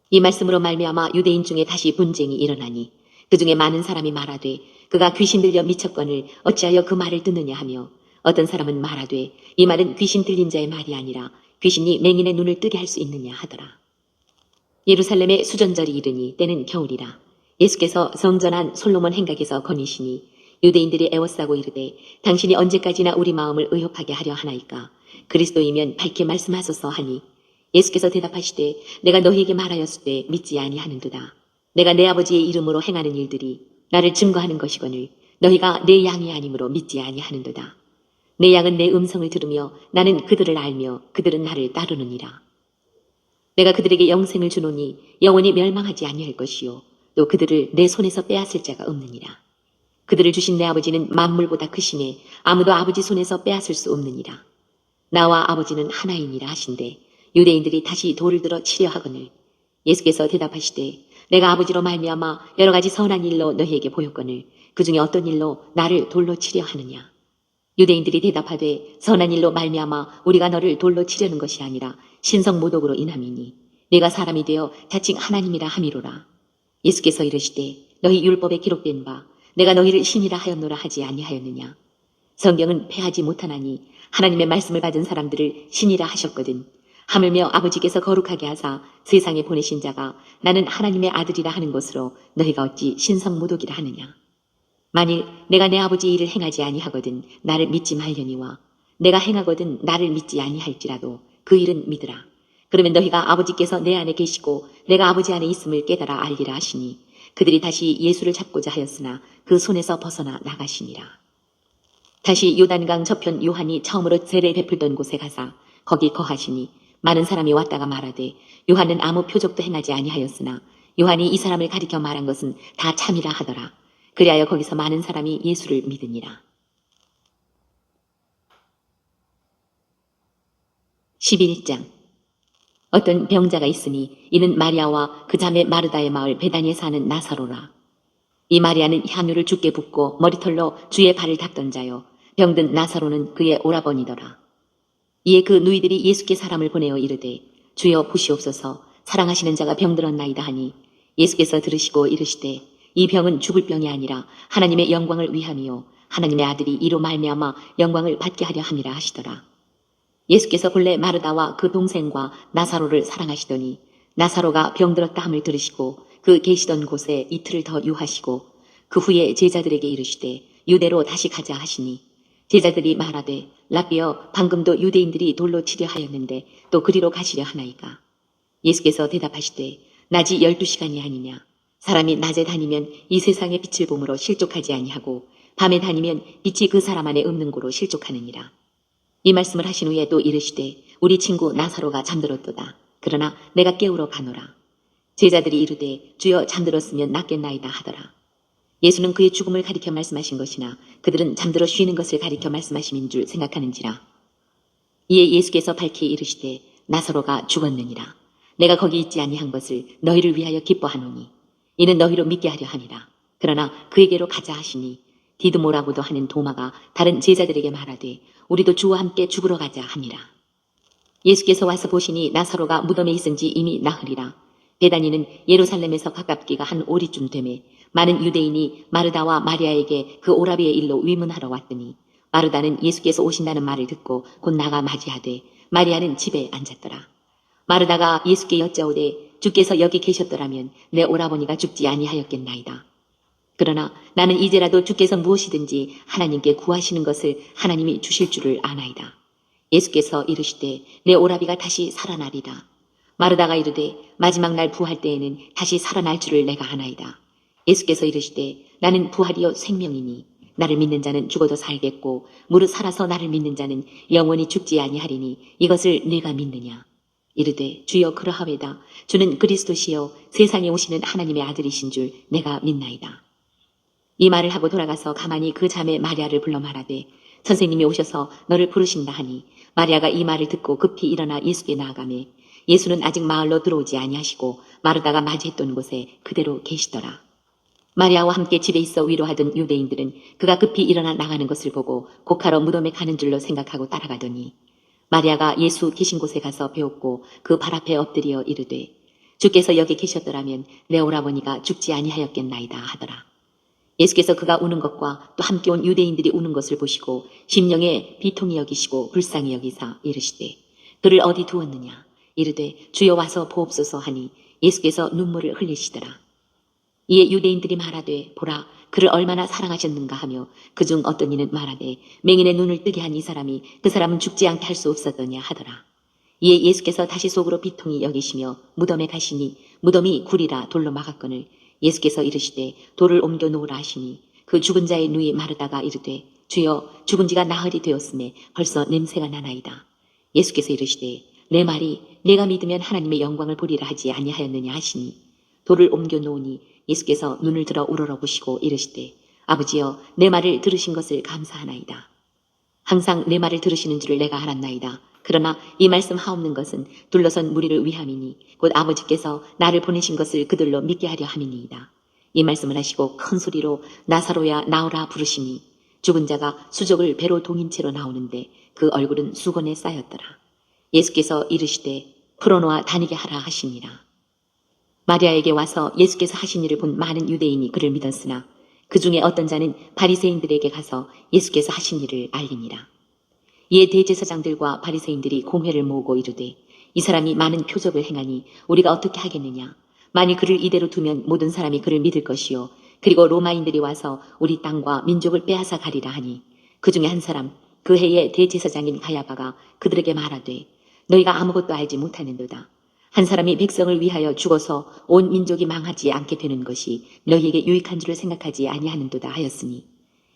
이 말씀으로 말미암아 유대인 중에 다시 분쟁이 일어나니 그 중에 많은 사람이 말하되 그가 귀신 들려 미쳤거늘 어찌하여 그 말을 듣느냐 하며, 어떤 사람은 말하되 이 말은 귀신 들린 자의 말이 아니라 귀신이 맹인의 눈을 뜨게 할 수 있느냐 하더라. 예루살렘의 수전절이 이르니 때는 겨울이라. 예수께서 성전한 솔로몬 행각에서 거니시니 유대인들이 애워싸고 이르되 당신이 언제까지나 우리 마음을 의혹하게 하려 하나이까. 그리스도이면 밝게 말씀하소서 하니 예수께서 대답하시되 내가 너희에게 말하였으되 믿지 아니하는도다. 내가 내 아버지의 이름으로 행하는 일들이 나를 증거하는 것이거늘 너희가 내 양이 아니므로 믿지 아니하는도다. 내 양은 내 음성을 들으며 나는 그들을 알며 그들은 나를 따르느니라. 내가 그들에게 영생을 주노니 영원히 멸망하지 아니할 것이요 또 그들을 내 손에서 빼앗을 자가 없느니라. 그들을 주신 내 아버지는 만물보다 크시매 아무도 아버지 손에서 빼앗을 수 없느니라. 나와 아버지는 하나이니라 하신대 유대인들이 다시 돌을 들어 치려 하거늘 예수께서 대답하시되 내가 아버지로 말미암아 여러 가지 선한 일로 너희에게 보였거늘 그 중에 어떤 일로 나를 돌로 치려 하느냐. 유대인들이 대답하되 선한 일로 말미암아 우리가 너를 돌로 치려는 것이 아니라 신성모독으로 인함이니 네가 사람이 되어 자칭 하나님이라 함이로라. 예수께서 이르시되 너희 율법에 기록된 바 내가 너희를 신이라 하였노라 하지 아니하였느냐. 성경은 패하지 못하나니 하나님의 말씀을 받은 사람들을 신이라 하셨거든. 하물며 아버지께서 거룩하게 하사 세상에 보내신 자가 나는 하나님의 아들이라 하는 것으로 너희가 어찌 신성모독이라 하느냐. 만일 내가 내 아버지 일을 행하지 아니하거든 나를 믿지 말려니와 내가 행하거든 나를 믿지 아니할지라도 그 일은 믿으라. 그러면 너희가 아버지께서 내 안에 계시고 내가 아버지 안에 있음을 깨달아 알리라 하시니 그들이 다시 예수를 잡고자 하였으나 그 손에서 벗어나 나가시니라. 다시 요단강 저편 요한이 처음으로 세례 베풀던 곳에 가사 거기 거하시니 많은 사람이 왔다가 말하되 요한은 아무 표적도 행하지 아니하였으나 요한이 이 사람을 가리켜 말한 것은 다 참이라 하더라. 그리하여 거기서 많은 사람이 예수를 믿으니라. 11장. 어떤 병자가 있으니 이는 마리아와 그 자매 마르다의 마을 베다니에 사는 나사로라. 이 마리아는 향유를 주께 붓고 머리털로 주의 발을 닦던 자요 병든 나사로는 그의 오라버니더라. 이에 그 누이들이 예수께 사람을 보내어 이르되 주여 보시옵소서 사랑하시는 자가 병들었나이다 하니 예수께서 들으시고 이르시되 이 병은 죽을 병이 아니라 하나님의 영광을 위함이요 하나님의 아들이 이로 말미암아 영광을 받게 하려 함이라 하시더라. 예수께서 본래 마르다와 그 동생과 나사로를 사랑하시더니 나사로가 병들었다 함을 들으시고 그 계시던 곳에 이틀을 더 유하시고 그 후에 제자들에게 이르시되 유대로 다시 가자 하시니 제자들이 말하되 라비여 방금도 유대인들이 돌로 치려 하였는데 또 그리로 가시려 하나이까. 예수께서 대답하시되 낮이 12시간이 아니냐. 사람이 낮에 다니면 이 세상의 빛을 보므로 실족하지 아니하고 밤에 다니면 빛이 그 사람 안에 없는 고로 실족하느니라. 이 말씀을 하신 후에 또 이르시되 우리 친구 나사로가 잠들었도다. 그러나 내가 깨우러 가노라. 제자들이 이르되 주여 잠들었으면 낫겠나이다 하더라. 예수는 그의 죽음을 가리켜 말씀하신 것이나 그들은 잠들어 쉬는 것을 가리켜 말씀하심인 줄 생각하는지라. 이에 예수께서 밝히 이르시되 나사로가 죽었느니라. 내가 거기 있지 아니한 것을 너희를 위하여 기뻐하노니 이는 너희로 믿게 하려 함이라. 그러나 그에게로 가자 하시니 디드모라고도 하는 도마가 다른 제자들에게 말하되 우리도 주와 함께 죽으러 가자 함이라. 예수께서 와서 보시니 나사로가 무덤에 있은 지 이미 나흘이라. 베다니는 예루살렘에서 가깝기가 한 오리쯤 되매 많은 유대인이 마르다와 마리아에게 그 오라비의 일로 위문하러 왔더니 마르다는 예수께서 오신다는 말을 듣고 곧 나가 맞이하되 마리아는 집에 앉았더라. 마르다가 예수께 여짜오되 주께서 여기 계셨더라면 내 오라버니가 죽지 아니하였겠나이다. 그러나 나는 이제라도 주께서 무엇이든지 하나님께 구하시는 것을 하나님이 주실 줄을 아나이다. 예수께서 이르시되 내 오라비가 다시 살아나리다. 마르다가 이르되 마지막 날 부활 때에는 다시 살아날 줄을 내가 아나이다. 예수께서 이르시되 나는 부활이요 생명이니 나를 믿는 자는 죽어도 살겠고 무릇 살아서 나를 믿는 자는 영원히 죽지 아니하리니 이것을 네가 믿느냐. 이르되 주여 그러하외다. 주는 그리스도시요 세상에 오시는 하나님의 아들이신 줄 내가 믿나이다. 이 말을 하고 돌아가서 가만히 그 자매 마리아를 불러 말하되 선생님이 오셔서 너를 부르신다 하니 마리아가 이 말을 듣고 급히 일어나 예수께 나아가매 예수는 아직 마을로 들어오지 아니하시고 마르다가 맞이했던 곳에 그대로 계시더라. 마리아와 함께 집에 있어 위로하던 유대인들은 그가 급히 일어나 나가는 것을 보고 곡하러 무덤에 가는 줄로 생각하고 따라가더니 마리아가 예수 계신 곳에 가서 배웠고 그 발 앞에 엎드려 이르되 주께서 여기 계셨더라면 내 오라버니가 죽지 아니하였겠나이다 하더라. 예수께서 그가 우는 것과 또 함께 온 유대인들이 우는 것을 보시고 심령에 비통히 여기시고 불쌍히 여기사 이르시되 그를 어디 두었느냐 이르되 주여 와서 보옵소서 하니 예수께서 눈물을 흘리시더라. 이에 유대인들이 말하되 보라 그를 얼마나 사랑하셨는가 하며 그중 어떤 이는 말하되 맹인의 눈을 뜨게 한 이 사람이 그 사람은 죽지 않게 할 수 없었더냐 하더라. 이에 예수께서 다시 속으로 비통히 여기시며 무덤에 가시니 무덤이 굴이라 돌로 막았거늘 예수께서 이르시되 돌을 옮겨 놓으라 하시니 그 죽은 자의 누이 마르다가 이르되 주여 죽은 지가 나흘이 되었음에 벌써 냄새가 나나이다. 예수께서 이르시되 내 말이 내가 믿으면 하나님의 영광을 보리라 하지 아니하였느냐 하시니 돌을 옮겨 놓으니 예수께서 눈을 들어 우러러보시고 이르시되 아버지여 내 말을 들으신 것을 감사하나이다. 항상 내 말을 들으시는 줄을 내가 알았나이다. 그러나 이 말씀 하옵는 것은 둘러선 무리를 위함이니 곧 아버지께서 나를 보내신 것을 그들로 믿게 하려 함이니이다. 이 말씀을 하시고 큰 소리로 나사로야 나오라 부르시니 죽은 자가 수족을 배로 동인 채로 나오는데 그 얼굴은 수건에 쌓였더라. 예수께서 이르시되 풀어놓아 다니게 하라 하시니라. 마리아에게 와서 예수께서 하신 일을 본 많은 유대인이 그를 믿었으나 그 중에 어떤 자는 바리새인들에게 가서 예수께서 하신 일을 알리니라. 이에 대제사장들과 바리새인들이 공회를 모으고 이르되 이 사람이 많은 표적을 행하니 우리가 어떻게 하겠느냐. 만일 그를 이대로 두면 모든 사람이 그를 믿을 것이요 그리고 로마인들이 와서 우리 땅과 민족을 빼앗아 가리라 하니 그 중에 한 사람 그 해의 대제사장인 가야바가 그들에게 말하되 너희가 아무것도 알지 못하는도다. 한 사람이 백성을 위하여 죽어서 온 민족이 망하지 않게 되는 것이 너희에게 유익한 줄을 생각하지 아니하는도다 하였으니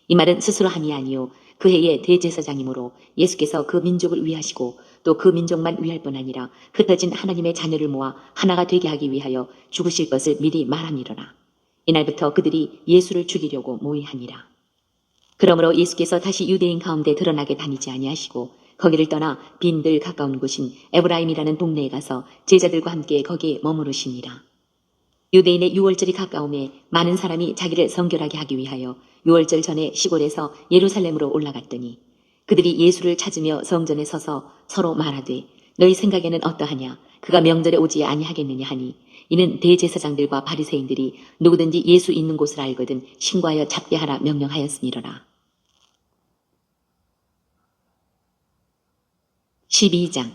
이 말은 스스로 함이 아니요 그 해의 대제사장이므로 예수께서 그 민족을 위하시고 또 그 민족만 위할 뿐 아니라 흩어진 하나님의 자녀를 모아 하나가 되게 하기 위하여 죽으실 것을 미리 말함이로라. 이날부터 그들이 예수를 죽이려고 모의하니라. 그러므로 예수께서 다시 유대인 가운데 드러나게 다니지 아니하시고 거기를 떠나 빈들 가까운 곳인 에브라임이라는 동네에 가서 제자들과 함께 거기에 머무르시니라. 유대인의 유월절이 가까움에 많은 사람이 자기를 성결하게 하기 위하여 유월절 전에 시골에서 예루살렘으로 올라갔더니 그들이 예수를 찾으며 성전에 서서 서로 말하되 너희 생각에는 어떠하냐 그가 명절에 오지 아니하겠느냐 하니 이는 대제사장들과 바리새인들이 누구든지 예수 있는 곳을 알거든 신고하여 잡게 하라 명령하였으니로라. 12장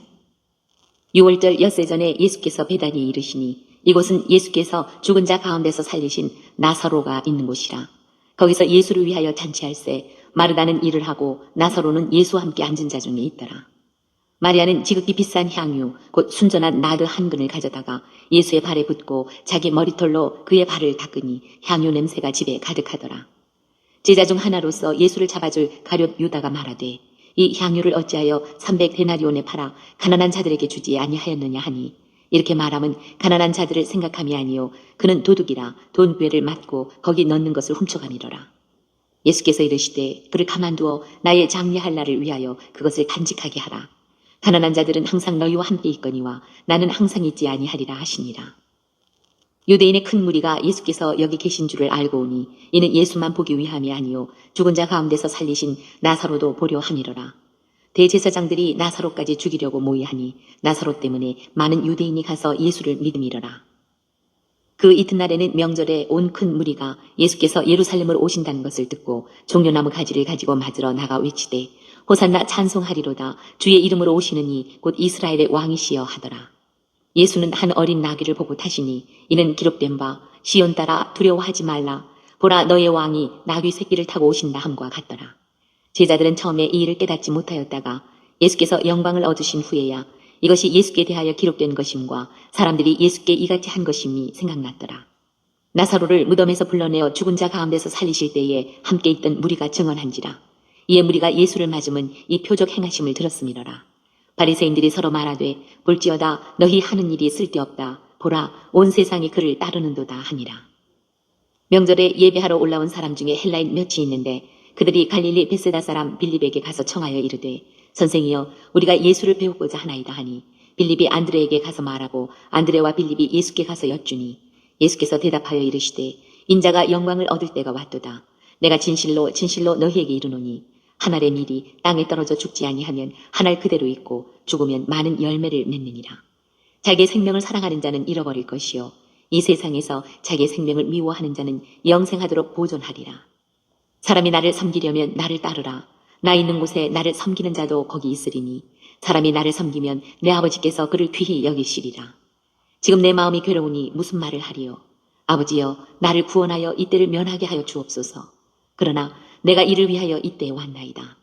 유월절 엿새 전에 예수께서 베다니에 이르시니 이곳은 예수께서 죽은 자 가운데서 살리신 나사로가 있는 곳이라. 거기서 예수를 위하여 잔치할세 마르다는 일을 하고 나사로는 예수와 함께 앉은 자 중에 있더라. 마리아는 지극히 비싼 향유 곧 순전한 나드 한 근을 가져다가 예수의 발에 붓고 자기 머리털로 그의 발을 닦으니 향유 냄새가 집에 가득하더라. 제자 중 하나로서 예수를 잡아줄 가룟 유다가 말하되 이 향유를 어찌하여 300데나리온에 팔아 가난한 자들에게 주지 아니하였느냐 하니 이렇게 말하면 가난한 자들을 생각함이 아니요 그는 도둑이라 돈괴를 맞고 거기 넣는 것을 훔쳐가니로라. 예수께서 이르시되 그를 가만두어 나의 장례할 날을 위하여 그것을 간직하게 하라. 가난한 자들은 항상 너희와 함께 있거니와 나는 항상 있지 아니하리라 하시니라. 유대인의 큰 무리가 예수께서 여기 계신 줄을 알고 오니 이는 예수만 보기 위함이 아니요 죽은 자 가운데서 살리신 나사로도 보려 함이로라. 대제사장들이 나사로까지 죽이려고 모의하니 나사로 때문에 많은 유대인이 가서 예수를 믿음이로라. 그 이튿날에는 명절에 온 큰 무리가 예수께서 예루살렘으로 오신다는 것을 듣고 종려나무 가지를 가지고 맞으러 나가 외치되 호산나 찬송하리로다 주의 이름으로 오시는 이 곧 이스라엘의 왕이시여 하더라. 예수는 한 어린 나귀를 보고 타시니 이는 기록된 바 시온 따라 두려워하지 말라 보라 너의 왕이 나귀 새끼를 타고 오신다 함과 같더라. 제자들은 처음에 이 일을 깨닫지 못하였다가 예수께서 영광을 얻으신 후에야 이것이 예수께 대하여 기록된 것임과 사람들이 예수께 이같이 한 것임이 생각났더라. 나사로를 무덤에서 불러내어 죽은 자 가운데서 살리실 때에 함께 있던 무리가 증언한지라. 이에 무리가 예수를 맞으면 이 표적 행하심을 들었음이로라. 바리새인들이 서로 말하되 볼지어다 너희 하는 일이 쓸데없다. 보라 온 세상이 그를 따르는도다 하니라. 명절에 예배하러 올라온 사람 중에 헬라인 몇이 있는데 그들이 갈릴리 베세다 사람 빌립에게 가서 청하여 이르되 선생이여 우리가 예수를 배우고자 하나이다 하니 빌립이 안드레에게 가서 말하고 안드레와 빌립이 예수께 가서 여쭈니 예수께서 대답하여 이르시되 인자가 영광을 얻을 때가 왔도다. 내가 진실로 진실로 너희에게 이르노니 한 알의 밀이 땅에 떨어져 죽지 아니하면 한 알 그대로 있고 죽으면 많은 열매를 맺느니라. 자기의 생명을 사랑하는 자는 잃어버릴 것이요 이 세상에서 자기의 생명을 미워하는 자는 영생하도록 보존하리라. 사람이 나를 섬기려면 나를 따르라. 나 있는 곳에 나를 섬기는 자도 거기 있으리니 사람이 나를 섬기면 내 아버지께서 그를 귀히 여기시리라. 지금 내 마음이 괴로우니 무슨 말을 하리요. 아버지여, 나를 구원하여 이때를 면하게 하여 주옵소서. 그러나 내가 이를 위하여 이때에 왔나이다.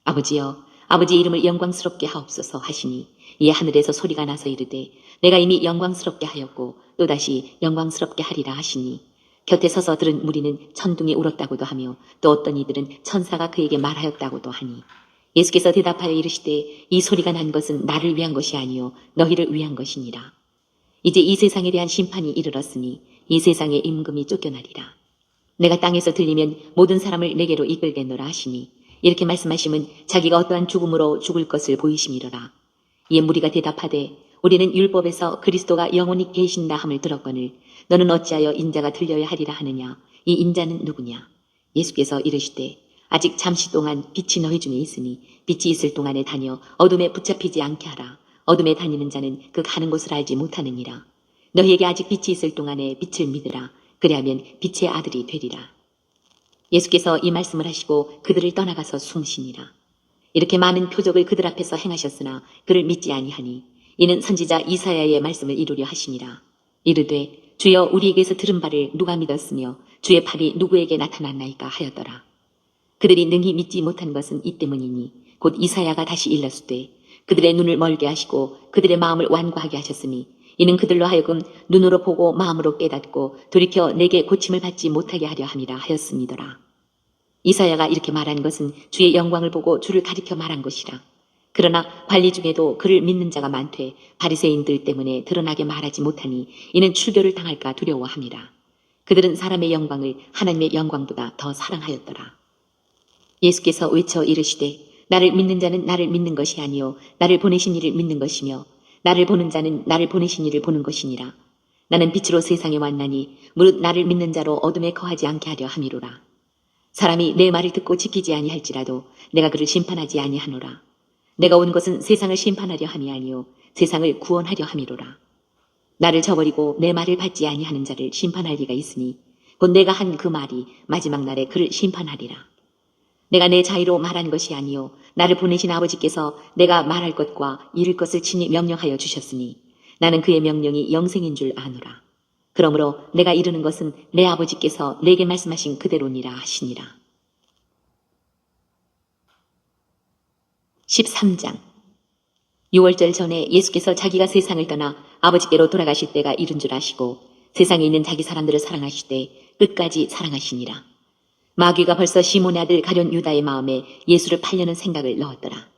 아버지여, 아버지 이름을 영광스럽게 하옵소서 하시니 이에 하늘에서 소리가 나서 이르되 내가 이미 영광스럽게 하였고 또다시 영광스럽게 하리라 하시니 곁에 서서 들은 무리는 천둥이 울었다고도 하며 또 어떤 이들은 천사가 그에게 말하였다고도 하니 예수께서 대답하여 이르시되 이 소리가 난 것은 나를 위한 것이 아니요 너희를 위한 것이니라. 이제 이 세상에 대한 심판이 이르렀으니 이 세상의 임금이 쫓겨나리라. 내가 땅에서 들리면 모든 사람을 내게로 이끌겠노라 하시니 이렇게 말씀하심은 자기가 어떠한 죽음으로 죽을 것을 보이심이로라. 이에 무리가 대답하되 우리는 율법에서 그리스도가 영원히 계신다 함을 들었거늘 너는 어찌하여 인자가 들려야 하리라 하느냐. 이 인자는 누구냐. 예수께서 이르시되 아직 잠시 동안 빛이 너희 중에 있으니 빛이 있을 동안에 다녀 어둠에 붙잡히지 않게 하라. 어둠에 다니는 자는 그 가는 곳을 알지 못하느니라. 너희에게 아직 빛이 있을 동안에 빛을 믿으라. 그리하면 빛의 아들이 되리라. 예수께서 이 말씀을 하시고 그들을 떠나가서 숨으시니라. 이렇게 많은 표적을 그들 앞에서 행하셨으나 그를 믿지 아니하니 이는 선지자 이사야의 말씀을 이루려 하시니라. 이르되 주여 우리에게서 들은 바를 누가 믿었으며 주의 팔이 누구에게 나타났나이까 하였더라. 그들이 능히 믿지 못한 것은 이 때문이니 곧 이사야가 다시 일렀으되 그들의 눈을 멀게 하시고 그들의 마음을 완고하게 하셨으니 이는 그들로 하여금 눈으로 보고 마음으로 깨닫고 돌이켜 내게 고침을 받지 못하게 하려 함이라 하였음이더라. 이사야가 이렇게 말한 것은 주의 영광을 보고 주를 가리켜 말한 것이라. 그러나 관리 중에도 그를 믿는 자가 많되 바리새인들 때문에 드러나게 말하지 못하니 이는 출교를 당할까 두려워함이라. 그들은 사람의 영광을 하나님의 영광보다 더 사랑하였더라. 예수께서 외쳐 이르시되 나를 믿는 자는 나를 믿는 것이 아니요 나를 보내신 이를 믿는 것이며 나를 보는 자는 나를 보내신 이를 보는 것이니라. 나는 빛으로 세상에 왔나니 무릇 나를 믿는 자로 어둠에 거하지 않게 하려 함이로라. 사람이 내 말을 듣고 지키지 아니할지라도 내가 그를 심판하지 아니하노라. 내가 온 것은 세상을 심판하려 함이 아니요 세상을 구원하려 함이로라. 나를 저버리고 내 말을 받지 아니하는 자를 심판할 리가 있으니 곧 내가 한 그 말이 마지막 날에 그를 심판하리라. 내가 내 자유로 말한 것이 아니요 나를 보내신 아버지께서 내가 말할 것과 이룰 것을 친히 명령하여 주셨으니 나는 그의 명령이 영생인 줄 아노라. 그러므로 내가 이르는 것은 내 아버지께서 내게 말씀하신 그대로니라 하시니라. 13장 6월절 전에 예수께서 자기가 세상을 떠나 아버지께로 돌아가실 때가 이른 줄 아시고 세상에 있는 자기 사람들을 사랑하시되 끝까지 사랑하시니라. 마귀가 벌써 시몬의 아들 가룟 유다의 마음에 예수를 팔려는 생각을 넣었더라.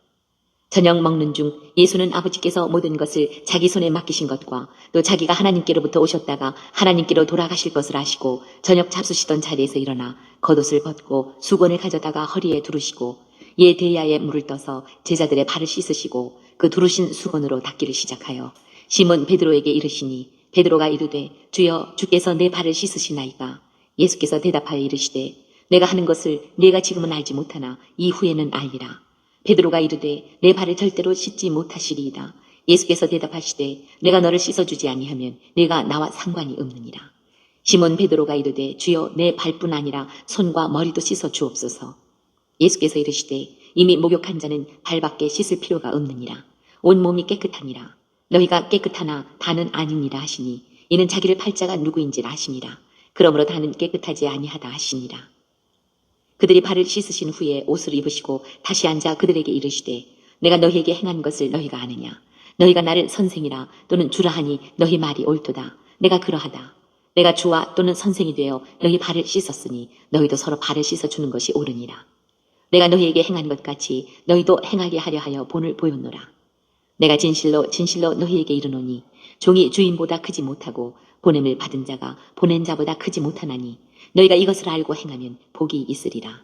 저녁 먹는 중 예수는 아버지께서 모든 것을 자기 손에 맡기신 것과 또 자기가 하나님께로부터 오셨다가 하나님께로 돌아가실 것을 아시고 저녁 잡수시던 자리에서 일어나 겉옷을 벗고 수건을 가져다가 허리에 두르시고 이에 대야에 물을 떠서 제자들의 발을 씻으시고 그 두르신 수건으로 닦기를 시작하여 시몬 베드로에게 이르시니 베드로가 이르되 주여 주께서 내 발을 씻으시나이까. 예수께서 대답하여 이르시되 내가 하는 것을 네가 지금은 알지 못하나 이후에는 알리라. 베드로가 이르되 내 발을 절대로 씻지 못하시리이다. 예수께서 대답하시되 내가 너를 씻어주지 아니하면 네가 나와 상관이 없느니라. 시몬 베드로가 이르되 주여 내 발뿐 아니라 손과 머리도 씻어 주옵소서. 예수께서 이르시되 이미 목욕한 자는 발밖에 씻을 필요가 없느니라. 온 몸이 깨끗하니라. 너희가 깨끗하나 다는 아니니라 하시니 이는 자기를 팔 자가 누구인지를 아시니라. 그러므로 다는 깨끗하지 아니하다 하시니라. 그들이 발을 씻으신 후에 옷을 입으시고 다시 앉아 그들에게 이르시되 내가 너희에게 행한 것을 너희가 아느냐. 너희가 나를 선생이라 또는 주라 하니 너희 말이 옳도다. 내가 그러하다. 내가 주와 또는 선생이 되어 너희 발을 씻었으니 너희도 서로 발을 씻어주는 것이 옳으니라. 내가 너희에게 행한 것 같이 너희도 행하게 하려 하여 본을 보였노라. 내가 진실로 진실로 너희에게 이르노니 종이 주인보다 크지 못하고 보냄을 받은 자가 보낸 자보다 크지 못하나니 너희가 이것을 알고 행하면 복이 있으리라.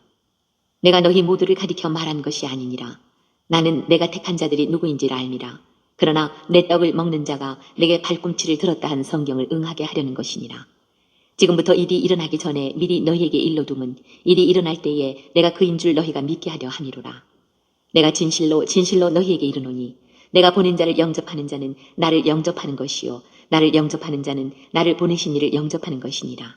내가 너희 모두를 가리켜 말한 것이 아니니라. 나는 내가 택한 자들이 누구인지를 알미라. 그러나 내 떡을 먹는 자가 내게 발꿈치를 들었다 한 성경을 응하게 하려는 것이니라. 지금부터 일이 일어나기 전에 미리 너희에게 일러둠은 일이 일어날 때에 내가 그인 줄 너희가 믿게 하려 함이로라. 내가 진실로 진실로 너희에게 이르노니 내가 보낸 자를 영접하는 자는 나를 영접하는 것이요 나를 영접하는 자는 나를 보내신 이를 영접하는 것이니라.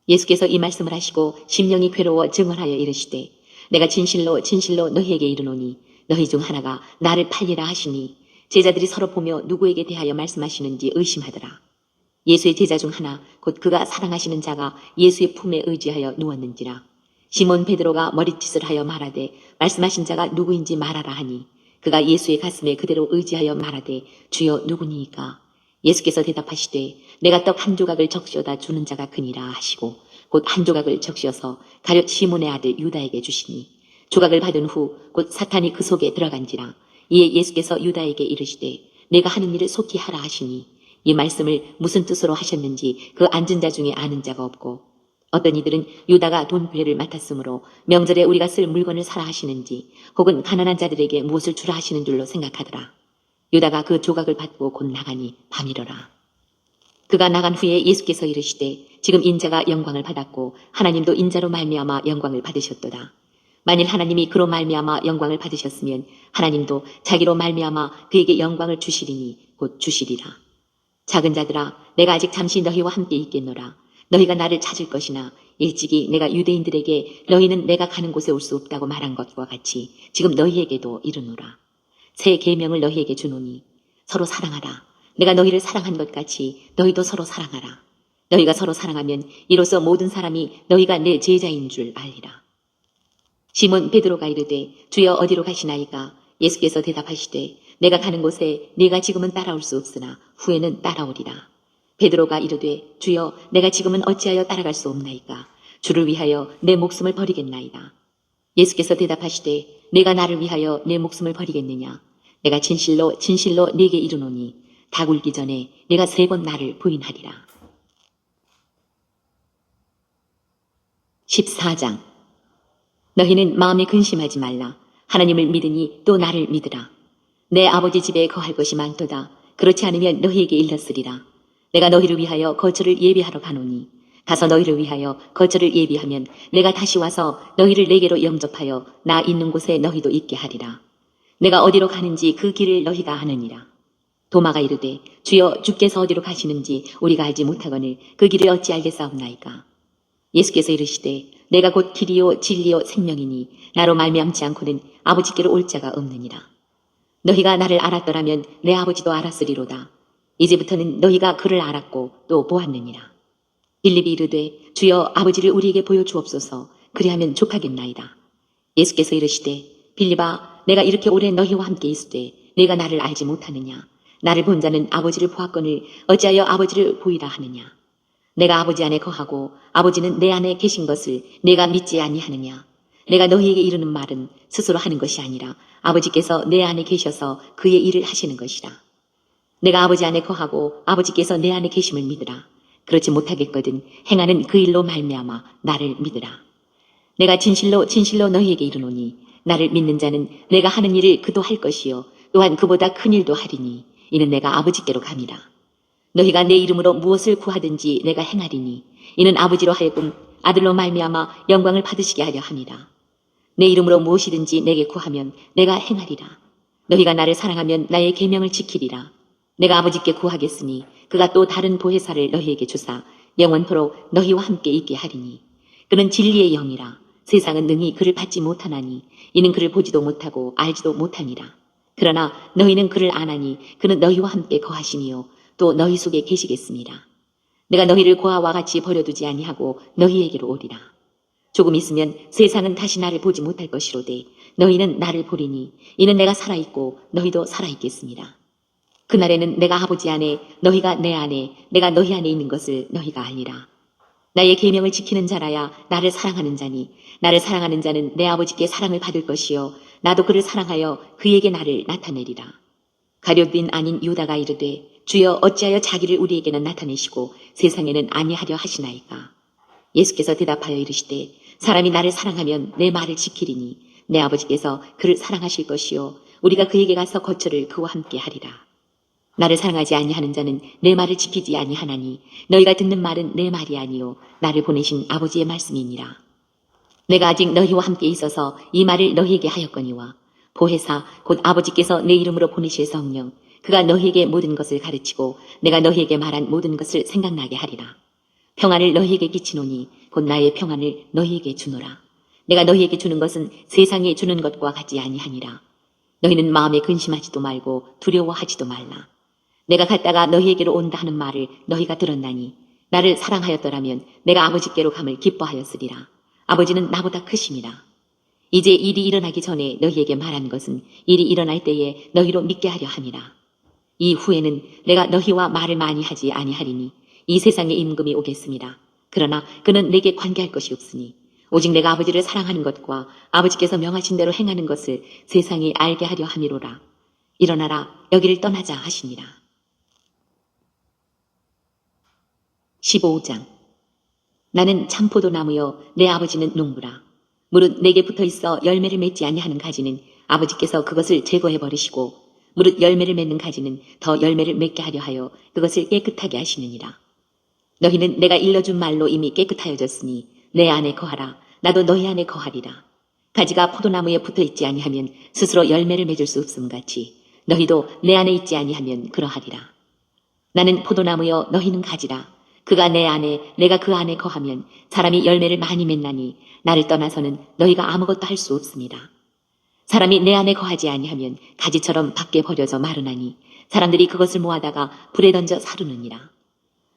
예수께서 이 말씀을 하시고 심령이 괴로워 증언하여 이르시되 내가 진실로 진실로 너희에게 이르노니 너희 중 하나가 나를 팔리라 하시니 제자들이 서로 보며 누구에게 대하여 말씀하시는지 의심하더라. 예수의 제자 중 하나 곧 그가 사랑하시는 자가 예수의 품에 의지하여 누웠는지라. 시몬 베드로가 머리짓을 하여 말하되 말씀하신 자가 누구인지 말하라 하니 그가 예수의 가슴에 그대로 의지하여 말하되 주여 누구니이까? 예수께서 대답하시되 내가 떡 한 조각을 적시어다 주는 자가 그니라 하시고 곧 한 조각을 적시어서 가룟 시몬의 아들 유다에게 주시니 조각을 받은 후 곧 사탄이 그 속에 들어간지라. 이에 예수께서 유다에게 이르시되 내가 하는 일을 속히 하라 하시니 이 말씀을 무슨 뜻으로 하셨는지 그 앉은 자 중에 아는 자가 없고 어떤 이들은 유다가 돈괴를 맡았으므로 명절에 우리가 쓸 물건을 사라 하시는지 혹은 가난한 자들에게 무엇을 주라 하시는 줄로 생각하더라. 유다가 그 조각을 받고 곧 나가니 밤이러라. 그가 나간 후에 예수께서 이르시되 지금 인자가 영광을 받았고 하나님도 인자로 말미암아 영광을 받으셨도다. 만일 하나님이 그로 말미암아 영광을 받으셨으면 하나님도 자기로 말미암아 그에게 영광을 주시리니 곧 주시리라. 작은 자들아 내가 아직 잠시 너희와 함께 있겠노라. 너희가 나를 찾을 것이나 일찍이 내가 유대인들에게 너희는 내가 가는 곳에 올 수 없다고 말한 것과 같이 지금 너희에게도 이르노라. 새 계명을 너희에게 주노니 서로 사랑하라. 내가 너희를 사랑한 것 같이 너희도 서로 사랑하라. 너희가 서로 사랑하면 이로써 모든 사람이 너희가 내 제자인 줄 알리라. 시몬 베드로가 이르되 주여 어디로 가시나이까? 예수께서 대답하시되 내가 가는 곳에 네가 지금은 따라올 수 없으나 후에는 따라오리라. 베드로가 이르되 주여 내가 지금은 어찌하여 따라갈 수 없나이까? 주를 위하여 내 목숨을 버리겠나이다. 예수께서 대답하시되 내가 나를 위하여 내 목숨을 버리겠느냐? 내가 진실로 진실로 네게 이르노니 닭 울기 전에 네가 3번 나를 부인하리라. 14장 너희는 마음에 근심하지 말라. 하나님을 믿으니 또 나를 믿으라. 내 아버지 집에 거할 것이 많도다. 그렇지 않으면 너희에게 일렀으리라. 내가 너희를 위하여 거처를 예비하러 가노니 가서 너희를 위하여 거처를 예비하면 내가 다시 와서 너희를 내게로 영접하여 나 있는 곳에 너희도 있게 하리라. 내가 어디로 가는지 그 길을 너희가 아느니라. 도마가 이르되 주여 주께서 어디로 가시는지 우리가 알지 못하거늘 그 길을 어찌 알겠사옵나이까? 예수께서 이르시되 내가 곧 길이요 진리요 생명이니 나로 말미암지 않고는 아버지께로 올 자가 없느니라. 너희가 나를 알았더라면 내 아버지도 알았으리로다. 이제부터는 너희가 그를 알았고 또 보았느니라. 빌립이 이르되 주여 아버지를 우리에게 보여주옵소서. 그리하면 족하겠나이다. 예수께서 이르시되 빌립아 내가 이렇게 오래 너희와 함께 있으되 네가 나를 알지 못하느냐? 나를 본 자는 아버지를 보았거늘 어찌하여 아버지를 보이라 하느냐? 내가 아버지 안에 거하고 아버지는 내 안에 계신 것을 내가 믿지 아니하느냐? 내가 너희에게 이르는 말은 스스로 하는 것이 아니라 아버지께서 내 안에 계셔서 그의 일을 하시는 것이라. 내가 아버지 안에 거하고 아버지께서 내 안에 계심을 믿으라. 그렇지 못하겠거든 행하는 그 일로 말미암아 나를 믿으라. 내가 진실로 진실로 너희에게 이르노니 나를 믿는 자는 내가 하는 일을 그도 할 것이요 또한 그보다 큰 일도 하리니 이는 내가 아버지께로 감이라. 너희가 내 이름으로 무엇을 구하든지 내가 행하리니 이는 아버지로 하여금 아들로 말미암아 영광을 받으시게 하려 함이라. 내 이름으로 무엇이든지 내게 구하면 내가 행하리라. 너희가 나를 사랑하면 나의 계명을 지키리라. 내가 아버지께 구하겠으니 그가 또 다른 보혜사를 너희에게 주사 영원토록 너희와 함께 있게 하리니 그는 진리의 영이라. 세상은 능히 그를 받지 못하나니 이는 그를 보지도 못하고 알지도 못하니라. 그러나 너희는 그를 아나니 그는 너희와 함께 거하시니요 또 너희 속에 계시겠습니다. 내가 너희를 고아와 같이 버려두지 아니하고 너희에게로 오리라. 조금 있으면 세상은 다시 나를 보지 못할 것이로되 너희는 나를 보리니 이는 내가 살아있고 너희도 살아있겠습니다. 그날에는 내가 아버지 안에 너희가 내 안에 내가 너희 안에 있는 것을 너희가 알리라. 나의 계명을 지키는 자라야 나를 사랑하는 자니 나를 사랑하는 자는 내 아버지께 사랑을 받을 것이요 나도 그를 사랑하여 그에게 나를 나타내리라. 가룟인 아닌 유다가 이르되 주여 어찌하여 자기를 우리에게는 나타내시고 세상에는 아니하려 하시나이까? 예수께서 대답하여 이르시되 사람이 나를 사랑하면 내 말을 지키리니 내 아버지께서 그를 사랑하실 것이요 우리가 그에게 가서 거처를 그와 함께 하리라. 나를 사랑하지 아니하는 자는 내 말을 지키지 아니하나니 너희가 듣는 말은 내 말이 아니요 나를 보내신 아버지의 말씀이니라. 내가 아직 너희와 함께 있어서 이 말을 너희에게 하였거니와 보혜사 곧 아버지께서 내 이름으로 보내실 성령 그가 너희에게 모든 것을 가르치고 내가 너희에게 말한 모든 것을 생각나게 하리라. 평안을 너희에게 끼치노니 곧 나의 평안을 너희에게 주노라. 내가 너희에게 주는 것은 세상에 주는 것과 같지 아니하니라. 너희는 마음에 근심하지도 말고 두려워하지도 말라. 내가 갔다가 너희에게로 온다 하는 말을 너희가 들었나니 나를 사랑하였더라면 내가 아버지께로 감을 기뻐하였으리라. 아버지는 나보다 크심이라. 이제 일이 일어나기 전에 너희에게 말한 것은 일이 일어날 때에 너희로 믿게 하려 함이라. 이 후에는 내가 너희와 말을 많이 하지 아니하리니 이 세상에 임금이 오겠습니다. 그러나 그는 내게 관계할 것이 없으니 오직 내가 아버지를 사랑하는 것과 아버지께서 명하신 대로 행하는 것을 세상이 알게 하려 함이로라. 일어나라, 여기를 떠나자 하시니라. 15장. 나는 참포도나무여 내 아버지는 농부라. 무릇 내게 붙어 있어 열매를 맺지 아니하는 가지는 아버지께서 그것을 제거해 버리시고 무릇 열매를 맺는 가지는 더 열매를 맺게 하려 하여 그것을 깨끗하게 하시느니라. 너희는 내가 일러준 말로 이미 깨끗하여졌으니 내 안에 거하라. 나도 너희 안에 거하리라. 가지가 포도나무에 붙어 있지 아니하면 스스로 열매를 맺을 수 없음 같이 너희도 내 안에 있지 아니하면 그러하리라. 나는 포도나무여 너희는 가지라. 그가 내 안에 내가 그 안에 거하면 사람이 열매를 많이 맺나니 나를 떠나서는 너희가 아무것도 할 수 없습니다. 사람이 내 안에 거하지 아니하면 가지처럼 밖에 버려져 마르나니 사람들이 그것을 모아다가 불에 던져 사르느니라.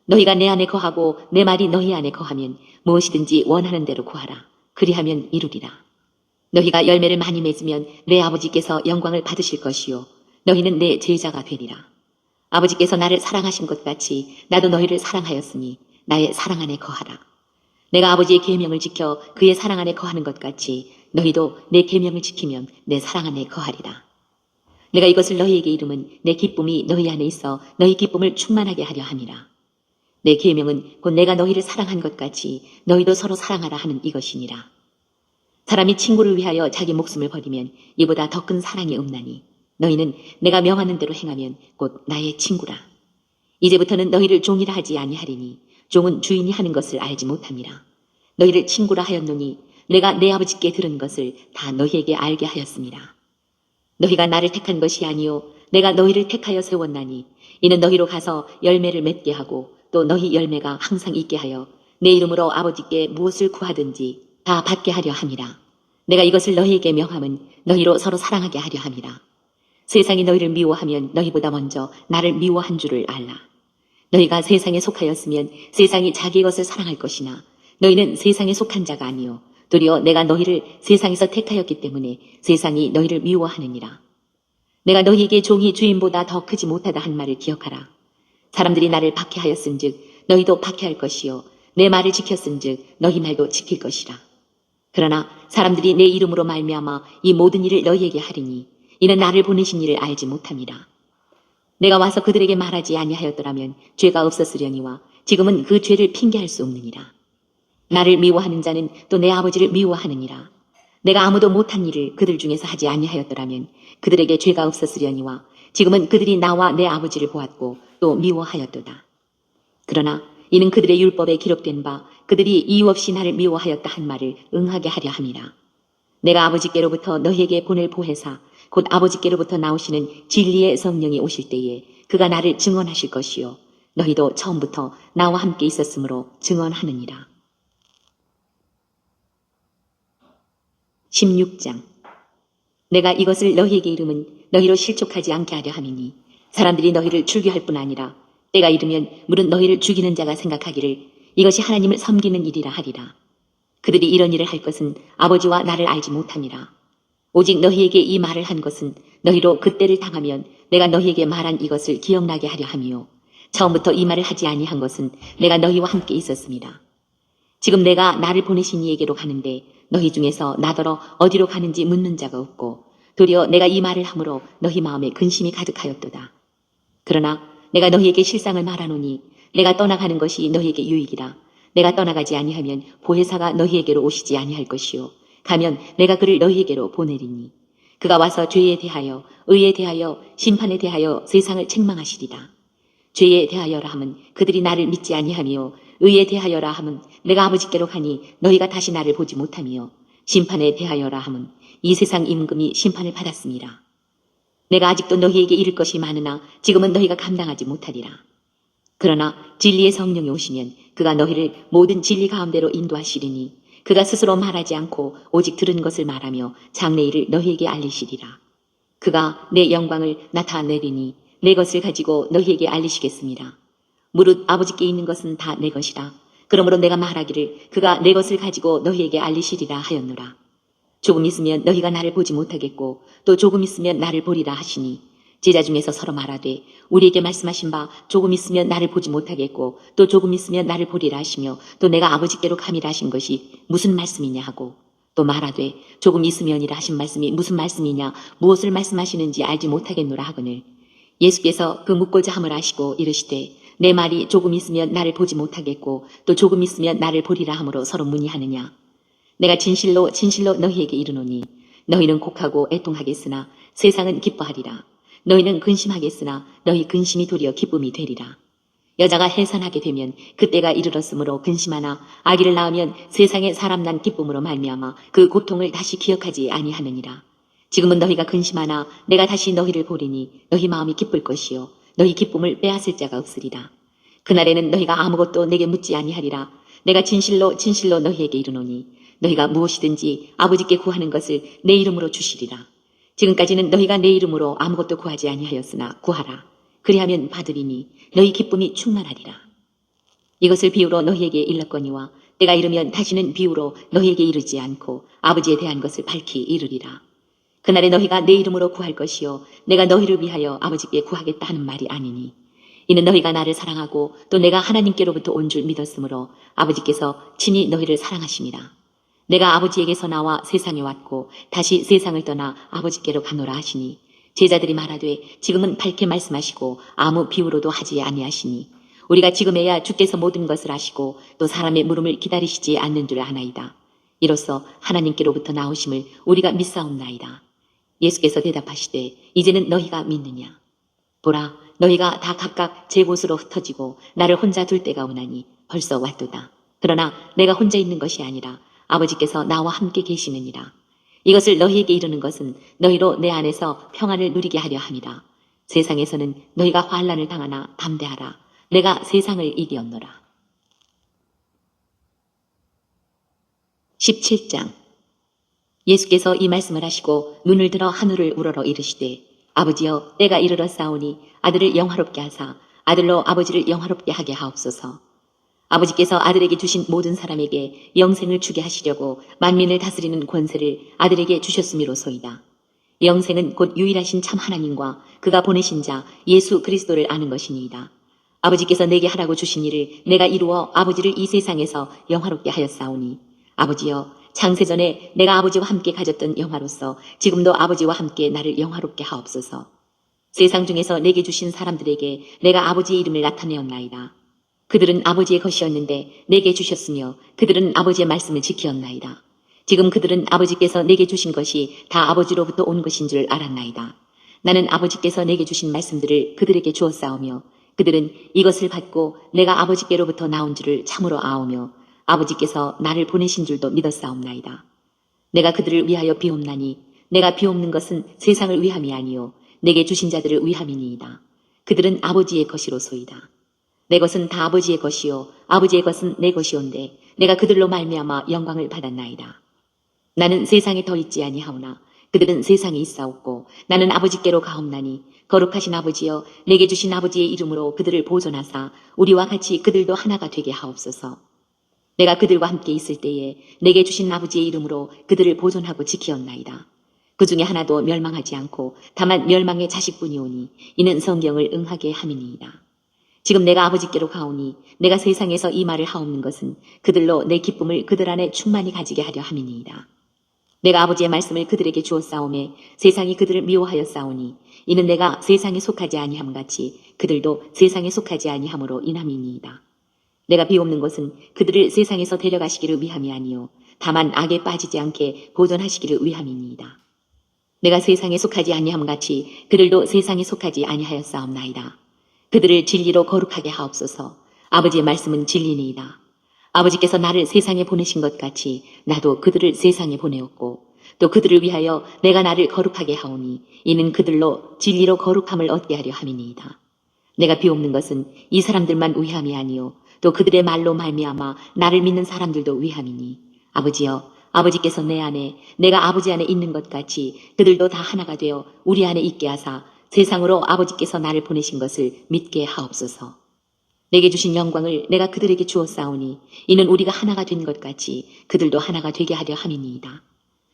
너희가 내 안에 거하고 내 말이 너희 안에 거하면 무엇이든지 원하는 대로 구하라. 그리하면 이루리라. 너희가 열매를 많이 맺으면 내 아버지께서 영광을 받으실 것이요 너희는 내 제자가 되리라. 아버지께서 나를 사랑하신 것 같이 나도 너희를 사랑하였으니 나의 사랑 안에 거하라. 내가 아버지의 계명을 지켜 그의 사랑 안에 거하는 것 같이 너희도 내 계명을 지키면 내 사랑 안에 거하리라. 내가 이것을 너희에게 이름은 내 기쁨이 너희 안에 있어 너희 기쁨을 충만하게 하려 함이라. 내 계명은 곧 내가 너희를 사랑한 것 같이 너희도 서로 사랑하라 하는 이것이니라. 사람이 친구를 위하여 자기 목숨을 버리면 이보다 더 큰 사랑이 없나니 너희는 내가 명하는 대로 행하면 곧 나의 친구라. 이제부터는 너희를 종이라 하지 아니하리니 종은 주인이 하는 것을 알지 못함이라. 너희를 친구라 하였노니 내가 내 아버지께 들은 것을 다 너희에게 알게 하였습니다. 너희가 나를 택한 것이 아니요 내가 너희를 택하여 세웠나니 이는 너희로 가서 열매를 맺게 하고 또 너희 열매가 항상 있게 하여 내 이름으로 아버지께 무엇을 구하든지 다 받게 하려 함이라. 내가 이것을 너희에게 명함은 너희로 서로 사랑하게 하려 함이라. 세상이 너희를 미워하면 너희보다 먼저 나를 미워한 줄을 알라. 너희가 세상에 속하였으면 세상이 자기 것을 사랑할 것이나 너희는 세상에 속한 자가 아니요 도리어 내가 너희를 세상에서 택하였기 때문에 세상이 너희를 미워하느니라. 내가 너희에게 종이 주인보다 더 크지 못하다 한 말을 기억하라. 사람들이 나를 박해하였은즉 너희도 박해할 것이요 내 말을 지켰은즉 너희 말도 지킬 것이라. 그러나 사람들이 내 이름으로 말미암아 이 모든 일을 너희에게 하리니 이는 나를 보내신 이를 알지 못함이라. 내가 와서 그들에게 말하지 아니하였더라면 죄가 없었으려니와 지금은 그 죄를 핑계할 수 없느니라. 나를 미워하는 자는 또 내 아버지를 미워하느니라. 내가 아무도 못한 일을 그들 중에서 하지 아니하였더라면 그들에게 죄가 없었으려니와 지금은 그들이 나와 내 아버지를 보았고 또 미워하였도다. 그러나 이는 그들의 율법에 기록된 바 그들이 이유 없이 나를 미워하였다 한 말을 응하게 하려 함이라. 내가 아버지께로부터 너희에게 보낼 보혜사 곧 아버지께로부터 나오시는 진리의 성령이 오실 때에 그가 나를 증언하실 것이요 너희도 처음부터 나와 함께 있었으므로 증언하느니라. 16장. 내가 이것을 너희에게 이름은 너희로 실족하지 않게 하려 함이니 사람들이 너희를 출교할 뿐 아니라 때가 이르면 물은 너희를 죽이는 자가 생각하기를 이것이 하나님을 섬기는 일이라 하리라. 그들이 이런 일을 할 것은 아버지와 나를 알지 못함이라. 오직 너희에게 이 말을 한 것은 너희로 그때를 당하면 내가 너희에게 말한 이것을 기억나게 하려 함이요 처음부터 이 말을 하지 아니한 것은 내가 너희와 함께 있었습니다. 지금 내가 나를 보내신 이에게로 가는데 너희 중에서 나더러 어디로 가는지 묻는 자가 없고 도리어 내가 이 말을 함으로 너희 마음에 근심이 가득하였도다. 그러나 내가 너희에게 실상을 말하노니 내가 떠나가는 것이 너희에게 유익이라. 내가 떠나가지 아니하면 보혜사가 너희에게로 오시지 아니할 것이요 가면 내가 그를 너희에게로 보내리니 그가 와서 죄에 대하여 의에 대하여 심판에 대하여 세상을 책망하시리라. 죄에 대하여라 함은 그들이 나를 믿지 아니하며 의에 대하여라 함은 내가 아버지께로 가니 너희가 다시 나를 보지 못하며 심판에 대하여라 함은 이 세상 임금이 심판을 받았습니다. 내가 아직도 너희에게 이를 것이 많으나 지금은 너희가 감당하지 못하리라. 그러나 진리의 성령이 오시면 그가 너희를 모든 진리 가운데로 인도하시리니 그가 스스로 말하지 않고 오직 들은 것을 말하며 장래일을 너희에게 알리시리라. 그가 내 영광을 나타내리니 내 것을 가지고 너희에게 알리시겠습니다. 무릇 아버지께 있는 것은 다 내 것이라. 그러므로 내가 말하기를 그가 내 것을 가지고 너희에게 알리시리라 하였노라. 조금 있으면 너희가 나를 보지 못하겠고 또 조금 있으면 나를 보리라 하시니 제자 중에서 서로 말하되 우리에게 말씀하신 바 조금 있으면 나를 보지 못하겠고 또 조금 있으면 나를 보리라 하시며 또 내가 아버지께로 가미라 하신 것이 무슨 말씀이냐 하고 또 말하되 조금 있으면이라 하신 말씀이 무슨 말씀이냐 무엇을 말씀하시는지 알지 못하겠노라 하거늘 예수께서 그 묻고자 함을 아시고 이르시되 내 말이 조금 있으면 나를 보지 못하겠고 또 조금 있으면 나를 보리라 함으로 서로 문의하느냐. 내가 진실로 진실로 너희에게 이르노니 너희는 곡하고 애통하겠으나 세상은 기뻐하리라. 너희는 근심하겠으나 너희 근심이 도리어 기쁨이 되리라. 여자가 해산하게 되면 그때가 이르렀으므로 근심하나 아기를 낳으면 세상에 사람 난 기쁨으로 말미암아 그 고통을 다시 기억하지 아니하느니라. 지금은 너희가 근심하나 내가 다시 너희를 보리니 너희 마음이 기쁠 것이요 너희 기쁨을 빼앗을 자가 없으리라. 그날에는 너희가 아무것도 내게 묻지 아니하리라. 내가 진실로 진실로 너희에게 이르노니 너희가 무엇이든지 아버지께 구하는 것을 내 이름으로 주시리라. 지금까지는 너희가 내 이름으로 아무것도 구하지 아니하였으나 구하라. 그리하면 받으리니 너희 기쁨이 충만하리라. 이것을 비유로 너희에게 일렀거니와 때가 이르면 다시는 비유로 너희에게 이르지 않고 아버지에 대한 것을 밝히 이르리라. 그날에 너희가 내 이름으로 구할 것이요 내가 너희를 위하여 아버지께 구하겠다 하는 말이 아니니 이는 너희가 나를 사랑하고 또 내가 하나님께로부터 온 줄 믿었으므로 아버지께서 친히 너희를 사랑하심이라. 내가 아버지에게서 나와 세상에 왔고 다시 세상을 떠나 아버지께로 가노라 하시니 제자들이 말하되 지금은 밝게 말씀하시고 아무 비유로도 하지 아니하시니 우리가 지금에야 주께서 모든 것을 아시고 또 사람의 물음을 기다리시지 않는 줄 아나이다. 이로써 하나님께로부터 나오심을 우리가 믿사옵나이다. 예수께서 대답하시되 이제는 너희가 믿느냐. 보라 너희가 다 각각 제 곳으로 흩어지고 나를 혼자 둘 때가 오나니 벌써 왔도다. 그러나 내가 혼자 있는 것이 아니라 아버지께서 나와 함께 계시느니라. 이것을 너희에게 이르는 것은 너희로 내 안에서 평안을 누리게 하려 함이라. 세상에서는 너희가 환난을 당하나 담대하라. 내가 세상을 이기었노라. 17장 예수께서 이 말씀을 하시고 눈을 들어 하늘을 우러러 이르시되 아버지여 때가 이르러 싸우니 아들을 영화롭게 하사 아들로 아버지를 영화롭게 하게 하옵소서. 아버지께서 아들에게 주신 모든 사람에게 영생을 주게 하시려고 만민을 다스리는 권세를 아들에게 주셨음이로소이다. 영생은 곧 유일하신 참 하나님과 그가 보내신 자 예수 그리스도를 아는 것이니이다. 아버지께서 내게 하라고 주신 일을 내가 이루어 아버지를 이 세상에서 영화롭게 하였사오니 아버지여 창세전에 내가 아버지와 함께 가졌던 영화로서 지금도 아버지와 함께 나를 영화롭게 하옵소서. 세상 중에서 내게 주신 사람들에게 내가 아버지의 이름을 나타내었나이다. 그들은 아버지의 것이었는데 내게 주셨으며 그들은 아버지의 말씀을 지키었나이다. 지금 그들은 아버지께서 내게 주신 것이 다 아버지로부터 온 것인 줄 알았나이다. 나는 아버지께서 내게 주신 말씀들을 그들에게 주었사오며 그들은 이것을 받고 내가 아버지께로부터 나온 줄을 참으로 아오며 아버지께서 나를 보내신 줄도 믿었사옵나이다. 내가 그들을 위하여 비옵나니 내가 비옵는 것은 세상을 위함이 아니요 내게 주신 자들을 위함이니이다. 그들은 아버지의 것이로소이다. 내 것은 다 아버지의 것이요 아버지의 것은 내 것이온데 내가 그들로 말미암아 영광을 받았나이다. 나는 세상에 더 있지 아니하오나 그들은 세상에 있사옵고 나는 아버지께로 가옵나니 거룩하신 아버지여 내게 주신 아버지의 이름으로 그들을 보존하사 우리와 같이 그들도 하나가 되게 하옵소서. 내가 그들과 함께 있을 때에 내게 주신 아버지의 이름으로 그들을 보존하고 지키었나이다. 그 중에 하나도 멸망하지 않고 다만 멸망의 자식뿐이오니 이는 성경을 응하게 함이니이다. 지금 내가 아버지께로 가오니 내가 세상에서 이 말을 하옵는 것은 그들로 내 기쁨을 그들 안에 충만히 가지게 하려 함이니이다. 내가 아버지의 말씀을 그들에게 주었사오매 세상이 그들을 미워하였사오니 이는 내가 세상에 속하지 아니함 같이 그들도 세상에 속하지 아니함으로 인함이니이다. 내가 비옵는 것은 그들을 세상에서 데려가시기를 위함이 아니요 다만 악에 빠지지 않게 보존하시기를 위함이니이다. 내가 세상에 속하지 아니함 같이 그들도 세상에 속하지 아니하였사옵나이다. 그들을 진리로 거룩하게 하옵소서. 아버지의 말씀은 진리니이다. 아버지께서 나를 세상에 보내신 것 같이 나도 그들을 세상에 보내었고 또 그들을 위하여 내가 나를 거룩하게 하오니 이는 그들로 진리로 거룩함을 얻게 하려 함이니이다. 내가 비옵는 것은 이 사람들만 위함이 아니요 또 그들의 말로 말미암아 나를 믿는 사람들도 위함이니 아버지여 아버지께서 내 안에 내가 아버지 안에 있는 것 같이 그들도 다 하나가 되어 우리 안에 있게 하사 세상으로 아버지께서 나를 보내신 것을 믿게 하옵소서. 내게 주신 영광을 내가 그들에게 주었사오니 이는 우리가 하나가 된 것 같이 그들도 하나가 되게 하려 함이니이다.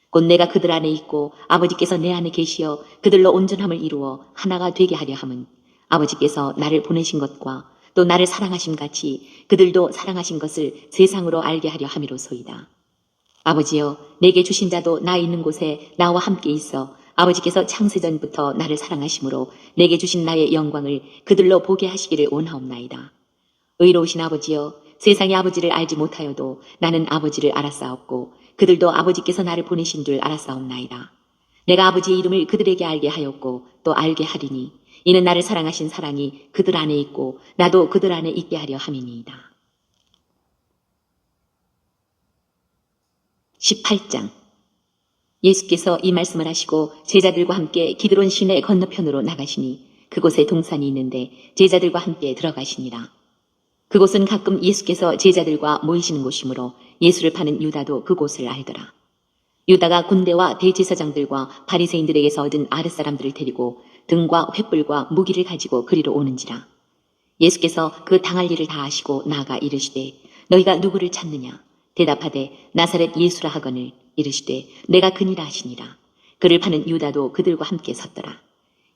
곧 내가 그들 안에 있고 아버지께서 내 안에 계시어 그들로 온전함을 이루어 하나가 되게 하려 함은 아버지께서 나를 보내신 것과 또 나를 사랑하심 같이 그들도 사랑하신 것을 세상으로 알게 하려 함이로소이다. 아버지여, 내게 주신 자도 나 있는 곳에 나와 함께 있어 아버지께서 창세전부터 나를 사랑하심으로 내게 주신 나의 영광을 그들로 보게 하시기를 원하옵나이다. 의로우신 아버지여, 세상이 아버지를 알지 못하여도 나는 아버지를 알았사옵고 그들도 아버지께서 나를 보내신 줄 알았사옵나이다. 내가 아버지의 이름을 그들에게 알게 하였고 또 알게 하리니 이는 나를 사랑하신 사랑이 그들 안에 있고 나도 그들 안에 있게 하려 함이니이다. 18장. 예수께서 이 말씀을 하시고 제자들과 함께 기드론 시내 건너편으로 나가시니 그곳에 동산이 있는데 제자들과 함께 들어가시니라. 그곳은 가끔 예수께서 제자들과 모이시는 곳이므로 예수를 파는 유다도 그곳을 알더라. 유다가 군대와 대제사장들과 바리새인들에게서 얻은 아랫사람들을 데리고 등과 횃불과 무기를 가지고 그리로 오는지라. 예수께서 그 당할 일을 다 아시고 나아가 이르시되 너희가 누구를 찾느냐? 대답하되 나사렛 예수라 하거늘 이르시되 내가 그니라 하시니라. 그를 파는 유다도 그들과 함께 섰더라.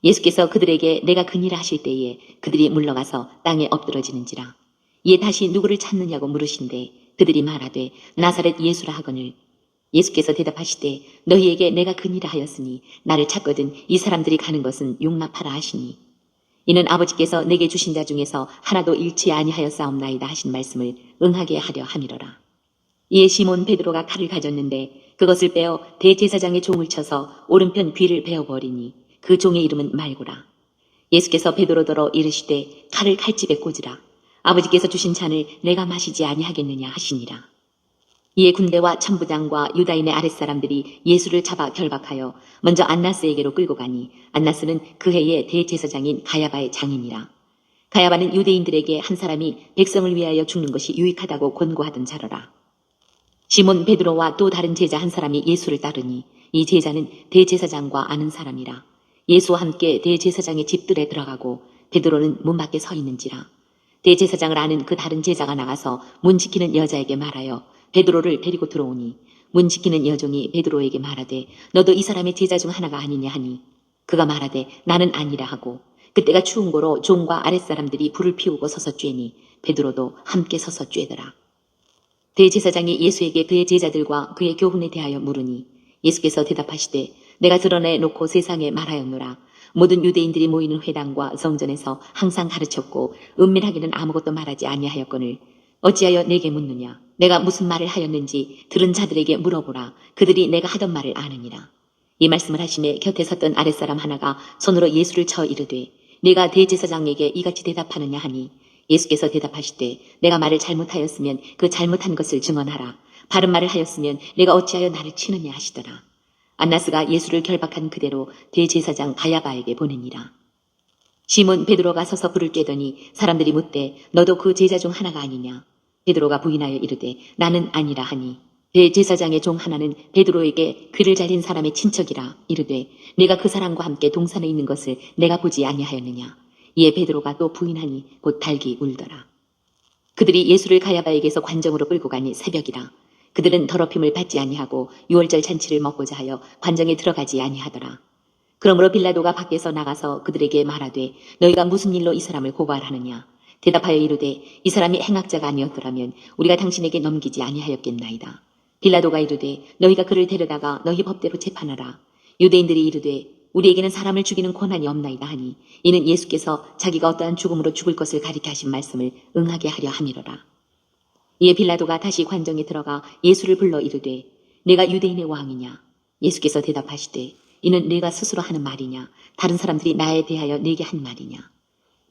예수께서 그들에게 내가 그니라 하실 때에 그들이 물러가서 땅에 엎드러지는지라. 이에 다시 누구를 찾느냐고 물으신대 그들이 말하되 나사렛 예수라 하거늘 예수께서 대답하시되 너희에게 내가 그니라 하였으니 나를 찾거든 이 사람들이 가는 것은 용납하라 하시니 이는 아버지께서 내게 주신 자 중에서 하나도 잃지 아니하였사옵나이다 하신 말씀을 응하게 하려 함이로라. 이에 시몬 베드로가 칼을 가졌는데 그것을 빼어 대제사장의 종을 쳐서 오른편 귀를 베어버리니 그 종의 이름은 말고라. 예수께서 베드로더러 이르시되 칼을 칼집에 꽂으라. 아버지께서 주신 잔을 내가 마시지 아니하겠느냐 하시니라. 이에 군대와 천부장과 유다인의 아랫사람들이 예수를 잡아 결박하여 먼저 안나스에게로 끌고 가니 안나스는 그 해의 대제사장인 가야바의 장인이라. 가야바는 유대인들에게 한 사람이 백성을 위하여 죽는 것이 유익하다고 권고하던 자로라. 시몬 베드로와 또 다른 제자 한 사람이 예수를 따르니 이 제자는 대제사장과 아는 사람이라. 예수와 함께 대제사장의 집들에 들어가고 베드로는 문 밖에 서 있는지라. 대제사장을 아는 그 다른 제자가 나가서 문 지키는 여자에게 말하여 베드로를 데리고 들어오니 문 지키는 여종이 베드로에게 말하되 너도 이 사람의 제자 중 하나가 아니냐 하니 그가 말하되 나는 아니라 하고 그때가 추운 고로 종과 아랫사람들이 불을 피우고 서서 쬐니 베드로도 함께 서서 쬐더라. 대제사장이 예수에게 그의 제자들과 그의 교훈에 대하여 물으니 예수께서 대답하시되 내가 드러내 놓고 세상에 말하였노라. 모든 유대인들이 모이는 회당과 성전에서 항상 가르쳤고 은밀하게는 아무것도 말하지 아니하였거늘 어찌하여 내게 묻느냐? 내가 무슨 말을 하였는지 들은 자들에게 물어보라. 그들이 내가 하던 말을 아느니라. 이 말씀을 하시매 곁에 섰던 아랫사람 하나가 손으로 예수를 쳐 이르되 네가 대제사장에게 이같이 대답하느냐 하니 예수께서 대답하시되 내가 말을 잘못하였으면 그 잘못한 것을 증언하라. 바른 말을 하였으면 내가 어찌하여 나를 치느냐 하시더라. 안나스가 예수를 결박한 그대로 대제사장 가야바에게 보내니라. 시몬 베드로가 서서 불을 쬐더니 사람들이 묻되 너도 그 제자 중 하나가 아니냐? 베드로가 부인하여 이르되 나는 아니라 하니 대제사장의 종 하나는 베드로에게 귀를 잘린 사람의 친척이라 이르되 네가 그 사람과 함께 동산에 있는 것을 내가 보지 아니하였느냐? 이에 베드로가 또 부인하니 곧 달기 울더라. 그들이 예수를 가야바에게서 관정으로 끌고 가니 새벽이라. 그들은 더럽힘을 받지 아니하고 유월절 잔치를 먹고자 하여 관정에 들어가지 아니하더라. 그러므로 빌라도가 밖에서 나가서 그들에게 말하되 너희가 무슨 일로 이 사람을 고발하느냐? 대답하여 이르되 이 사람이 행악자가 아니었더라면 우리가 당신에게 넘기지 아니하였겠나이다. 빌라도가 이르되 너희가 그를 데려다가 너희 법대로 재판하라. 유대인들이 이르되 우리에게는 사람을 죽이는 권한이 없나이다 하니 이는 예수께서 자기가 어떠한 죽음으로 죽을 것을 가리켜 하신 말씀을 응하게 하려 함이로라. 이에 빌라도가 다시 관정에 들어가 예수를 불러 이르되 내가 유대인의 왕이냐? 예수께서 대답하시되 이는 내가 스스로 하는 말이냐? 다른 사람들이 나에 대하여 내게 한 말이냐?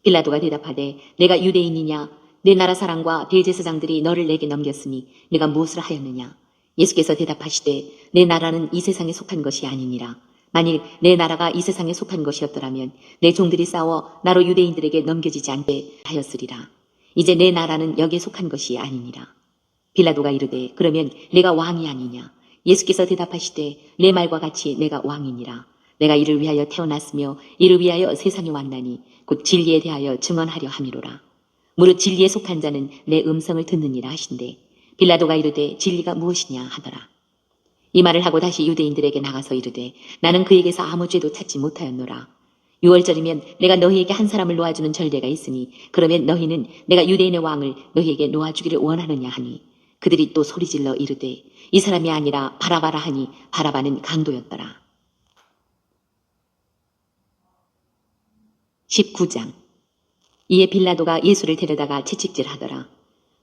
빌라도가 대답하되 내가 유대인이냐? 내 나라 사람과 대제사장들이 너를 내게 넘겼으니 내가 무엇을 하였느냐? 예수께서 대답하시되 내 나라는 이 세상에 속한 것이 아니니라. 만일 내 나라가 이 세상에 속한 것이었더라면 내 종들이 싸워 나로 유대인들에게 넘겨지지 않게 하였으리라. 이제 내 나라는 여기에 속한 것이 아니니라. 빌라도가 이르되 그러면 내가 왕이 아니냐? 예수께서 대답하시되 내 말과 같이 내가 왕이니라. 내가 이를 위하여 태어났으며 이를 위하여 세상에 왔나니 곧 진리에 대하여 증언하려 함이로라. 무릇 진리에 속한 자는 내 음성을 듣느니라 하신대 빌라도가 이르되 진리가 무엇이냐 하더라. 이 말을 하고 다시 유대인들에게 나가서 이르되 나는 그에게서 아무 죄도 찾지 못하였노라. 6월절이면 내가 너희에게 한 사람을 놓아주는 절례가 있으니 그러면 너희는 내가 유대인의 왕을 너희에게 놓아주기를 원하느냐 하니 그들이 또 소리질러 이르되 이 사람이 아니라 바라바라 하니 바라바는 강도였더라. 19장. 이에 빌라도가 예수를 데려다가 채찍질하더라.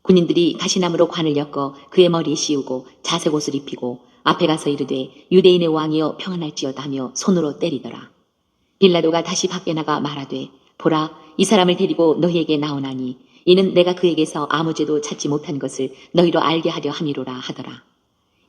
군인들이 가시나무로 관을 엮어 그의 머리에 씌우고 자색 옷을 입히고 앞에 가서 이르되 유대인의 왕이여 평안할지어다 하며 손으로 때리더라. 빌라도가 다시 밖에 나가 말하되 보라 이 사람을 데리고 너희에게 나오나니 이는 내가 그에게서 아무 죄도 찾지 못한 것을 너희로 알게 하려 함이로라 하더라.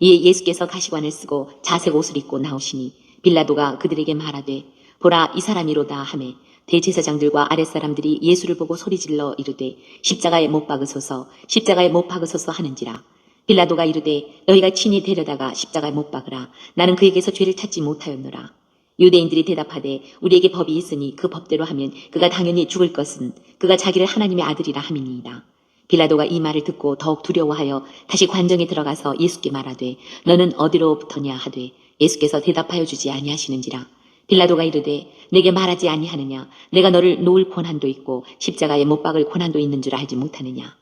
이에 예수께서 가시관을 쓰고 자색 옷을 입고 나오시니 빌라도가 그들에게 말하되 보라 이 사람이로다 하매 대제사장들과 아랫사람들이 예수를 보고 소리질러 이르되 십자가에 못 박으소서 십자가에 못 박으소서 하는지라. 빌라도가 이르되 너희가 친히 데려다가 십자가에 못 박으라. 나는 그에게서 죄를 찾지 못하였노라. 유대인들이 대답하되 우리에게 법이 있으니 그 법대로 하면 그가 당연히 죽을 것은 그가 자기를 하나님의 아들이라 함이니이다. 빌라도가 이 말을 듣고 더욱 두려워하여 다시 관정에 들어가서 예수께 말하되 너는 어디로부터냐 하되 예수께서 대답하여 주지 아니하시는지라. 빌라도가 이르되 내게 말하지 아니하느냐 내가 너를 놓을 권한도 있고 십자가에 못 박을 권한도 있는 줄 알지 못하느냐.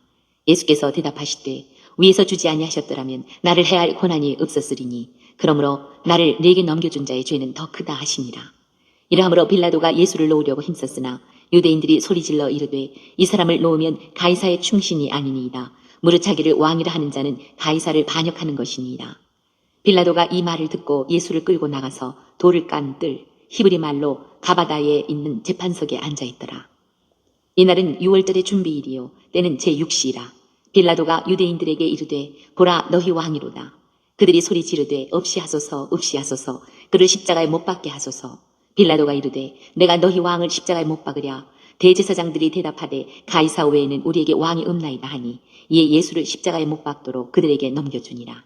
예수께서 대답하시되 위에서 주지 아니하셨더라면 나를 해할 권한이 없었으리니 그러므로 나를 네게 넘겨준 자의 죄는 더 크다 하시니라. 이러함으로 빌라도가 예수를 놓으려고 힘썼으나 유대인들이 소리질러 이르되 이 사람을 놓으면 가이사의 충신이 아니니이다. 무릇 자기를 왕이라 하는 자는 가이사를 반역하는 것이니이다. 빌라도가 이 말을 듣고 예수를 끌고 나가서 돌을 깐 뜰 히브리 말로 가바다에 있는 재판석에 앉아있더라. 이날은 6월절의 준비일이요 때는 제6시이라. 빌라도가 유대인들에게 이르되 보라 너희 왕이로다. 그들이 소리 지르되 없이 하소서 없이 하소서 그를 십자가에 못 박게 하소서. 빌라도가 이르되 내가 너희 왕을 십자가에 못 박으랴. 대제사장들이 대답하되 가이사 외에는 우리에게 왕이 없나이다 하니 이에 예수를 십자가에 못 박도록 그들에게 넘겨주니라.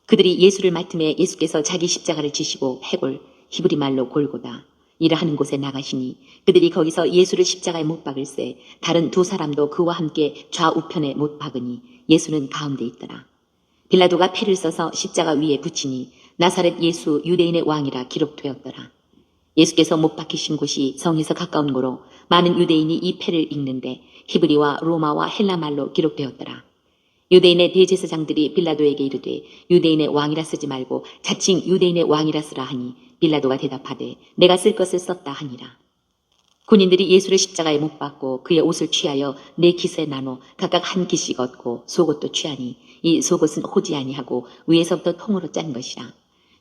그들이 예수를 맡음에 예수께서 자기 십자가를 지시고 해골 히브리 말로 골고다 이라 하는 곳에 나가시니 그들이 거기서 예수를 십자가에 못 박을새 다른 두 사람도 그와 함께 좌우편에 못 박으니 예수는 가운데 있더라. 빌라도가 패를 써서 십자가 위에 붙이니 나사렛 예수 유대인의 왕이라 기록되었더라. 예수께서 못 박히신 곳이 성에서 가까운 고로 많은 유대인이 이 패를 읽는데 히브리와 로마와 헬라 말로 기록되었더라. 유대인의 대제사장들이 빌라도에게 이르되 유대인의 왕이라 쓰지 말고 자칭 유대인의 왕이라 쓰라 하니 빌라도가 대답하되 내가 쓸 것을 썼다 하니라. 군인들이 예수를 십자가에 못 박고 그의 옷을 취하여 네 깃에 나눠 각각 한 깃씩 얻고 속옷도 취하니 이 속옷은 호지 아니하고 위에서부터 통으로 짠 것이라.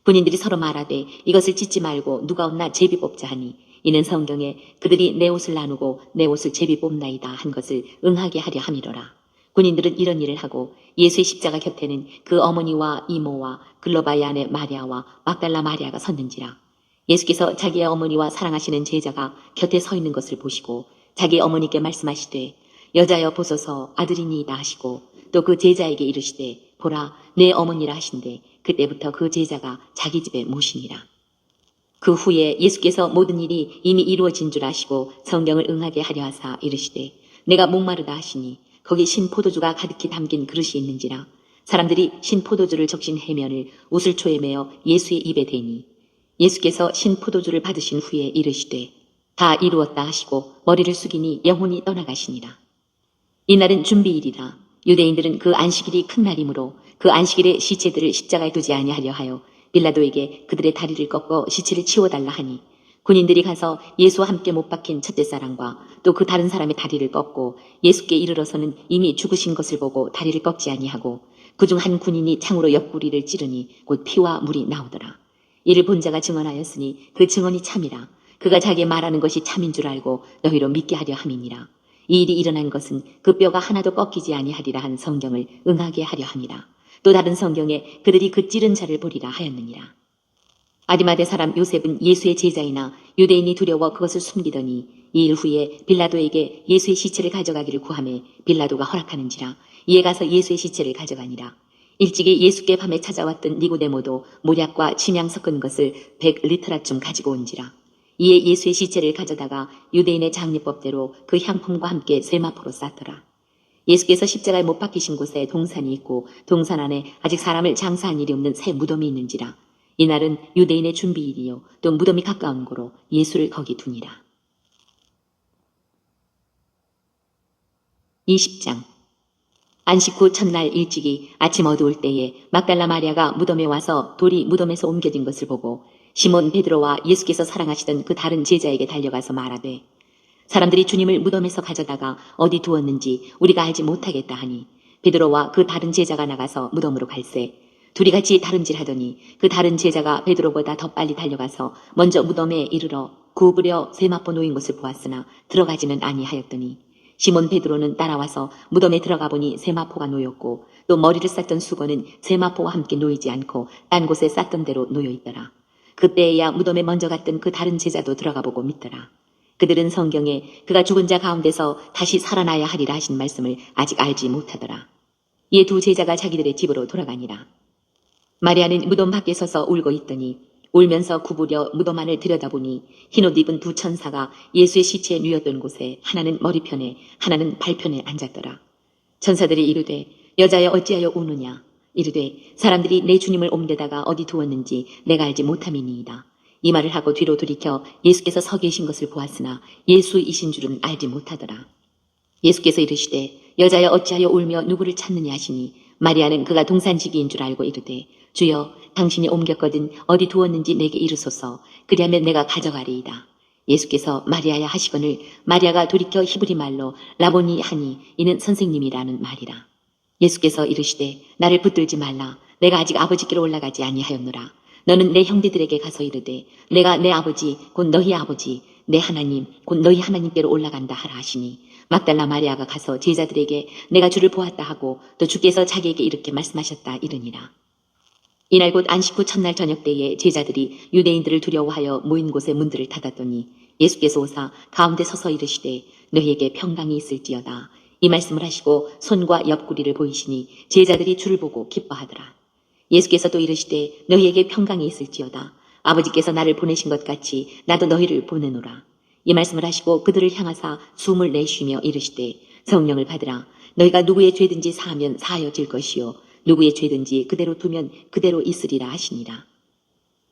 군인들이 서로 말하되 이것을 찢지 말고 누가 없나 제비 뽑자 하니 이는 성경에 그들이 내 옷을 나누고 내 옷을 제비 뽑나이다 한 것을 응하게 하려 함이로라. 군인들은 이런 일을 하고 예수의 십자가 곁에는 그 어머니와 이모와 글로바의 아내 마리아와 막달라 마리아가 섰는지라. 예수께서 자기의 어머니와 사랑하시는 제자가 곁에 서 있는 것을 보시고 자기 어머니께 말씀하시되 여자여 보소서 아들이니이다 하시고 또 그 제자에게 이르시되 보라 내 어머니라 하신대 그때부터 그 제자가 자기 집에 모시니라. 그 후에 예수께서 모든 일이 이미 이루어진 줄 아시고 성경을 응하게 하려 하사 이르시되 내가 목마르다 하시니 거기 신포도주가 가득히 담긴 그릇이 있는지라. 사람들이 신포도주를 적신 해면을 우슬초에 매어 예수의 입에 대니 예수께서 신포도주를 받으신 후에 이르시되 다 이루었다 하시고 머리를 숙이니 영혼이 떠나가시니라. 이날은 준비일이라. 유대인들은 그 안식일이 큰 날이므로 그 안식일에 시체들을 십자가에 두지 아니하려 하여 빌라도에게 그들의 다리를 꺾어 시체를 치워달라 하니 군인들이 가서 예수와 함께 못 박힌 첫째 사람과 또 그 다른 사람의 다리를 꺾고 예수께 이르러서는 이미 죽으신 것을 보고 다리를 꺾지 아니하고 그중 한 군인이 창으로 옆구리를 찌르니 곧 피와 물이 나오더라. 이를 본 자가 증언하였으니 그 증언이 참이라. 그가 자기 말하는 것이 참인 줄 알고 너희로 믿게 하려 함이니라. 이 일이 일어난 것은 그 뼈가 하나도 꺾이지 아니하리라 한 성경을 응하게 하려 함이라. 또 다른 성경에 그들이 그 찌른 자를 보리라 하였느니라. 아리마대 사람 요셉은 예수의 제자이나 유대인이 두려워 그것을 숨기더니 이 일 후에 빌라도에게 예수의 시체를 가져가기를 구하매 빌라도가 허락하는지라. 이에 가서 예수의 시체를 가져가니라. 일찍이 예수께 밤에 찾아왔던 니고데모도 모략과 침향 섞은 것을 100리터라쯤 가지고 온지라. 이에 예수의 시체를 가져다가 유대인의 장례법대로 그 향품과 함께 세마포로 쌌더라. 예수께서 십자가에 못 박히신 곳에 동산이 있고 동산 안에 아직 사람을 장사한 일이 없는 새 무덤이 있는지라. 이날은 유대인의 준비일이요 또 무덤이 가까운 고로 예수를 거기 두니라. 20장. 안식 후 첫날 일찍이 아침 어두울 때에 막달라 마리아가 무덤에 와서 돌이 무덤에서 옮겨진 것을 보고 시몬 베드로와 예수께서 사랑하시던 그 다른 제자에게 달려가서 말하되 사람들이 주님을 무덤에서 가져다가 어디 두었는지 우리가 알지 못하겠다 하니 베드로와 그 다른 제자가 나가서 무덤으로 갈새 둘이 같이 다름질하더니 그 다른 제자가 베드로보다 더 빨리 달려가서 먼저 무덤에 이르러 구부려 세마포 놓인 것을 보았으나 들어가지는 아니하였더니 시몬 베드로는 따라와서 무덤에 들어가 보니 세마포가 놓였고 또 머리를 쌌던 수건은 세마포와 함께 놓이지 않고 딴 곳에 쌌던 대로 놓여 있더라. 그때에야 무덤에 먼저 갔던 그 다른 제자도 들어가 보고 믿더라. 그들은 성경에 그가 죽은 자 가운데서 다시 살아나야 하리라 하신 말씀을 아직 알지 못하더라. 이에 두 제자가 자기들의 집으로 돌아가니라. 마리아는 무덤 밖에 서서 울고 있더니 울면서 구부려 무덤 안을 들여다보니 흰옷 입은 두 천사가 예수의 시체에 누였던 곳에 하나는 머리편에 하나는 발편에 앉았더라. 천사들이 이르되 여자여 어찌하여 우느냐. 이르되 사람들이 내 주님을 옮겨다가 어디 두었는지 내가 알지 못함이니이다. 이 말을 하고 뒤로 돌이켜 예수께서 서 계신 것을 보았으나 예수이신 줄은 알지 못하더라. 예수께서 이르시되 여자여 어찌하여 울며 누구를 찾느냐 하시니 마리아는 그가 동산지기인 줄 알고 이르되 주여 당신이 옮겼거든 어디 두었는지 내게 이르소서. 그리하면 내가 가져가리이다. 예수께서 마리아야 하시거늘 마리아가 돌이켜 히브리 말로 라보니 하니 이는 선생님이라는 말이라. 예수께서 이르시되 나를 붙들지 말라. 내가 아직 아버지께로 올라가지 아니하였노라. 너는 내 형제들에게 가서 이르되 내가 내 아버지 곧 너희 아버지 내 하나님 곧 너희 하나님께로 올라간다 하라 하시니 막달라 마리아가 가서 제자들에게 내가 주를 보았다 하고 또 주께서 자기에게 이렇게 말씀하셨다 이르니라. 이날 곧 안식 후 첫날 저녁 때에 제자들이 유대인들을 두려워하여 모인 곳에 문들을 닫았더니 예수께서 오사 가운데 서서 이르시되 너희에게 평강이 있을지어다. 이 말씀을 하시고 손과 옆구리를 보이시니 제자들이 주를 보고 기뻐하더라. 예수께서 또 이르시되 너희에게 평강이 있을지어다. 아버지께서 나를 보내신 것 같이 나도 너희를 보내노라. 이 말씀을 하시고 그들을 향하사 숨을 내쉬며 이르시되 성령을 받으라. 너희가 누구의 죄든지 사하면 사하여질 것이요 누구의 죄든지 그대로 두면 그대로 있으리라 하시니라.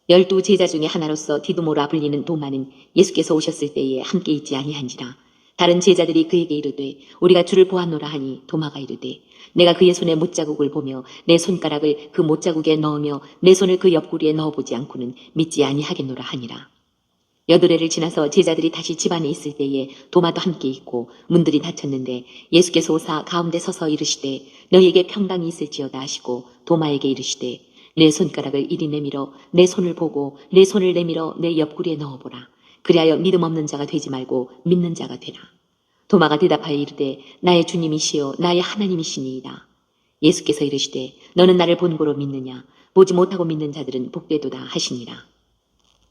12 제자 중에 하나로서 디두모라 불리는 도마는 예수께서 오셨을 때에 함께 있지 아니한지라. 다른 제자들이 그에게 이르되 우리가 주를 보았노라 하니 도마가 이르되 내가 그의 손에 못자국을 보며 내 손가락을 그 못자국에 넣으며 내 손을 그 옆구리에 넣어보지 않고는 믿지 아니하겠노라 하니라. 8회를 지나서 제자들이 다시 집안에 있을 때에 도마도 함께 있고 문들이 닫혔는데 예수께서 오사 가운데 서서 이르시되 너희에게 평강이 있을지어다 하시고 도마에게 이르시되 내 손가락을 이리 내밀어 내 손을 보고 내 손을 내밀어 내 옆구리에 넣어보라. 그리하여 믿음 없는 자가 되지 말고 믿는 자가 되라. 도마가 대답하여 이르되 나의 주님이시요 나의 하나님이시니이다. 예수께서 이르시되 너는 나를 본고로 믿느냐. 보지 못하고 믿는 자들은 복되도다 하시니라.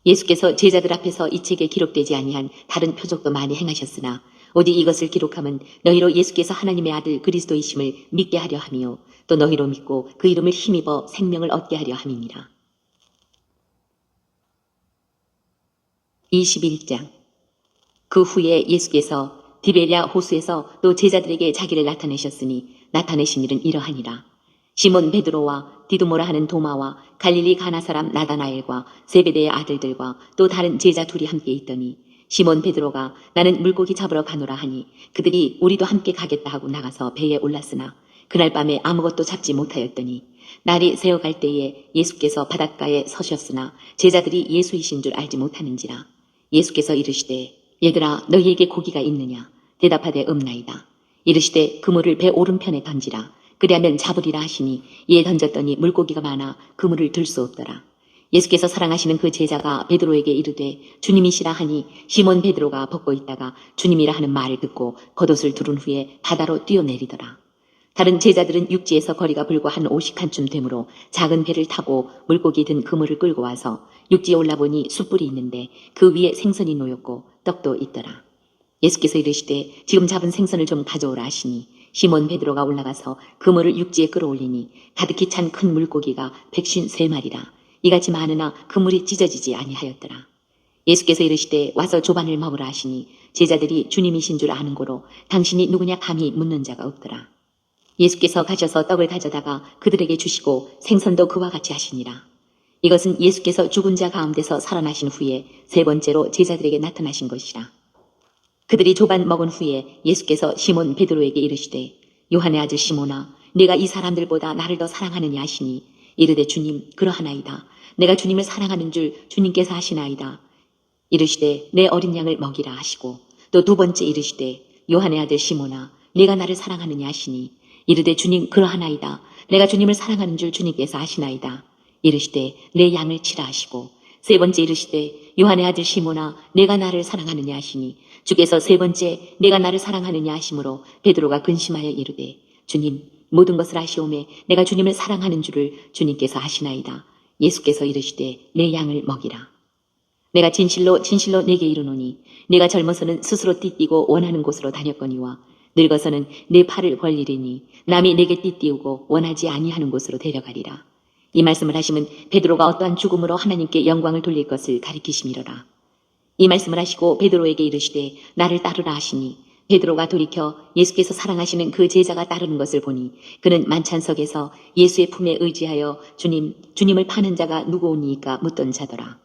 예수께서 제자들 앞에서 이 책에 기록되지 아니한 다른 표적도 많이 행하셨으나 오직 이것을 기록함은 너희로 예수께서 하나님의 아들 그리스도이심을 믿게 하려 함이요 또 너희로 믿고 그 이름을 힘입어 생명을 얻게 하려 함이니라. 21장. 그 후에 예수께서 디베랴 호수에서 또 제자들에게 자기를 나타내셨으니 나타내신 일은 이러하니라. 시몬 베드로와 디두모라 하는 도마와 갈릴리 가나 사람 나다나엘과 세베대의 아들들과 또 다른 제자 둘이 함께 있더니 시몬 베드로가 나는 물고기 잡으러 가노라 하니 그들이 우리도 함께 가겠다 하고 나가서 배에 올랐으나 그날 밤에 아무것도 잡지 못하였더니 날이 새어갈 때에 예수께서 바닷가에 서셨으나 제자들이 예수이신 줄 알지 못하는지라. 예수께서 이르시되 얘들아 너희에게 고기가 있느냐. 대답하되 없나이다. 이르시되 그물을 배 오른편에 던지라. 그리하면 잡으리라 하시니 이에 던졌더니 물고기가 많아 그물을 들 수 없더라. 예수께서 사랑하시는 그 제자가 베드로에게 이르되 주님이시라 하니 시몬 베드로가 벗고 있다가 주님이라 하는 말을 듣고 겉옷을 두른 후에 바다로 뛰어내리더라. 다른 제자들은 육지에서 거리가 불과 한 50칸쯤 되므로 작은 배를 타고 물고기 든 그물을 끌고 와서 육지에 올라보니 숯불이 있는데 그 위에 생선이 놓였고 떡도 있더라. 예수께서 이르시되 지금 잡은 생선을 좀 가져오라 하시니 시몬 베드로가 올라가서 그물을 육지에 끌어올리니 가득히 찬 큰 물고기가 153마리라. 이같이 많으나 그물이 찢어지지 아니하였더라. 예수께서 이르시되 와서 조반을 먹으라 하시니 제자들이 주님이신 줄 아는 고로 당신이 누구냐 감히 묻는 자가 없더라. 예수께서 가셔서 떡을 다져다가 그들에게 주시고 생선도 그와 같이 하시니라. 이것은 예수께서 죽은 자 가운데서 살아나신 후에 세 번째로 제자들에게 나타나신 것이라. 그들이 조반 먹은 후에 예수께서 시몬 베드로에게 이르시되 요한의 아들 시몬아 네가 이 사람들보다 나를 더 사랑하느냐 하시니 이르되 주님 그러하나이다. 내가 주님을 사랑하는 줄 주님께서 하시나이다. 이르시되 내 어린 양을 먹이라 하시고 또 두 번째 이르시되 요한의 아들 시몬아 네가 나를 사랑하느냐 하시니 이르되 주님 그러하나이다. 내가 주님을 사랑하는 줄 주님께서 아시나이다. 이르시되 내 양을 치라 하시고 세 번째 이르시되 요한의 아들 시몬아 내가 나를 사랑하느냐 하시니 주께서 세 번째 내가 나를 사랑하느냐 하심으로 베드로가 근심하여 이르되 주님 모든 것을 아시오매 내가 주님을 사랑하는 줄을 주님께서 아시나이다. 예수께서 이르시되 내 양을 먹이라. 내가 진실로 진실로 네게 이르노니 네가 젊어서는 스스로 띠띠고 원하는 곳으로 다녔거니와 늙어서는 내 팔을 벌리리니 남이 내게 띠띠우고 원하지 아니하는 곳으로 데려가리라. 이 말씀을 하시면 베드로가 어떠한 죽음으로 하나님께 영광을 돌릴 것을 가리키심이로라. 이 말씀을 하시고 베드로에게 이르시되 나를 따르라 하시니 베드로가 돌이켜 예수께서 사랑하시는 그 제자가 따르는 것을 보니 그는 만찬석에서 예수의 품에 의지하여 주님을 파는 자가 누구오니까 묻던 자더라.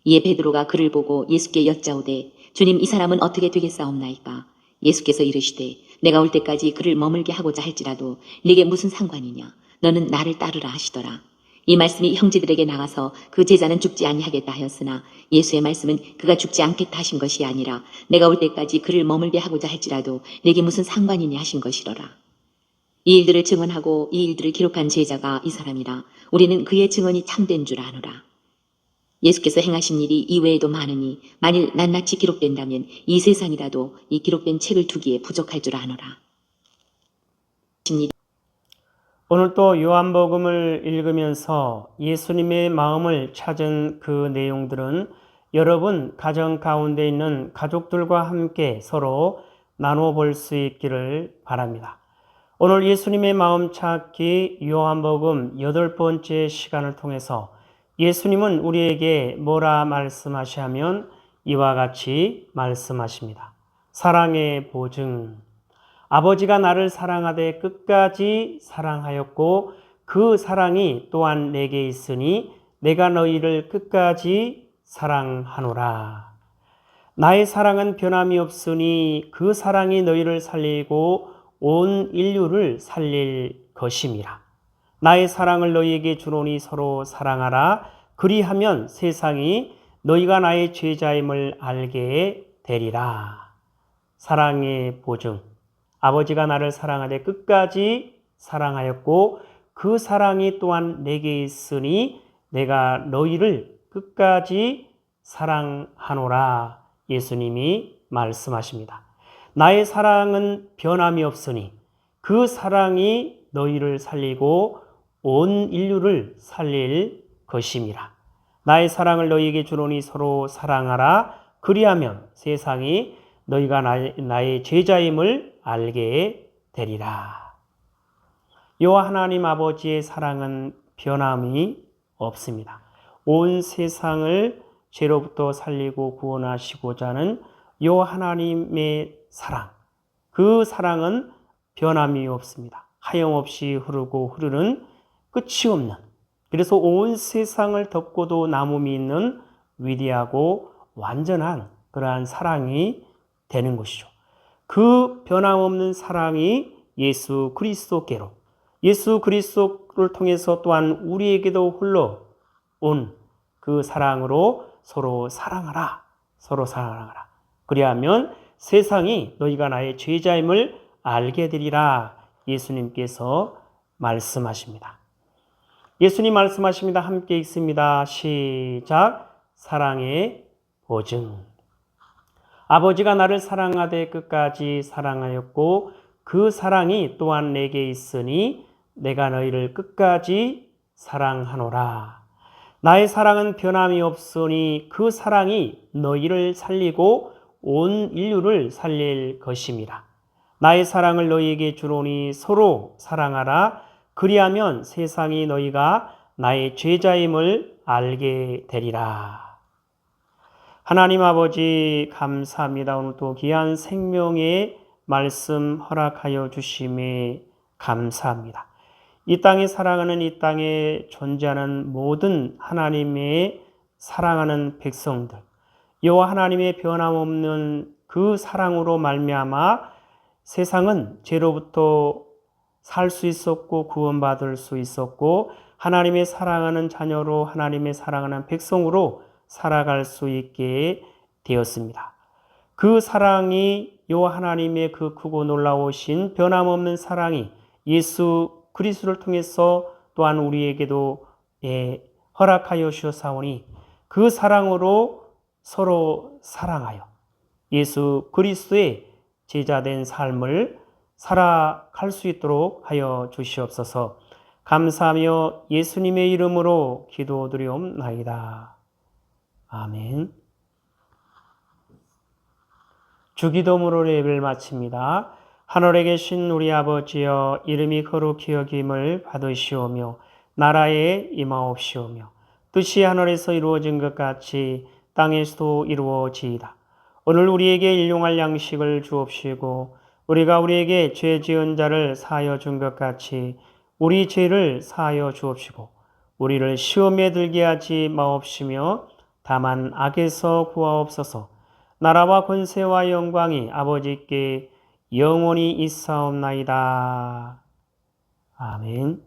이에 베드로가 그를 보고 예수께 여짜오되 주님 이 사람은 어떻게 되겠사옵나이까? 예수께서 이르시되 내가 올 때까지 그를 머물게 하고자 할지라도 네게 무슨 상관이냐? 너는 나를 따르라 하시더라. 이 말씀이 형제들에게 나가서 그 제자는 죽지 아니하겠다 하였으나 예수의 말씀은 그가 죽지 않겠다 하신 것이 아니라 내가 올 때까지 그를 머물게 하고자 할지라도 내게 무슨 상관이냐 하신 것이로라. 이 일들을 증언하고 이 일들을 기록한 제자가 이 사람이라. 우리는 그의 증언이 참된 줄 아노라. 예수께서 행하신 일이 이외에도 많으니 만일 낱낱이 기록된다면 이 세상이라도 이 기록된 책을 두기에 부족할 줄 아노라. 오늘 또 요한복음을 읽으면서 예수님의 마음을 찾은 그 내용들은 여러분 가정 가운데 있는 가족들과 함께 서로 나눠 볼 수 있기를 바랍니다. 오늘 예수님의 마음 찾기 요한복음 8번째 시간을 통해서 예수님은 우리에게 뭐라 말씀하시냐면 이와 같이 말씀하십니다. 사랑의 보증. 아버지가 나를 사랑하되 끝까지 사랑하였고 그 사랑이 또한 내게 있으니 내가 너희를 끝까지 사랑하노라. 나의 사랑은 변함이 없으니 그 사랑이 너희를 살리고 온 인류를 살릴 것임이라. 나의 사랑을 너희에게 주노니 서로 사랑하라. 그리하면 세상이 너희가 나의 제자임을 알게 되리라. 사랑의 보증. 아버지가 나를 사랑하되 끝까지 사랑하였고 그 사랑이 또한 내게 있으니 내가 너희를 끝까지 사랑하노라. 예수님이 말씀하십니다. 나의 사랑은 변함이 없으니 그 사랑이 너희를 살리고 온 인류를 살릴 것임이라. 나의 사랑을 너희에게 주노니 서로 사랑하라. 그리하면 세상이 너희가 나의 제자임을 알게 되리라. 여호와 하나님 아버지의 사랑은 변함이 없습니다. 온 세상을 죄로부터 살리고 구원하시고자 하는 여호와 하나님의 사랑, 그 사랑은 변함이 없습니다. 하염없이 흐르고 흐르는 끝이 없는, 그래서 온 세상을 덮고도 남음이 있는 위대하고 완전한 그러한 사랑이 되는 것이죠. 그 변함없는 사랑이 예수 그리스도께로, 예수 그리스도를 통해서 또한 우리에게도 흘러온 그 사랑으로 서로 사랑하라. 서로 사랑하라. 그리하면 세상이 너희가 나의 제자임을 알게 되리라. 예수님께서 말씀하십니다. 예수님 말씀하십니다. 함께 읽습니다. 시작. 사랑의 보증. 아버지가 나를 사랑하되 끝까지 사랑하였고 그 사랑이 또한 내게 있으니 내가 너희를 끝까지 사랑하노라. 나의 사랑은 변함이 없으니 그 사랑이 너희를 살리고 온 인류를 살릴 것임이라. 나의 사랑을 너희에게 주노니 서로 사랑하라. 그리하면 세상이 너희가 나의 제자임을 알게 되리라. 하나님 아버지 감사합니다. 오늘 또 귀한 생명의 말씀 허락하여 주심에 감사합니다. 이 땅에 살아가는 이 땅에 존재하는 모든 하나님의 사랑하는 백성들, 여호와 하나님의 변함없는 그 사랑으로 말미암아 세상은 죄로부터 살 수 있었고 구원받을 수 있었고 하나님의 사랑하는 자녀로 하나님의 사랑하는 백성으로 살아갈 수 있게 되었습니다. 그 사랑이 여호와 하나님의 그 크고 놀라우신 변함없는 사랑이 예수 그리스도를 통해서 또한 우리에게도 허락하여 주셨사오니 그 사랑으로 서로 사랑하여 예수 그리스도의 제자된 삶을 살아갈 수 있도록 하여 주시옵소서. 감사하며 예수님의 이름으로 기도드리옵나이다. 아멘. 주기도문으로 예배를 마칩니다. 하늘에 계신 우리 아버지여, 이름이 거룩히 여김을 받으시오며 나라에 임하옵시오며 뜻이 하늘에서 이루어진 것 같이 땅에서도 이루어지이다. 오늘 우리에게 일용할 양식을 주옵시고 우리가 우리에게 죄 지은 자를 사하여 준 것 같이 우리 죄를 사하여 주옵시고 우리를 시험에 들게 하지 마옵시며 다만 악에서 구하옵소서. 나라와 권세와 영광이 아버지께 영원히 있사옵나이다. 아멘.